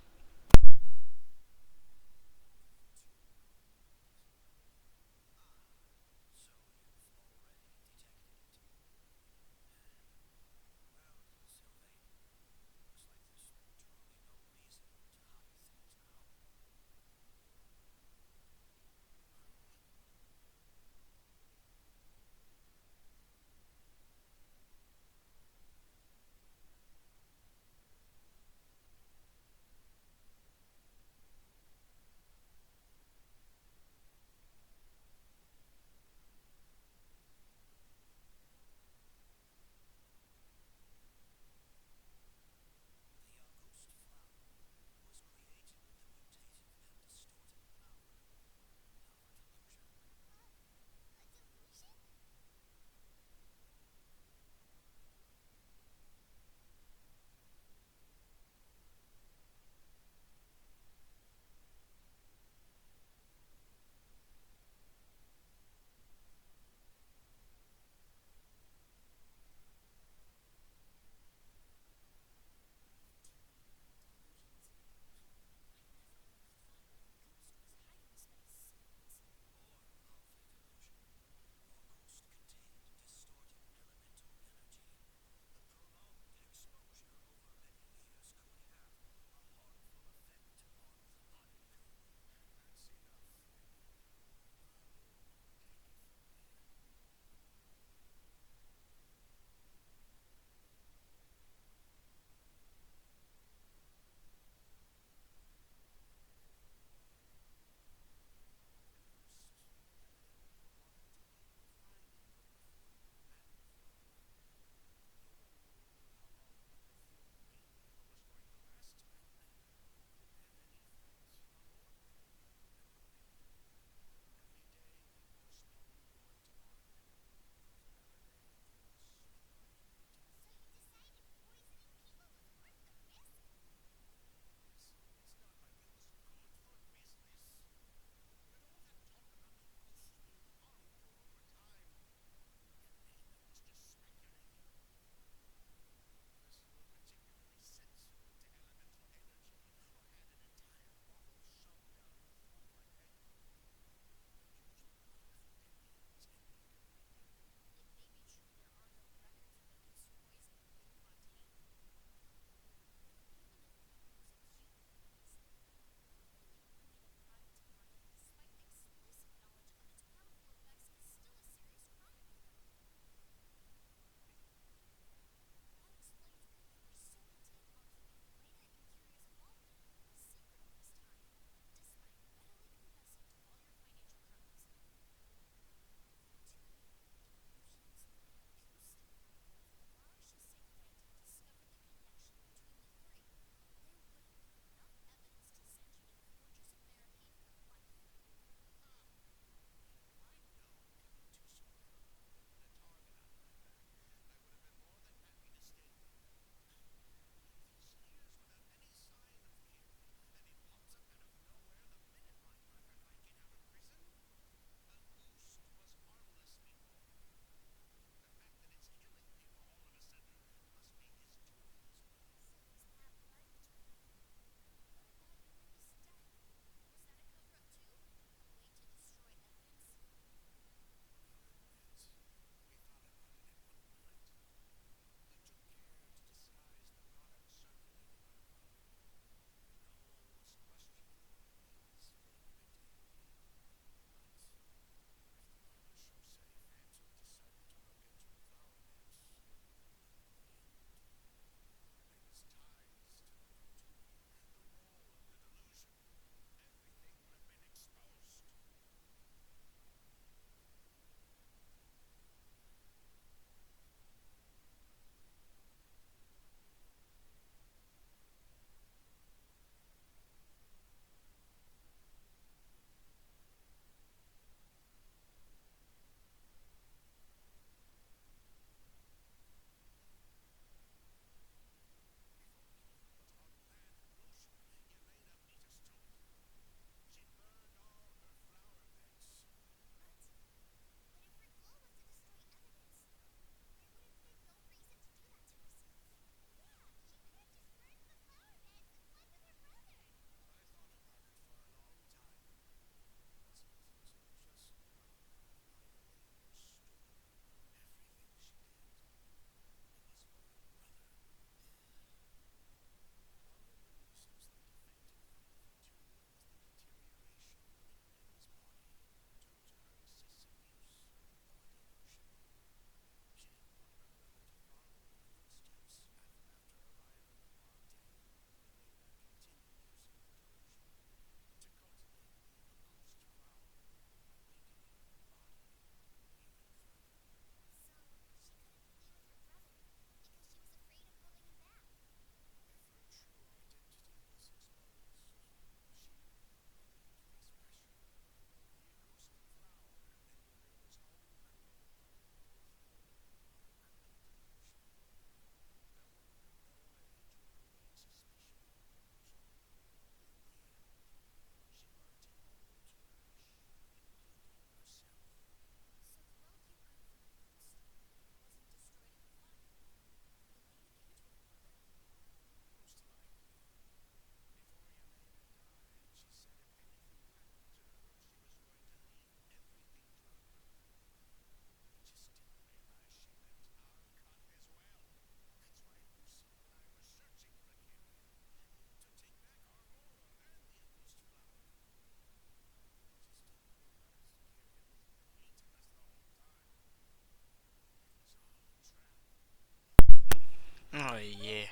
Oh je.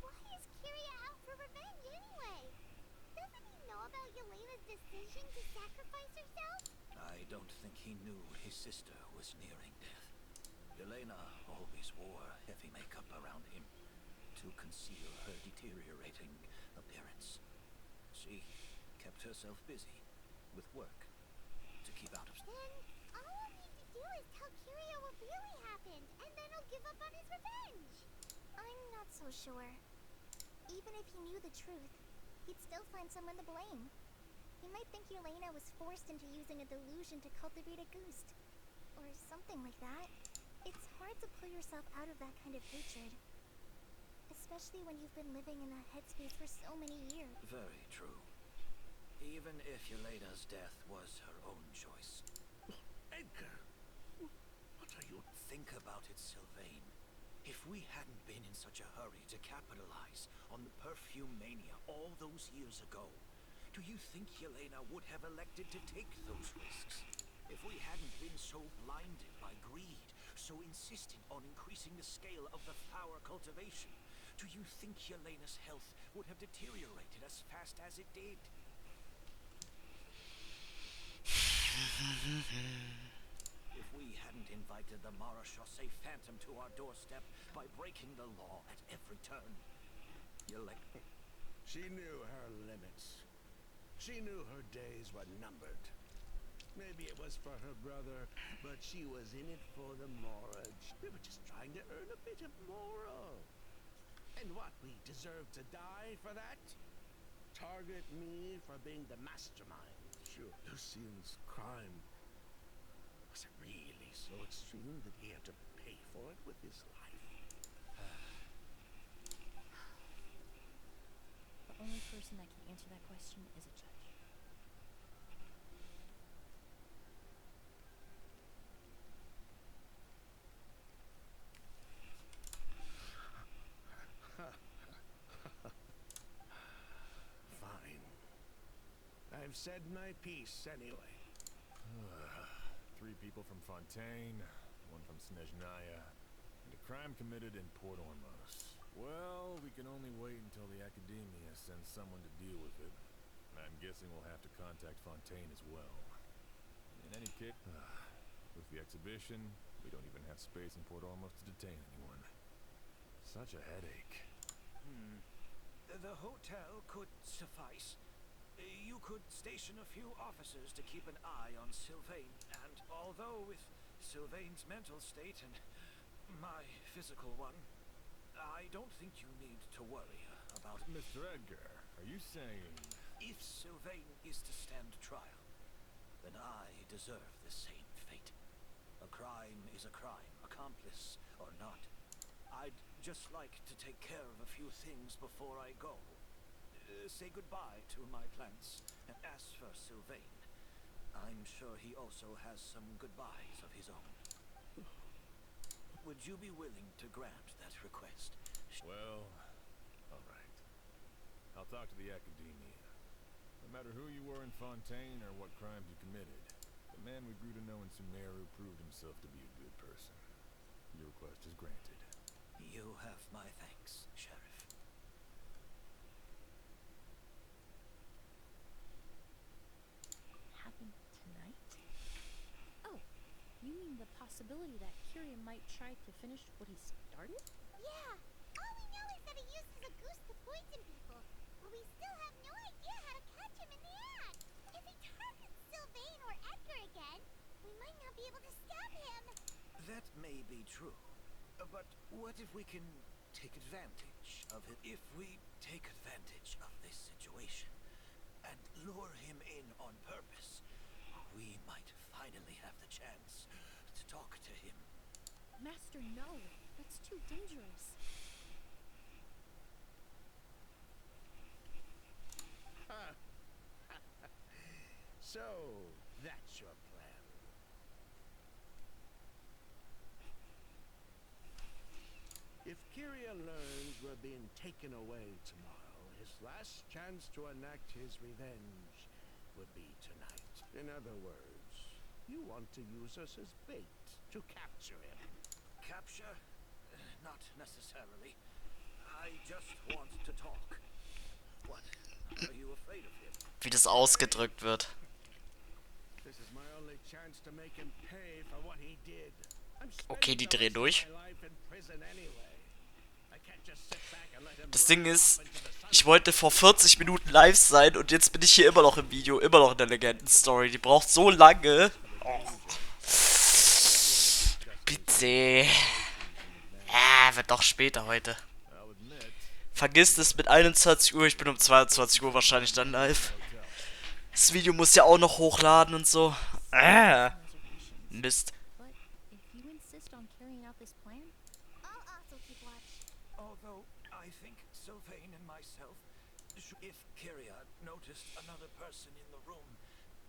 Why is Kyria out for revenge anyway? Doesn't he know about Yelena's decision to sacrifice herself? I don't think he knew his sister was nearing death. Yelena always wore heavy makeup around him to conceal her deteriorating appearance. She kept herself busy with work to keep out of... Then all we'll need to do is tell Kyria what really happened, and then he'll give up on his revenge. I'm not so sure. Even if he knew the truth, he'd still find someone to blame. He might think Yelena was forced into using a delusion to cultivate a goose. Or something like that. It's hard to pull yourself out of that kind of hatred. Especially when you've been living in that headspace for so many years. Very true. Even if Yelena's death was her own choice. Edgar, what are you... Think about it, Sylvain. If we hadn't been in such a hurry to capitalize on the perfume mania all those years ago, do you think Yelena would have elected to take those risks? If we hadn't been so blinded by greed, so insistent on increasing the scale of the flower cultivation, do you think Yelena's health would have deteriorated as fast as it did? If we hadn't invited the Marechaussee Phantom to our doorstep by breaking the law at every turn, Yelena... She knew her limits. She knew her days were numbered. Maybe it was for her brother, but she was in it for the mortgage. We were just trying to earn a bit of moral. And what, we deserve to die for that? Target me for being the mastermind. Sure, Lucien's crime. Was it really so extreme that he had to pay for it with his life? The only person that can answer that question is a judge. Fine. I've said my piece anyway. 3 people from Fontaine, 1 from Snezhnaya, and a crime committed in Port Ormos. Well, we can only wait until the Academia sends someone to deal with it. I'm guessing we'll have to contact Fontaine as well. In any case, with the exhibition, we don't even have space in Port Ormos to detain anyone. Such a headache. The hotel could suffice. You could station a few officers to keep an eye on Sylvain, and although with Sylvain's mental state and my physical one, I don't think you need to worry about... Mr. Edgar, are you saying... If Sylvain is to stand trial, then I deserve the same fate. A crime is a crime, accomplice or not. I'd just like to take care of a few things before I go. Say goodbye to my plants. And as for Sylvain, I'm sure he also has some goodbyes of his own. Would you be willing to grant that request? Well, all right. I'll talk to the Academia. No matter who you were in Fontaine or what crimes you committed, the man we grew to know in Sumeru proved himself to be a good person. Your request is granted. You have my thanks, Sheriff. Happened tonight? Oh, you mean the possibility that Kyria might try to finish what he started? Yeah, all we know is that he uses a goose to poison people, but we still have no idea how to catch him in the act. If he targets Sylvain or Edgar again, we might not be able to stop him. That may be true. But what if we can take advantage of it? If we take advantage of this situation and lure him in on purpose, we might finally have the chance to talk to him. Master, no. That's too dangerous. So, that's your plan. If Kyria learns we're being taken away tomorrow, his last chance to enact his revenge would be tonight. In other words, you want to use us as bait to capture him. Capture? Not necessarily. I just want to talk. What? Are you afraid of him? Wie das ausgedrückt wird. This is my only chance to make him pay for what he did. I'm Okay, spending die the drehen rest of durch. my life in prison anyway. I can't just sit back and let him Das run Ding ist, off into the sun. ich wollte vor 40 Minuten live sein und jetzt bin ich hier immer noch im Video, immer noch in der Legenden-Story. Die braucht so lange. Oh. Bitte. Wird doch später heute. I'll admit, Vergiss es mit 21 Uhr, ich bin um 22 Uhr wahrscheinlich dann live. Das Video muss ja auch noch hochladen und so. Mist. But if you insist on carrying out this plan, I'll also keep watch. Although I think Sylvain and myself, if Kyria noticed another person in the room,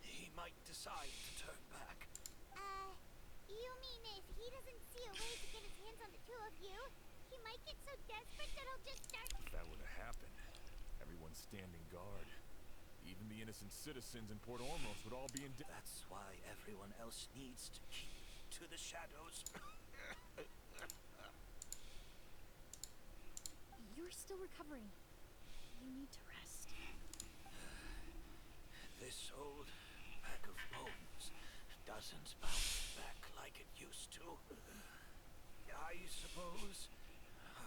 he might decide to turn back. You mean if he doesn't see a way to get his hands on the two of you, he might get so desperate that he'll just start. if that were to happen, everyone's standing guard. Even the innocent citizens in Port Ormos would all be in. That's why everyone else needs to keep to the shadows. you're still recovering. You need to rest. This old pack of bones doesn't bounce back like it used to. I suppose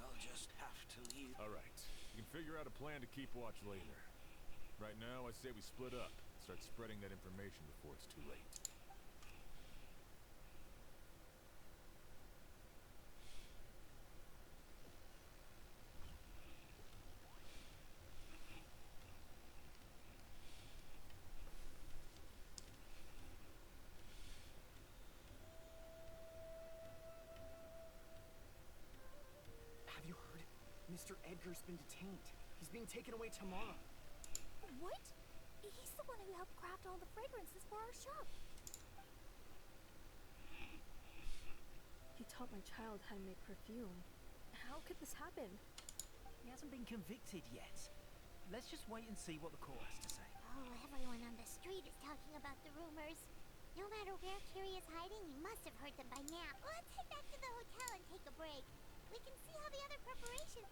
I'll just have to leave. All right, we can figure out a plan to keep watch later. Right now, I say we split up, start spreading that information before it's too late. Have you heard? Mr. Edgar's been detained. He's being taken away tomorrow. What? He's the one who helped craft all the fragrances for our shop. He taught my child how to make perfume. How could this happen? He hasn't been convicted yet. Let's just wait and see what the court has to say. Oh, everyone on the street is talking about the rumors. No matter where Kyrie is hiding, he must have heard them by now. Let's head back to the hotel and take a break. We can see how the other preparations.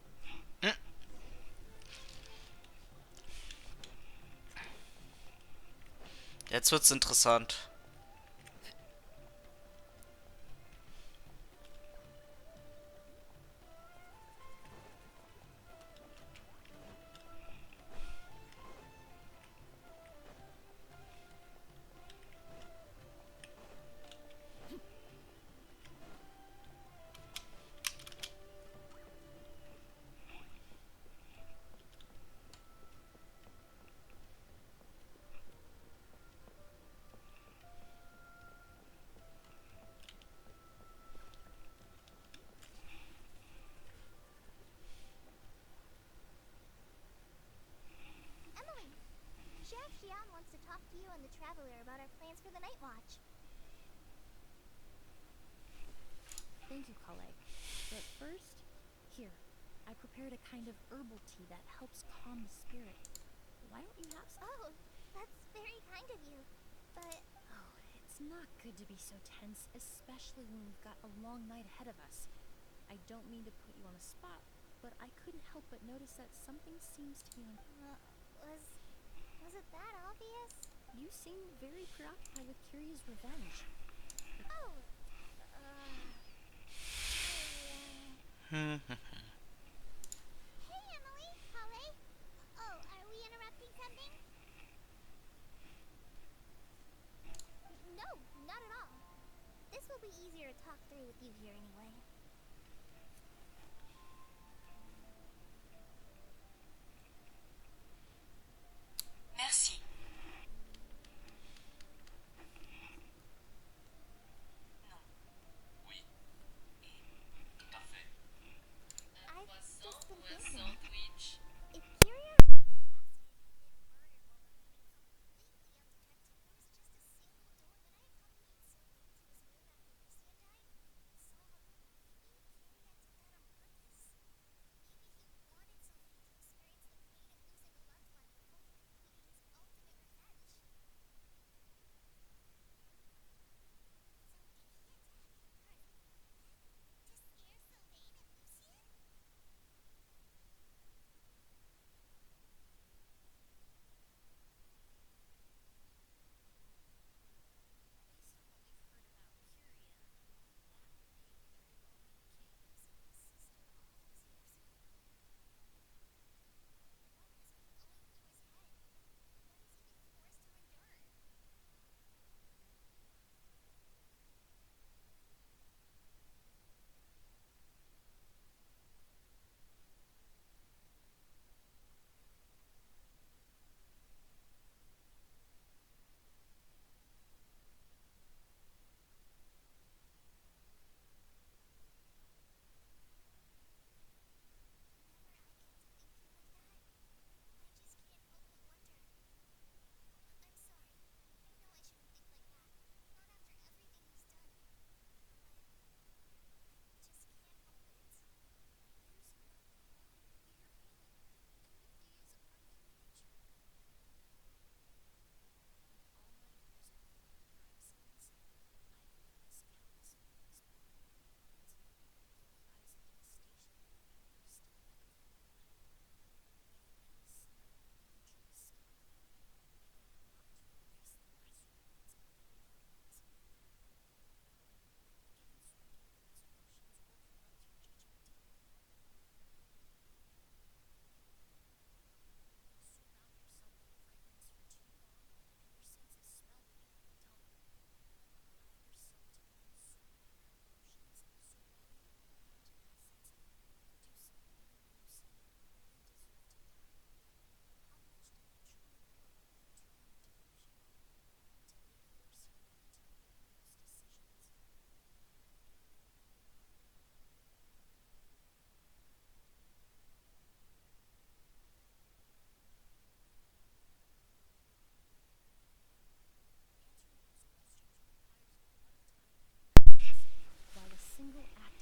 Jetzt wird's interessant. Emily, Sheriff Xian wants to talk to you and the Traveler about our plans for the night watch. Thank you, Kale. But first, here, I prepared a kind of herbal tea that helps calm the spirit. Why don't you have some? Oh, that's very kind of you. But Oh, it's not good to be so tense, especially when we've got a long night ahead of us. I don't mean to put you on the spot, but I couldn't help but notice that something seems to be on. was it that obvious? You seem very preoccupied with Kyria's revenge. Oh, Hmm. Hey, Emily, Kale. Oh, are we interrupting something? No, not at all. This will be easier to talk through with you here anyway. Merci. Non. Oui. Et tout à fait.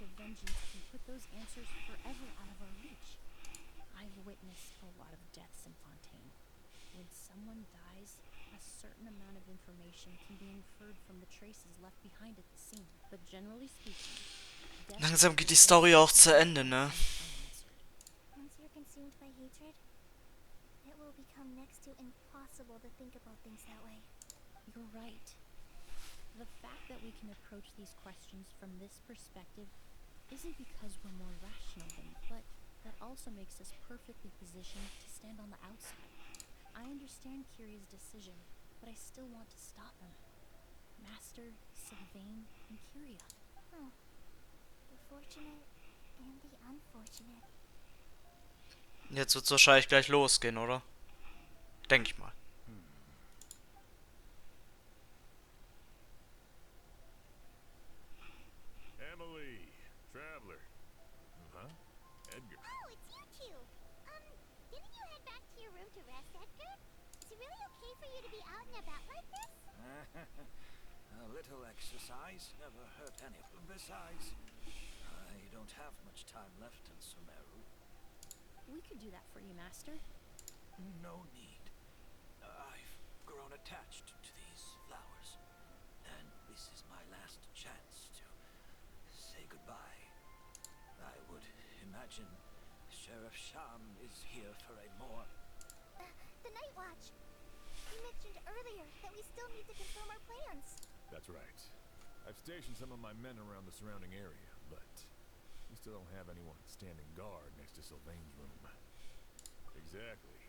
of vengeance can put those answers forever out of our reach. I've witnessed a lot of deaths in Fontaine. When someone dies, a certain amount of information can be inferred from the traces left behind at the scene. But generally speaking, Langsam geht die Story auch zu Ende, ne? Once you're consumed by hatred, it will become next to impossible to think about things that way. You're right. The fact that we can approach these questions from this perspective isn't because we're more rational than, but that also makes us perfectly positioned to stand on the outside. I understand Kiria's decision, but I still want to stop him. Master, Sylvain, and Kiria. Oh. The fortunate and the unfortunate. Jetzt wird's wahrscheinlich gleich losgehen, oder? Denke ich mal. Emily, traveler. Huh? Edgar. Oh, it's you two. Didn't you head back to your room to rest, Edgar? Is it really okay for you to be out and about like this? A little exercise never hurt anyone. Besides, I don't have much time left in Sumeru. We could do that for you, Master. No need. I've grown attached to these flowers, and this is my last chance to say goodbye. I would imagine Sheriff Sham is here for a more... The Night Watch. You mentioned earlier that we still need to confirm our plans. That's right. I've stationed some of my men around the surrounding area, but we still don't have anyone standing guard next to Sylvain's room. Exactly.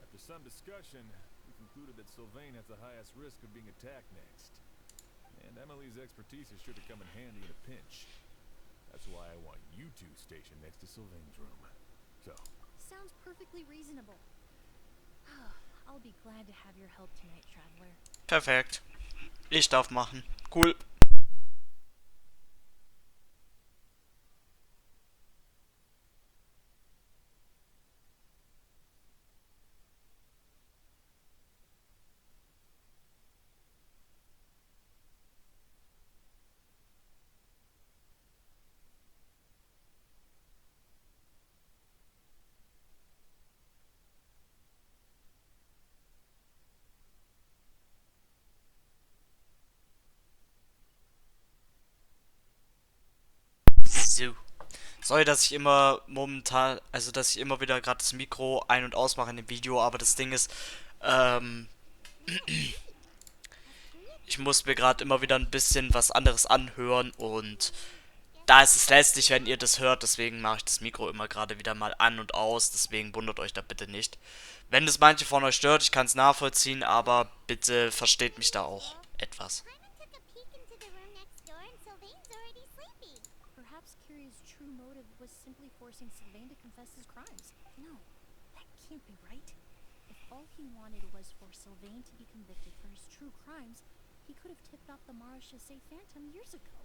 After some discussion, we concluded that Sylvain has the highest risk of being attacked next. And Emily's expertise is sure to come in handy in a pinch. That's why I want you two stationed next to Sylvain's room. So. Sounds perfectly reasonable. I'll be glad to have your help tonight, Traveler. Perfekt. Ich darf machen. Cool. So. Sorry, dass ich immer momentan, also dass ich immer wieder gerade das Mikro ein- und ausmache in dem Video, aber das Ding ist, ich muss mir gerade immer wieder ein bisschen was anderes anhören und da ist es lästig, wenn ihr das hört, deswegen mache ich das Mikro immer gerade wieder mal an und aus, deswegen wundert euch da bitte nicht. Wenn es manche von euch stört, ich kann es nachvollziehen, aber bitte versteht mich da auch etwas. Simon took a peek into the room next door and Sylvain's already sleeping. Perhaps Kiria's true motive was simply forcing Sylvain to confess his crimes. No, that can't be right. If all he wanted was for Sylvain to be convicted for his true crimes, he could have tipped off the Marechaussee Phantom years ago.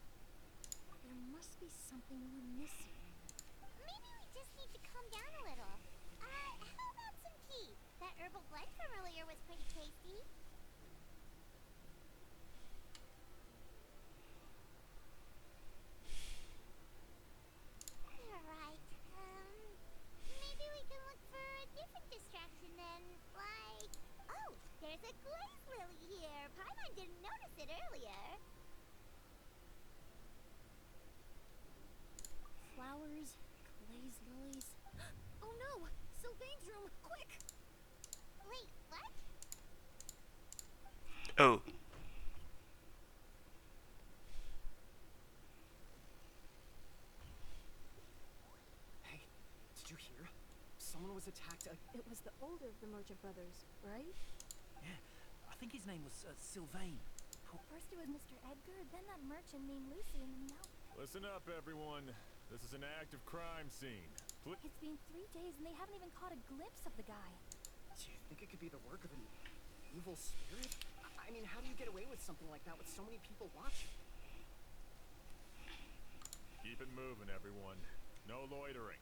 There must be something we're missing. Maybe we just need to calm down a little. How about some tea? That herbal blend from earlier was pretty tasty. You're right. Maybe we can look for a different distraction then, like... Oh, there's a glaze lily here. Paimon didn't notice it earlier. Flowers, glaze lilies. Oh no! Sylvain's room! Quick! Wait, what? Oh. Hey, did you hear? Someone was attacked. It was the older of the Merchant brothers, right? Yeah, I think his name was Sylvain. First it was Mr. Edgar, then that merchant named Lucy, and now... Listen up, everyone. This is an active crime scene. It's been 3 days and they haven't even caught a glimpse of the guy. Do you think it could be the work of an evil spirit? I mean, how do you get away with something like that with so many people watching? Keep it moving, everyone. No loitering.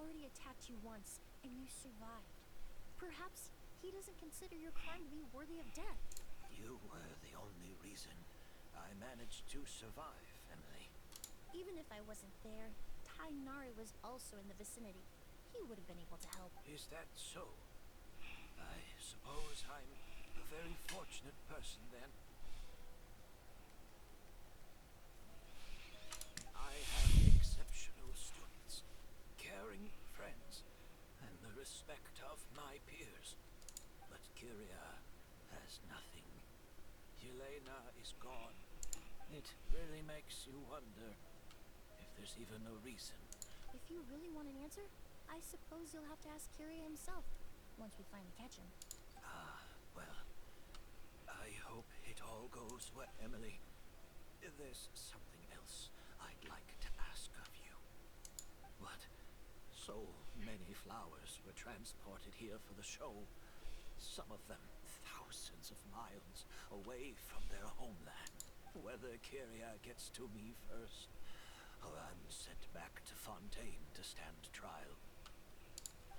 already attacked you once, and you survived. Perhaps he doesn't consider your crime to be worthy of death. You were the only reason I managed to survive, Emily. Even if I wasn't there, Tainari was also in the vicinity. He would have been able to help. Is that so? I suppose I'm a very fortunate person then. I have exceptional students, caring friends, and the respect of my peers. But Kyria has nothing. Yelena is gone. It really makes you wonder if there's even a reason. If you really want an answer, I suppose you'll have to ask Kyria himself, once we finally catch him. Well, I hope it all goes well, Emily. There's something else I'd like to ask of you. What? So many flowers were transported here for the show. Some of them thousands of miles away from their homeland. Whether Kyria gets to me first, or I'm sent back to Fontaine to stand trial.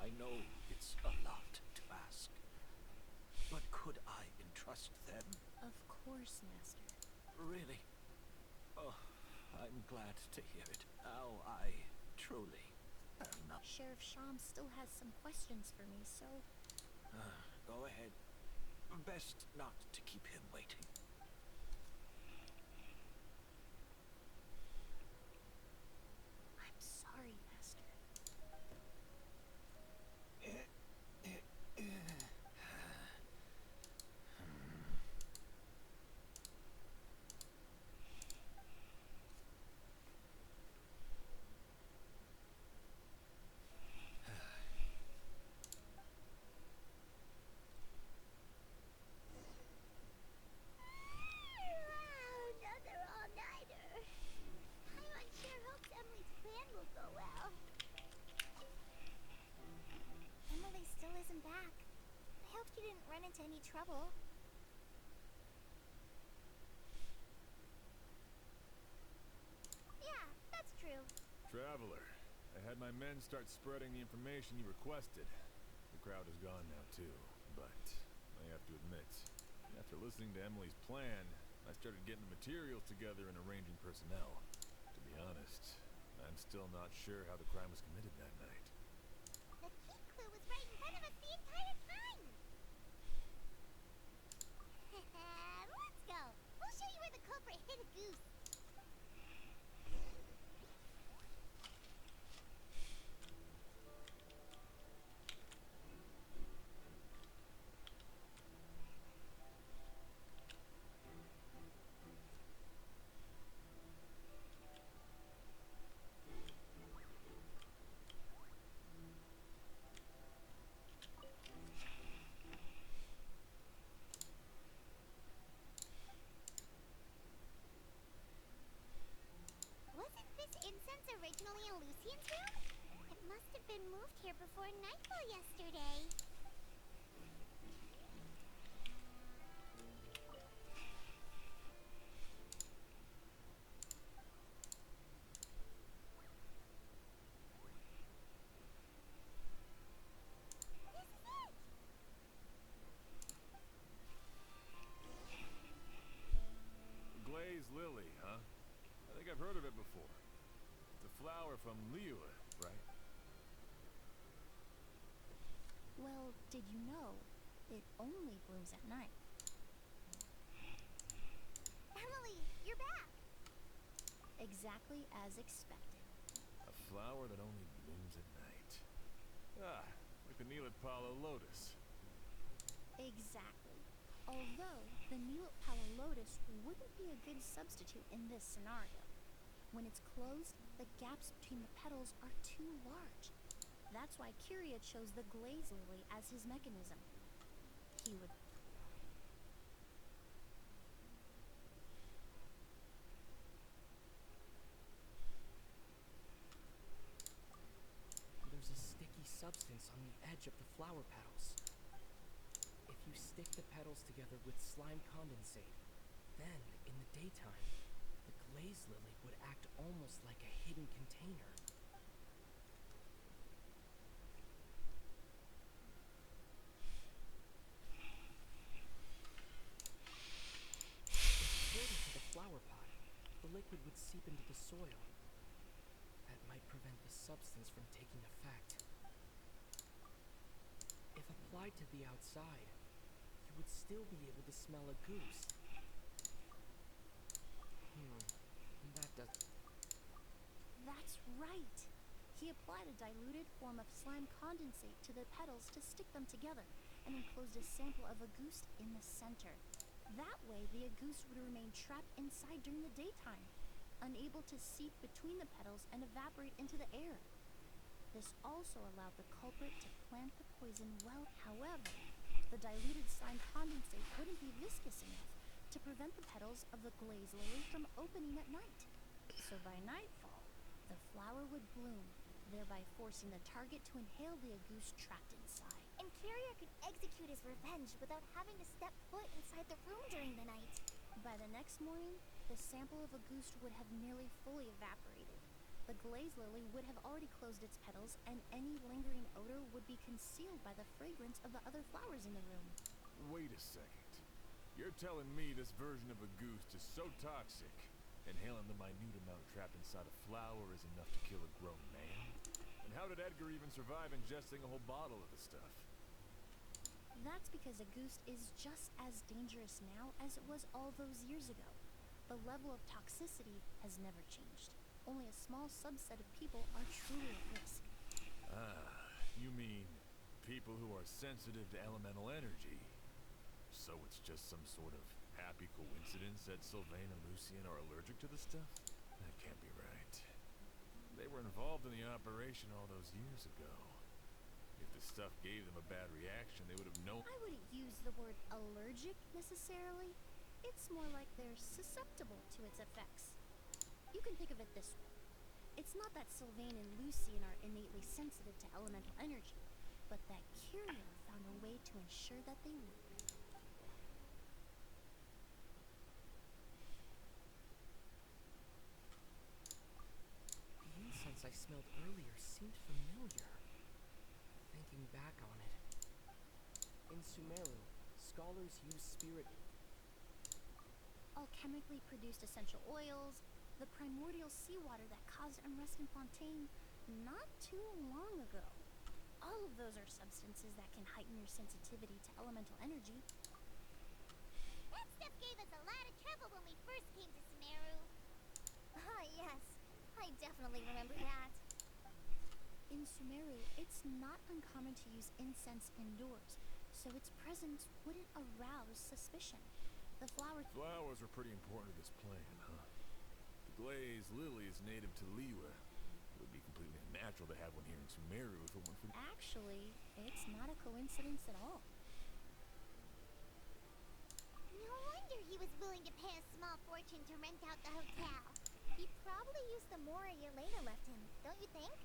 I know it's a lot to ask, but could I entrust them? Of course, Master. Really? Oh, I'm glad to hear it. Now I truly am not. Sheriff Sham still has some questions for me, so... Go ahead. Best not to keep him waiting. I'm sorry, Master. Another all-nighter. I'm unsure hopes Emily's plan will go well. Emily still isn't back. I hope you didn't run into any trouble. Yeah, that's true. Traveler, I had my men start spreading the information you requested. The crowd is gone now too, but I have to admit, after listening to Emily's plan, I started getting the materials together and arranging personnel. To be honest, I'm still not sure how the crime was committed that night. The key clue was right in front of us the entire time. Let's go. We'll show you where the culprit hid a goose. Wasn't this incense originally in Lucian's room? It must have been moved here before nightfall yesterday. This is it! The glazed lily, huh? I think I've heard of it before. It's a flower from Liyue, right? Well, did you know it only blooms at night? Emily, you're back! Exactly as expected. A flower that only blooms at night. Ah, like the Neelip-Pala lotus. Exactly. Although, the Neelip-Pala lotus wouldn't be a good substitute in this scenario. When it's closed, the gaps between the petals are too large. That's why Kyria chose the glaze lily as his mechanism. He would... There's a sticky substance on the edge of the flower petals. If you stick the petals together with slime condensate, then, in the daytime, the glaze lily would act almost like a hidden container. liquid would seep into the soil. That might prevent the substance from taking effect. If applied to the outside, you would still be able to smell a goose. That does... That's right. He applied a diluted form of slime condensate to the petals to stick them together, and enclosed a sample of a goose in the center. That way, the goose would remain trapped inside during the daytime, unable to seep between the petals and evaporate into the air. This also allowed the culprit to plant the poison well. However, the diluted slime condensate wouldn't be viscous enough to prevent the petals of the glaze lily from opening at night. So by nightfall, the flower would bloom, thereby forcing the target to inhale the goose trapped inside. And Kyria could execute his revenge without having to step foot inside the room during the night. By the next morning, the sample of a goose would have nearly fully evaporated. The glaze lily would have already closed its petals, and any lingering odor would be concealed by the fragrance of the other flowers in the room. Wait a second. You're telling me this version of a goose is so toxic, inhaling the minute amount trapped inside a flower is enough to kill a grown man? And how did Edgar even survive ingesting a whole bottle of the stuff? That's because a goose is just as dangerous now as it was all those years ago. The level of toxicity has never changed. Only a small subset of people are truly at risk. Ah, you mean people who are sensitive to elemental energy? So it's just some sort of happy coincidence that Sylvain and Lucien are allergic to the stuff? That can't be right. They were involved in the operation all those years ago. If the stuff gave them a bad reaction, they would have known. I wouldn't use the word allergic necessarily. It's more like they're susceptible to its effects. You can think of it this way. It's not that Sylvain and Lucien are innately sensitive to elemental energy, but that Kyria found a way to ensure that they would. The incense I smelled earlier seemed familiar. Thinking back on it. In Sumeru, scholars use spirit... alchemically produced essential oils, the primordial seawater that caused unrest in Fontaine not too long ago. All of those are substances that can heighten your sensitivity to elemental energy. That stuff gave us a lot of trouble when we first came to Sumeru. Ah, yes. I definitely remember that. In Sumeru, it's not uncommon to use incense indoors, so its presence wouldn't arouse suspicion. The flowers Flowers were pretty important to this plan, huh? The glazed lily is native to Liyue. It would be completely unnatural to have one here in Sumeru if it weren't for... Actually, it's not a coincidence at all. No wonder he was willing to pay a small fortune to rent out the hotel. He probably used the Mora Yelena left him, don't you think?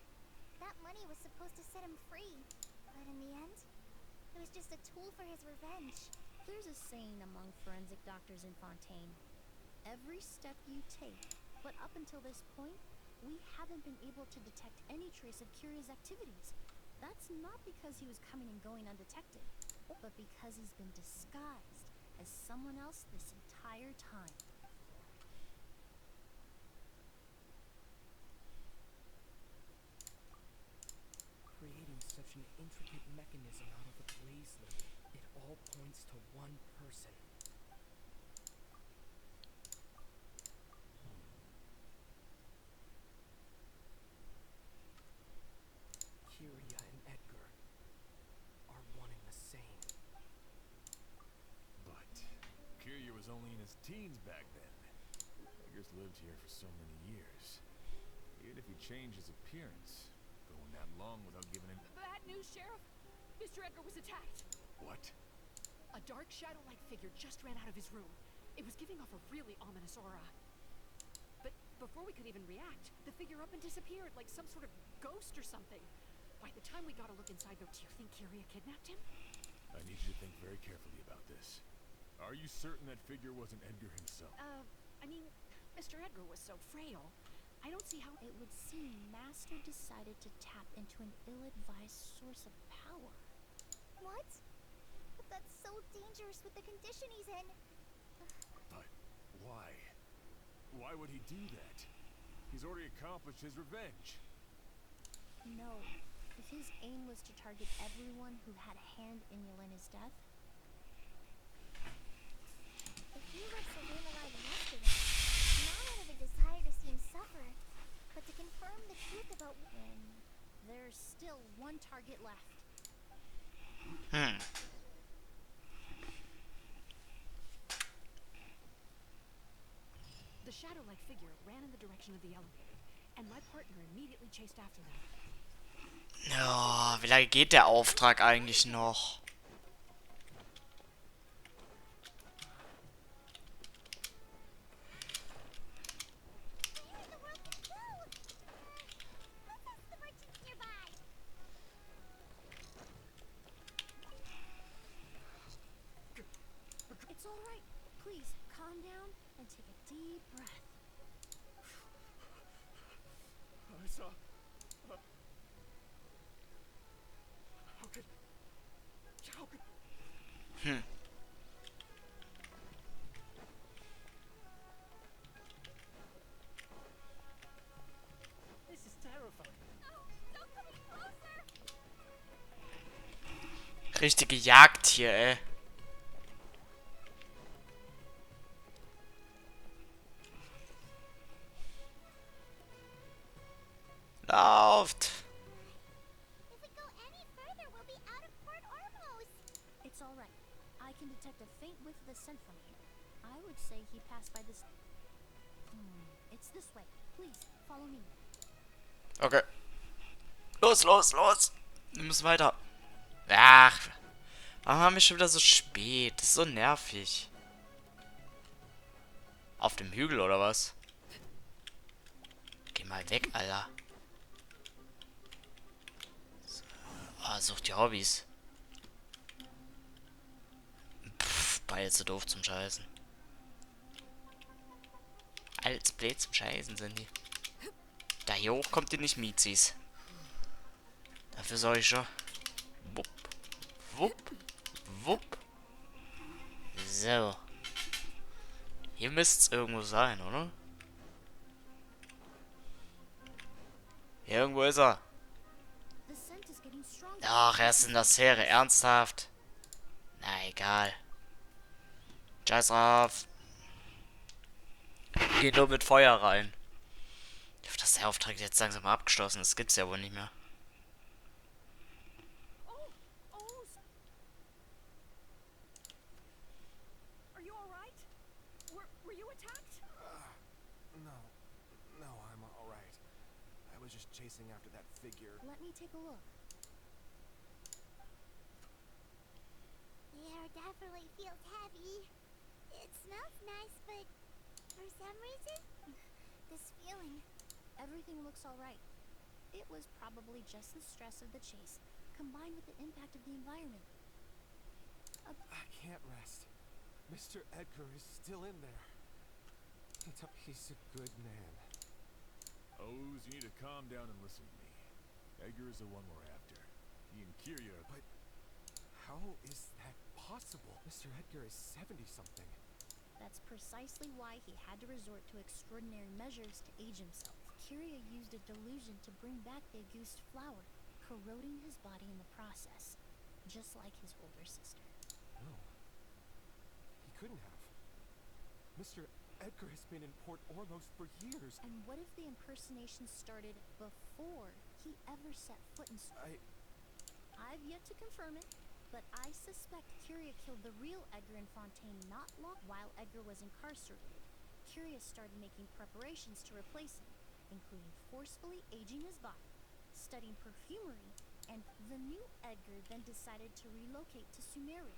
That money was supposed to set him free, but in the end, it was just a tool for his revenge. There's a saying among forensic doctors in Fontaine. Every step you take, but up until this point, we haven't been able to detect any trace of Kyria's activities. That's not because he was coming and going undetected, but because he's been disguised as someone else this entire time. Creating such an intricate mechanism out of a glaze lily, it all points to one person. Kyria and Edgar are one and the same. But Kyria was only in his teens back then. Edgar's lived here for so many years. Even if he changed his appearance, going that long without giving in... Bad news, Sheriff. Mr. Edgar was attacked. What? A dark shadow-like figure just ran out of his room. It was giving off a really ominous aura. But before we could even react, the figure up and disappeared like some sort of ghost or something. By the time we got a look inside, though, do you think Kyria kidnapped him? I need you to think very carefully about this. Are you certain that figure wasn't Edgar himself? I mean, Mr. Edgar was so frail. I don't see how... It would seem Master decided to tap into an ill-advised source of power. What? But that's so dangerous with the condition he's in. But why? Why would he do that? He's already accomplished his revenge. No. If his aim was to target everyone who had a hand in Yelena's death. If he left Selena alive yesterday, not out of a desire to see him suffer, but to confirm the truth about And there's still one target left. The shadow-like figure ran in the direction of the elevator, and my partner immediately chased after them. Ja, wie lange geht der Auftrag eigentlich noch? where in the world did it go? Let's ask the merchants nearby. It's all right. Please, calm down and take a deep breath. I saw... How could... This is terrifying. Don't come any closer. Richtige Jagd hier, ey. Lauft! If we go any further, we'll be out of Port Ormos. It's all right. I can detect a faint whiff of the scent from here. I would say he passed by this... It's this way. Please, follow me. Okay. Los, los, los! Wir müssen weiter. Ach, warum haben wir schon wieder so spät? Das ist so nervig. Auf dem Hügel oder was? Geh mal weg, Alter. So. Ah, such die Hobbys. Pff, beide zu doof zum Scheißen. Als blöd zum Scheißen sind die. Da hier hoch kommt ihr nicht, Mizis. Dafür soll ich schon. Wupp. Wupp. Wupp. So. Hier müsste es irgendwo sein, oder? Hier irgendwo ist er. The scent is getting stronger. Ach, er ist in der Serie. Ernsthaft? Na, egal. Scheiß drauf. Geh nur mit Feuer rein. Ich hoffe, dass der Auftrag jetzt langsam mal abgeschlossen ist. Das gibt's ja wohl nicht mehr. Are you all right? Were you attacked? No, I'm all right. I was just chasing after that figure. Let me take a look. The air definitely feels heavy. It smells nice, but for some reason, this feeling. Everything looks all right. It was probably just the stress of the chase, combined with the impact of the environment. I can't rest. Mr. Edgar is still in there. He's a good man. Oz, you need to calm down and listen to me. Edgar is the one we're after. He and Kirya... But how is that possible? Mr. Edgar is 70-something. That's precisely why he had to resort to extraordinary measures to age himself. Kirya used a delusion to bring back the Auguste flower, corroding his body in the process, just like his older sister. No. He couldn't have. Mr. Edgar has been in Port Ormos for years. And what if the impersonation started before he ever set foot in... I've yet to confirm it, but I suspect Kirya killed the real Edgar in Fontaine not long while Edgar was incarcerated. Kirya started making preparations to replace him, including forcefully aging his body, studying perfumery, and the new Edgar then decided to relocate to Sumeru,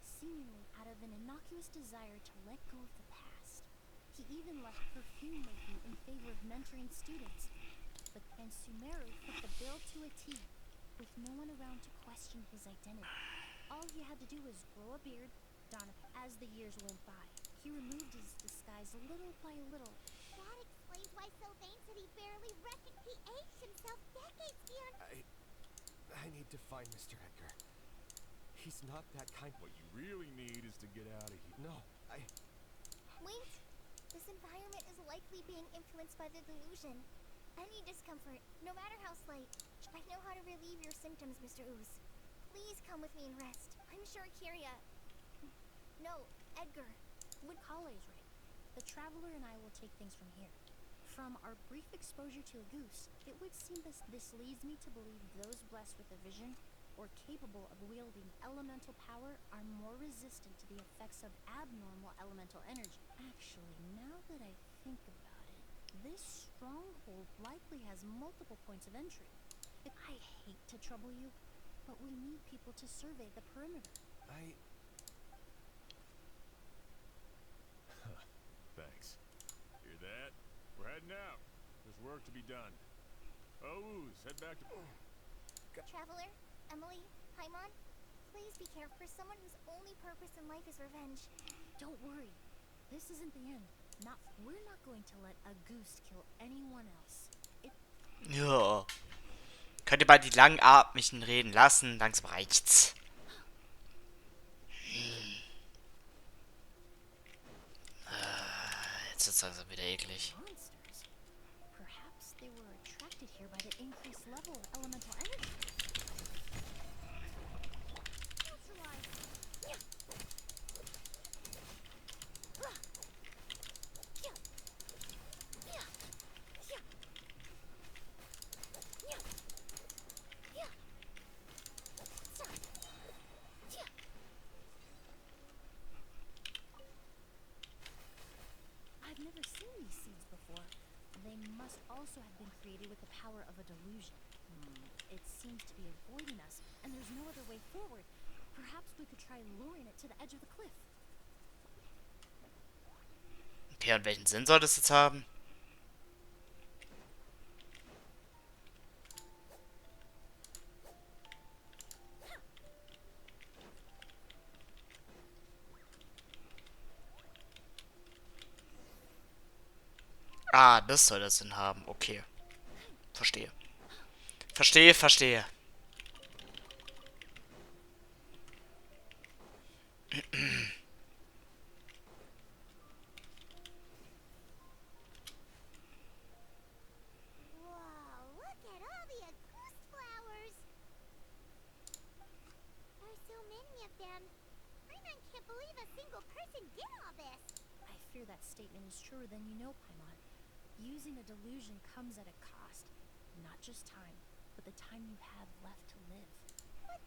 seemingly out of an innocuous desire to let go of the past. He even left perfume making in favor of mentoring students. But then Sumeru fit the bill to a T, with no one around to question his identity. All he had to do was grow a beard, don a... As the years went by, he removed his disguise little by little. That explains why Sylvain said he barely reckoned he aged himself decades beyond. I need to find Mr. Edgar. He's not that kind. What you really need is to get out of here. No, Wait, this environment is likely being influenced by the delusion. Any discomfort, no matter how slight. I know how to relieve your symptoms, Mr. Ooze. Please come with me and rest. I'm sure Kyria... No, Edgar. Would Kale's right. The Traveler and I will take things from here. From our brief exposure to a goose, it would seem this leads me to believe those blessed with a vision or capable of wielding elemental power are more resistant to the effects of abnormal elemental energy. Actually, now that I think about it, this stronghold likely has multiple points of entry. I hate to trouble you, but we need people to survey the perimeter. Thanks. Hear that? We're heading out. There's work to be done. Oh, ooze, head back to... Traveler, Emily, Paimon, please be careful for someone whose only purpose in life is revenge. Don't worry. This isn't the end. We're not going to let a goose kill anyone else. Ja. Könnt ihr mal die langatmigen reden lassen? Langsam reicht's. Jetzt wird's langsam wieder eklig. Monsters. Perhaps they were attracted here by the increased level of elemental energy. I've never seen these seeds before. They must also have been created with the power of a delusion. It seems to be avoiding us, and there's no other way forward. Perhaps we could try luring it to the edge of the cliff. Okay, und welchen Sinn soll das jetzt haben? Ah, das soll das Sinn haben. Okay. Verstehe. Verstehe. Wow, look at all the Auguste flowers! There's so many of them. Paimon can't believe a single person did all this. I fear that statement is truer than you know, Paimon. Using a delusion comes at a cost. Not just time, but the time you have left to live. But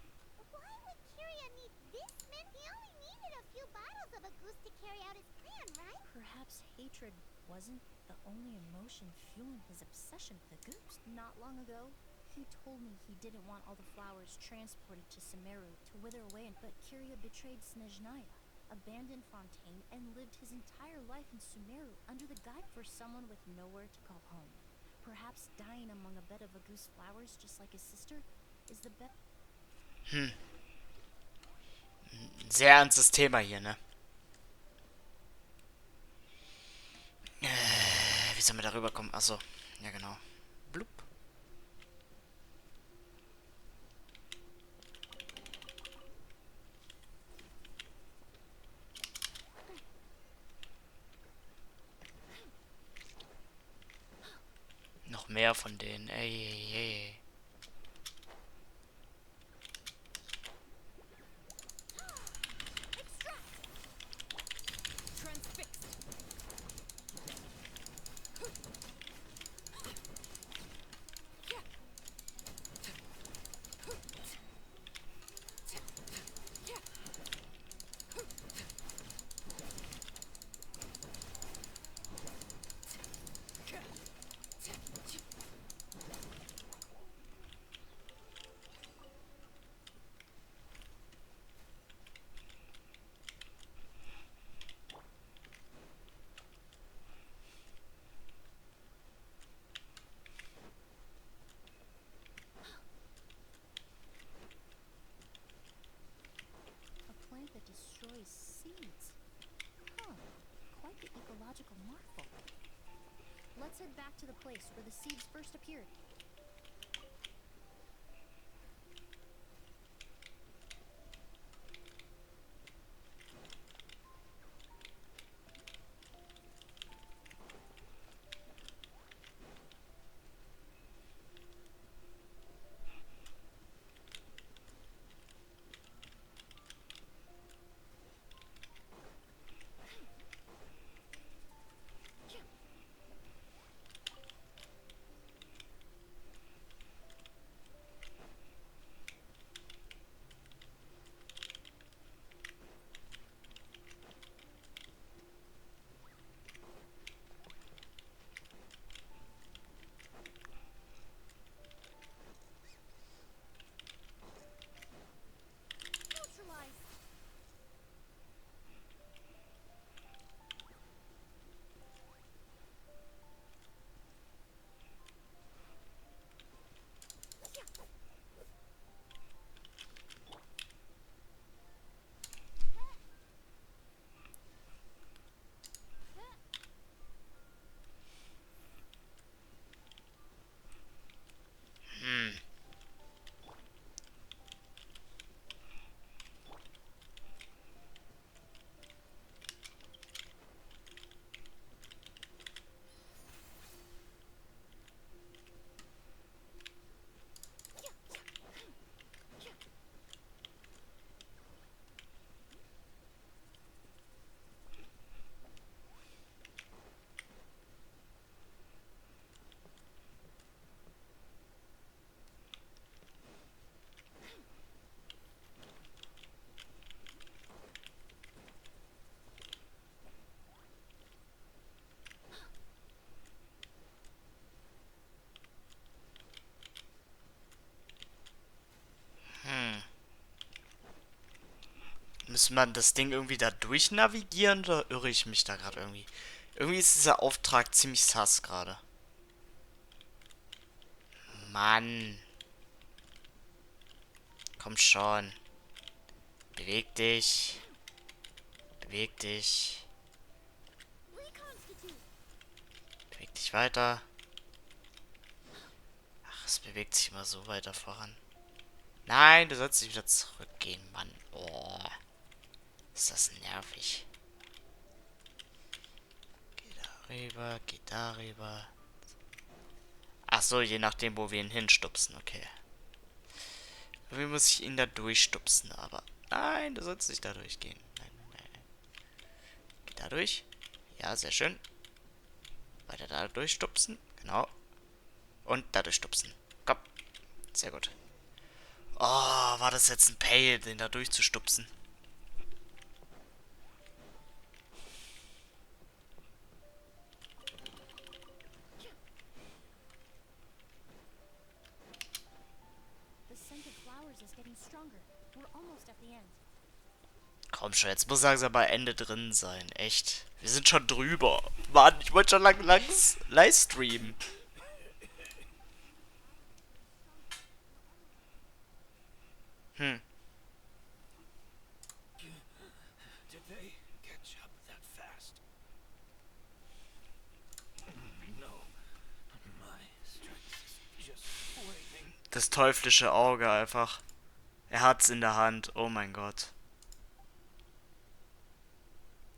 why would Kyria need this many? He only needed a few bottles of Auguste to carry out his plan, right? Perhaps hatred wasn't the only emotion fueling his obsession with the goose. Not long ago, he told me he didn't want all the flowers transported to Sumeru to wither away, but Kyria betrayed Snezhnaya, abandoned Fontaine, and lived his entire life in Sumeru under the guide for someone with nowhere to call home. Perhaps dying among a bed of Auguste flowers, just like his sister, is the best. Sehr ernstes Thema hier, ne? Wie soll man darüber kommen? Achso, ja genau. Blub. Noch mehr von denen. Ey. That destroys seeds. Quite the ecological marvel. Let's head back to the place where the seeds first appeared. Müsste man das Ding irgendwie da durch navigieren oder irre ich mich da gerade irgendwie? Irgendwie ist dieser Auftrag ziemlich sass gerade. Mann. Komm schon. Beweg dich. Beweg dich. Beweg dich weiter. Ach, es bewegt sich immer so weiter voran. Nein, du sollst dich wieder zurückgehen, Mann. Oh. Ist das nervig. Geh darüber, geh darüber. Ach so, je nachdem, wo wir ihn hinstupsen, okay. Irgendwie muss ich ihn da durchstupsen, aber... Nein, du sollst nicht da durchgehen. Nein, nein. Geh da durch. Ja, sehr schön. Weiter da durchstupsen. Genau. Und da durchstupsen. Komm. Sehr gut. Oh, war das jetzt ein Pain, den da durchzustupsen? The scent of flowers is getting stronger. We're almost at the end. Komm schon, jetzt muss langsam bei Ende drin sein. Echt. Wir sind schon drüber. Mann, ich wollte schon lang livestreamen. Hm. Did they catch up that fast? No. My strength is just waning. Das teuflische Auge einfach. Er hat's in der Hand. Oh mein Gott.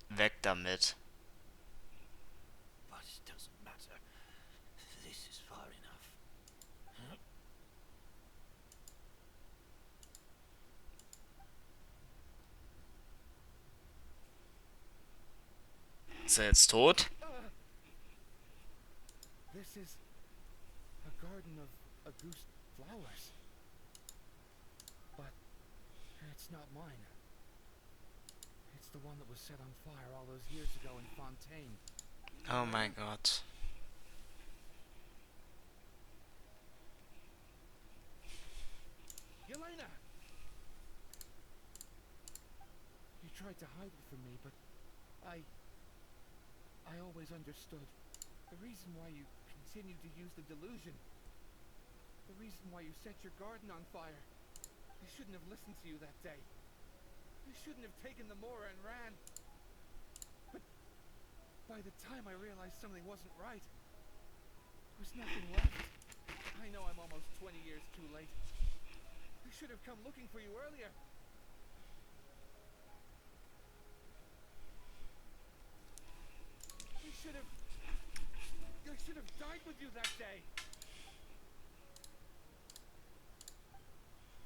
Weg damit. But it doesn't matter. This is far enough. Ist er jetzt tot? This is a garden of Auguste flowers. But it's not mine. It's the one that was set on fire all those years ago in Fontaine. Oh mein Gott. Yelena! You tried to hide it from me, but I always understood. The reason why you continued to use the delusion. The reason why you set your garden on fire. I shouldn't have listened to you that day. I shouldn't have taken the Mora and ran. But by the time I realized something wasn't right, there was nothing left. I know I'm almost 20 years too late. I should have come looking for you earlier. I should have died with you that day.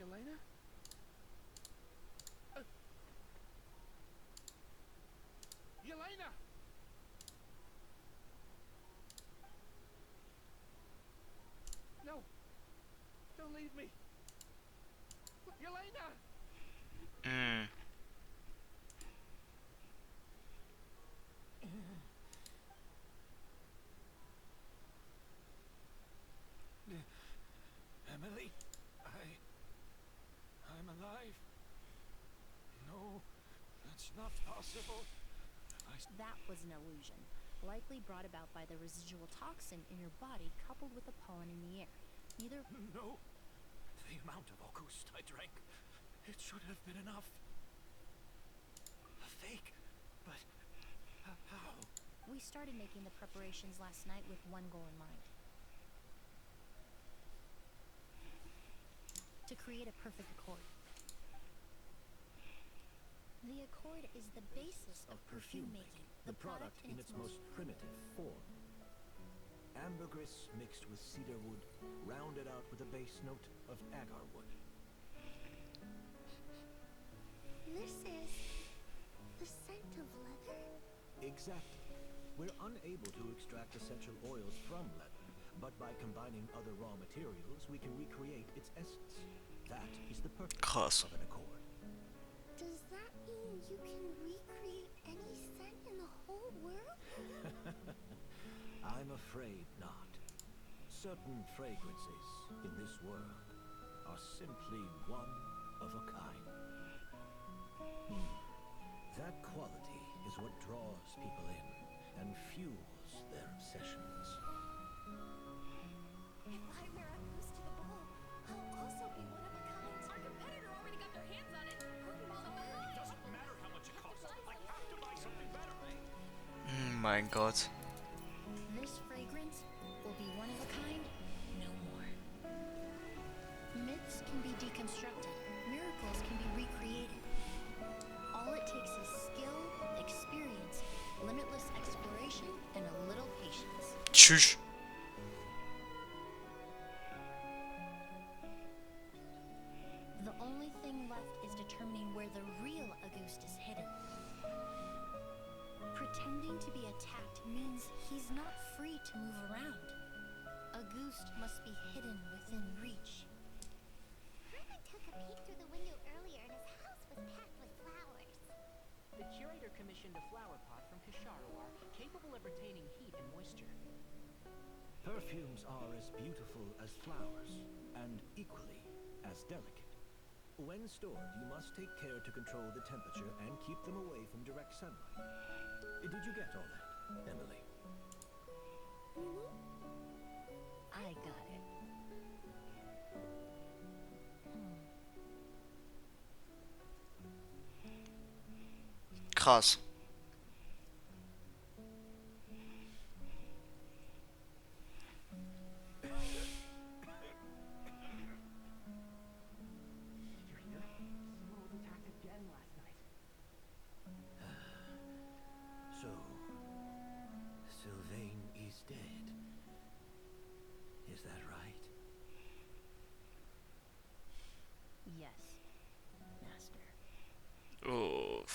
Yelena? Yelena! No! Don't leave me! Yelena! Hm. Emily, I'm alive. No, that's not possible. That was an illusion, likely brought about by the residual toxin in your body coupled with the pollen in the air. Neither... No, the amount of Auguste I drank, it should have been enough. A fake, but how? We started making the preparations last night with one goal in mind. To create a perfect accord. The accord is the basis of perfume making. The product in its most primitive form. Ambergris mixed with cedar wood, rounded out with a base note of agar wood. This is the scent of leather? Exactly. We're unable to extract essential oils from leather, but by combining other raw materials, we can recreate its essence. That is the purpose Krass. of an accord. Does that mean you can recreate any scent in the whole world? I'm afraid not. Certain fragrances in this world are simply one of a kind. That quality is what draws people in and fuels their obsessions. If I wear a goose to the ball, I'll also be one of a kind. Our competitor already got their hands on it. We're falling behind. It doesn't matter how much it costs. I have to buy something better. Mein Gott. This fragrance will be one of a kind, no more. Myths can be deconstructed, miracles can be recreated. All it takes is skill, experience, limitless exploration, and a little patience. Tschüss. The only thing left is determining where the real Auguste is hidden. Pretending to be attacked means he's not free to move around. Auguste must be hidden within reach. I took a peek through the window earlier and his house was packed with flowers. The curator commissioned a flower pot from Kisharawar, capable of retaining heat and moisture. Perfumes are as beautiful as flowers, and equally as delicate. When stored, you must take care to control the temperature and keep them away from direct sunlight. Did you get all that, Emily? I got it. Krass. Did you hear? Someone was attacked again last night. So, Sylvain is dead. Is that right? Yes, Master. Uff.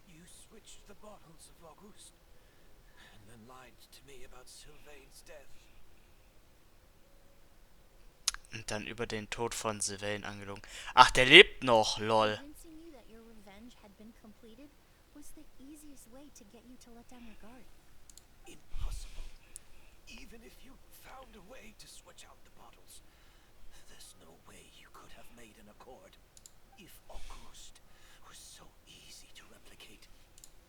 You switched the bottles of Auguste, and then lied to me about Sylvain's death. Und dann über den Tod von Sylvain angelogen. Ach, der lebt noch, lol. Convincing you that your revenge had been completed was the easiest way to get you to let down your guard. Impossible. Even if you found a way to switch out the bottles, there's no way you could have made an accord. If Auguste was so easy to replicate.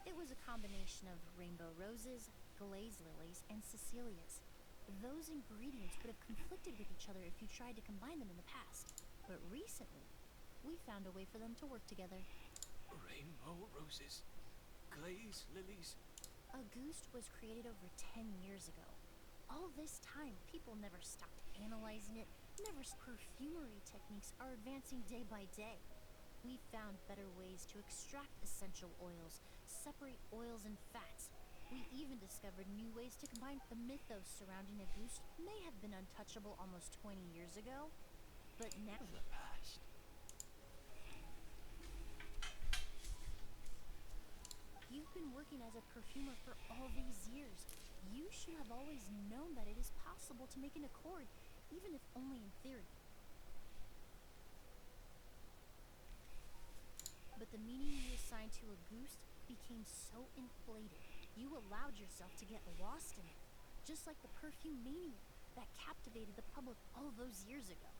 It was a combination of rainbow roses, glaze lilies, and Cecilias. Those ingredients would have conflicted with each other if you tried to combine them in the past. But recently, we found a way for them to work together. Rainbow roses, glaze lilies. Auguste was created over 10 years ago. All this time, people never stopped analyzing it, perfumery techniques are advancing day by day. We found better ways to extract essential oils, separate oils and fats. We even discovered new ways to combine. The mythos surrounding Auguste may have been untouchable almost 20 years ago, but now The past. you've been working as a perfumer for all these years. You should have always known that it is possible to make an accord, even if only in theory. But the meaning you assigned to Auguste became so inflated, you allowed yourself to get lost in it, just like the perfume mania that captivated the public all those years ago.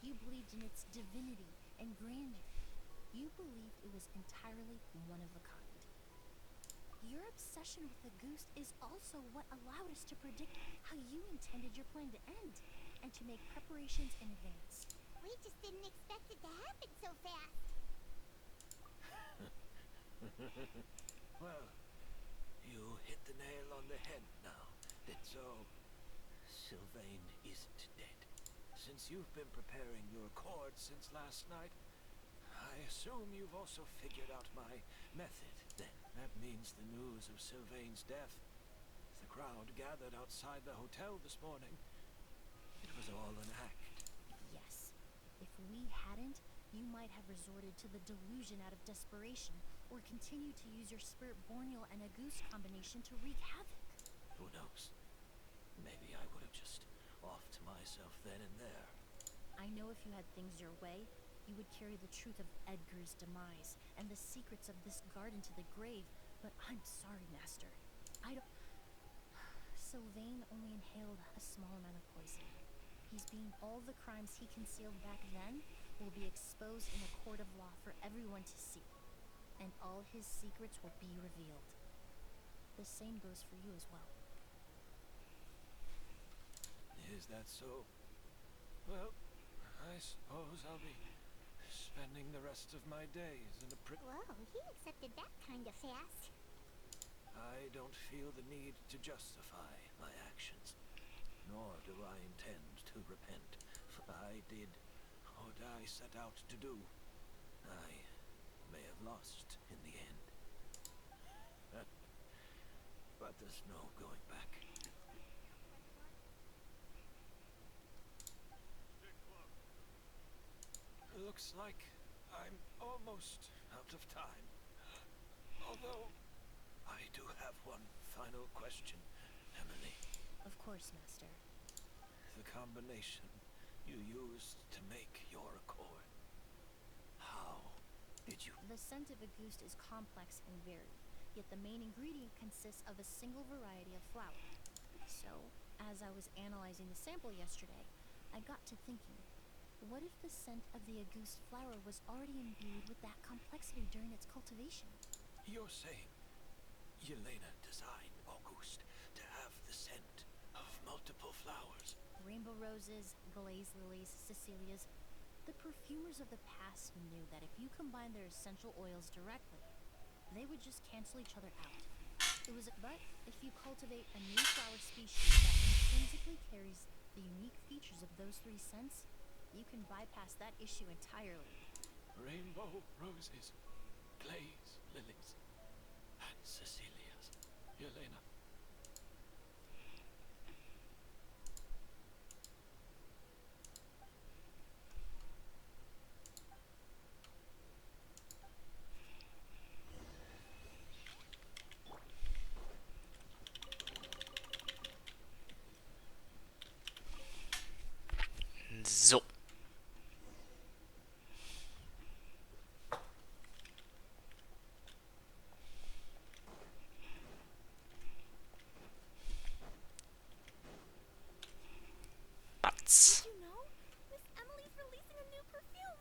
You believed in its divinity and grandeur. You believed it was entirely one of a kind. Your obsession with Auguste is also what allowed us to predict how you intended your plan to end, and to make preparations in advance. We just didn't expect it to happen so fast. Well, you hit the nail on the head now. So, Sylvain isn't dead. Since you've been preparing your accord since last night, I assume you've also figured out my method, then. That means the news of Sylvain's death. The crowd gathered outside the hotel this morning. It was all an act. Yes. If we hadn't, you might have resorted to the delusion out of desperation, or continued to use your spirit Borneal and Auguste combination to wreak havoc. Who knows? Maybe I would have just offed myself then and there. I know if you had things your way, you would carry the truth of Edgar's demise and the secrets of this garden to the grave, but I'm sorry, Master. I don't... Sylvain only inhaled a small amount of poison. He's being all the crimes he concealed back then will be exposed in a court of law for everyone to see, and all his secrets will be revealed. The same goes for you as well. Is that so? Well, I suppose I'll be spending the rest of my days in a Whoa, he accepted that kind of fast. I don't feel the need to justify my actions, nor do I intend to repent. I did what I set out to do. I may have lost in the end. But there's no going back. Looks like I'm almost out of time. Although, I do have one final question, Emily. Of course, Master. The combination you used to make your accord. How did you... The scent of a goose is complex and varied, yet the main ingredient consists of a single variety of flower. So, as I was analyzing the sample yesterday, I got to thinking, what if the scent of the auguste flower was already imbued with that complexity during its cultivation? You're saying Yelena designed Auguste to have the scent of multiple flowers? Rainbow roses, glazed lilies, Cecilias. The perfumers of the past knew that if you combine their essential oils directly, they would just cancel each other out. But if you cultivate a new flower species that intrinsically carries the unique features of those three scents, you can bypass that issue entirely. Rainbow roses, glazed lilies, and Cecilias. Yelena. So. Batz. Did you know? Miss Emily's releasing a new perfume.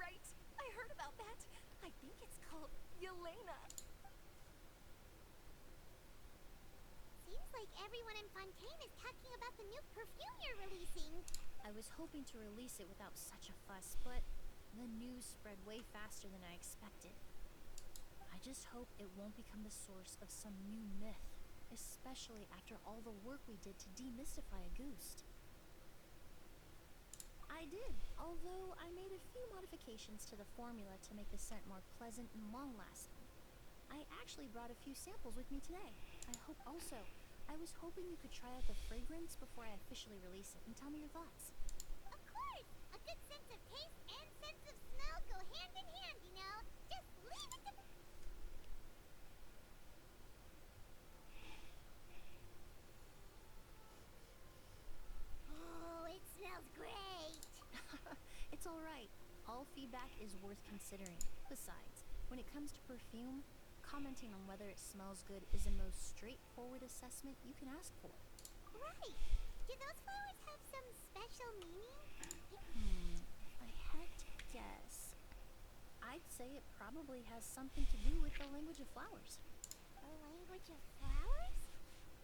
Right. I heard about that. I think it's called Yelena. Seems like everyone in Fontaine is talking about the new perfume you're releasing. I was hoping to release it without such a fuss, but the news spread way faster than I expected. I just hope it won't become the source of some new myth, especially after all the work we did to demystify Auguste. I did, although I made a few modifications to the formula to make the scent more pleasant and long-lasting. I actually brought a few samples with me today. I was hoping you could try out the fragrance before I officially release it and tell me your thoughts. Of course! A good sense of taste and sense of smell go hand in hand, you know? Just leave it to... Oh, it smells great! It's alright. All feedback is worth considering. Besides, when it comes to perfume, commenting on whether it smells good is the most straightforward assessment you can ask for. Right! Do those flowers have some special meaning? If I had to guess, I'd say it probably has something to do with the language of flowers. The language of flowers?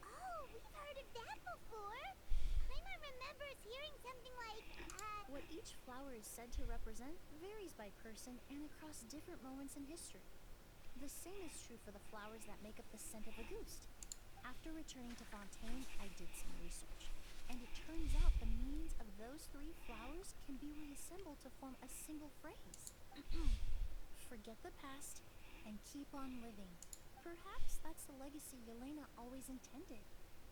Oh, we've heard of that before! Kramer remembers hearing something like, What each flower is said to represent varies by person and across different moments in history. The same is true for the flowers that make up the scent of Auguste. After returning to Fontaine, I did some research, and it turns out the meanings of those three flowers can be reassembled to form a single phrase. Forget the past and keep on living. Perhaps that's the legacy Yelena always intended,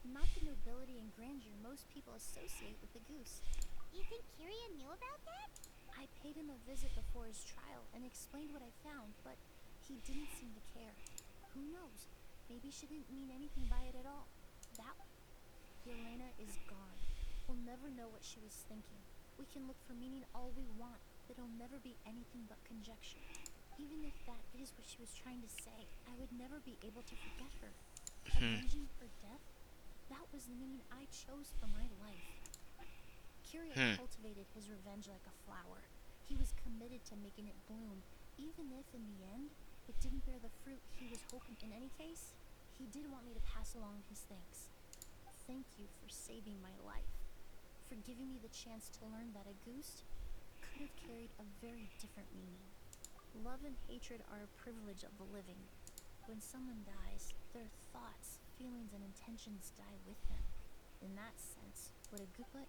not the nobility and grandeur most people associate with the goose. You think Kyria knew about that? I paid him a visit before his trial and explained what I found, but he didn't seem to care. Who knows? Maybe she didn't mean anything by it at all. Yelena is gone. We'll never know what she was thinking. We can look for meaning all we want, but it'll never be anything but conjecture. Even if that is what she was trying to say, I would never be able to forget her. Avenging her death? That was the meaning I chose for my life. Valkyria Hm. cultivated his revenge like a flower. He was committed to making it bloom, even if in the end it didn't bear the fruit he was hoping. In any case, he did want me to pass along his thanks. Thank you for saving my life, for giving me the chance to learn that a goose could have carried a very different meaning. Love and hatred are a privilege of the living. When someone dies, their thoughts, feelings, and intentions die with them. In that sense, would a good, but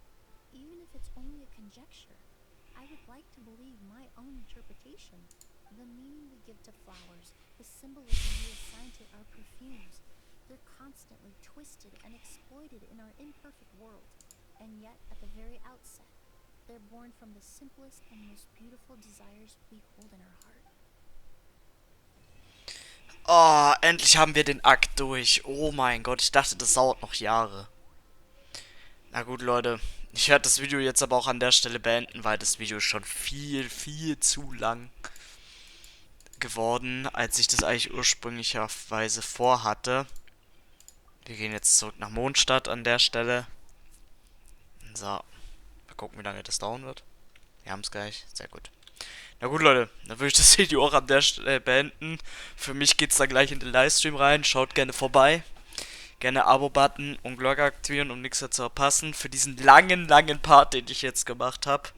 even if it's only a conjecture, I would like to believe my own interpretation. The meaning we give to flowers, the symbolism we assign to our perfumes, they're constantly twisted and exploited in our imperfect world. And yet, at the very outset, they're born from the simplest and most beautiful desires we hold in our heart. Oh, endlich haben wir den Akt durch. Oh mein Gott, ich dachte, das dauert noch Jahre. Na gut, Leute. Ich werde das Video jetzt aber auch an der Stelle beenden, weil das Video ist schon viel, viel zu lang geworden, als ich das eigentlich ursprünglicherweise vorhatte. Wir gehen jetzt zurück nach Mondstadt an der Stelle. So. Mal gucken, wie lange das dauern wird. Wir haben es gleich. Sehr gut. Na gut, Leute. Dann würde ich das Video auch an der Stelle beenden. Für mich geht's dann gleich in den Livestream rein. Schaut gerne vorbei. Gerne Abo-Button und Glocke aktivieren, um nichts mehr zu verpassen. Für diesen langen Part, den ich jetzt gemacht habe.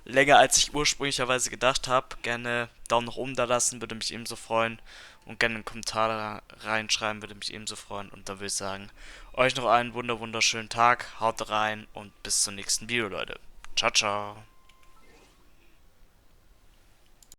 Länger als ich ursprünglicherweise gedacht habe. Gerne Daumen nach oben da lassen, würde mich ebenso freuen. Und gerne einen Kommentar reinschreiben, würde mich ebenso freuen. Und dann würde ich sagen, euch noch einen wunderschönen Tag. Haut rein und bis zum nächsten Video, Leute. Ciao, ciao.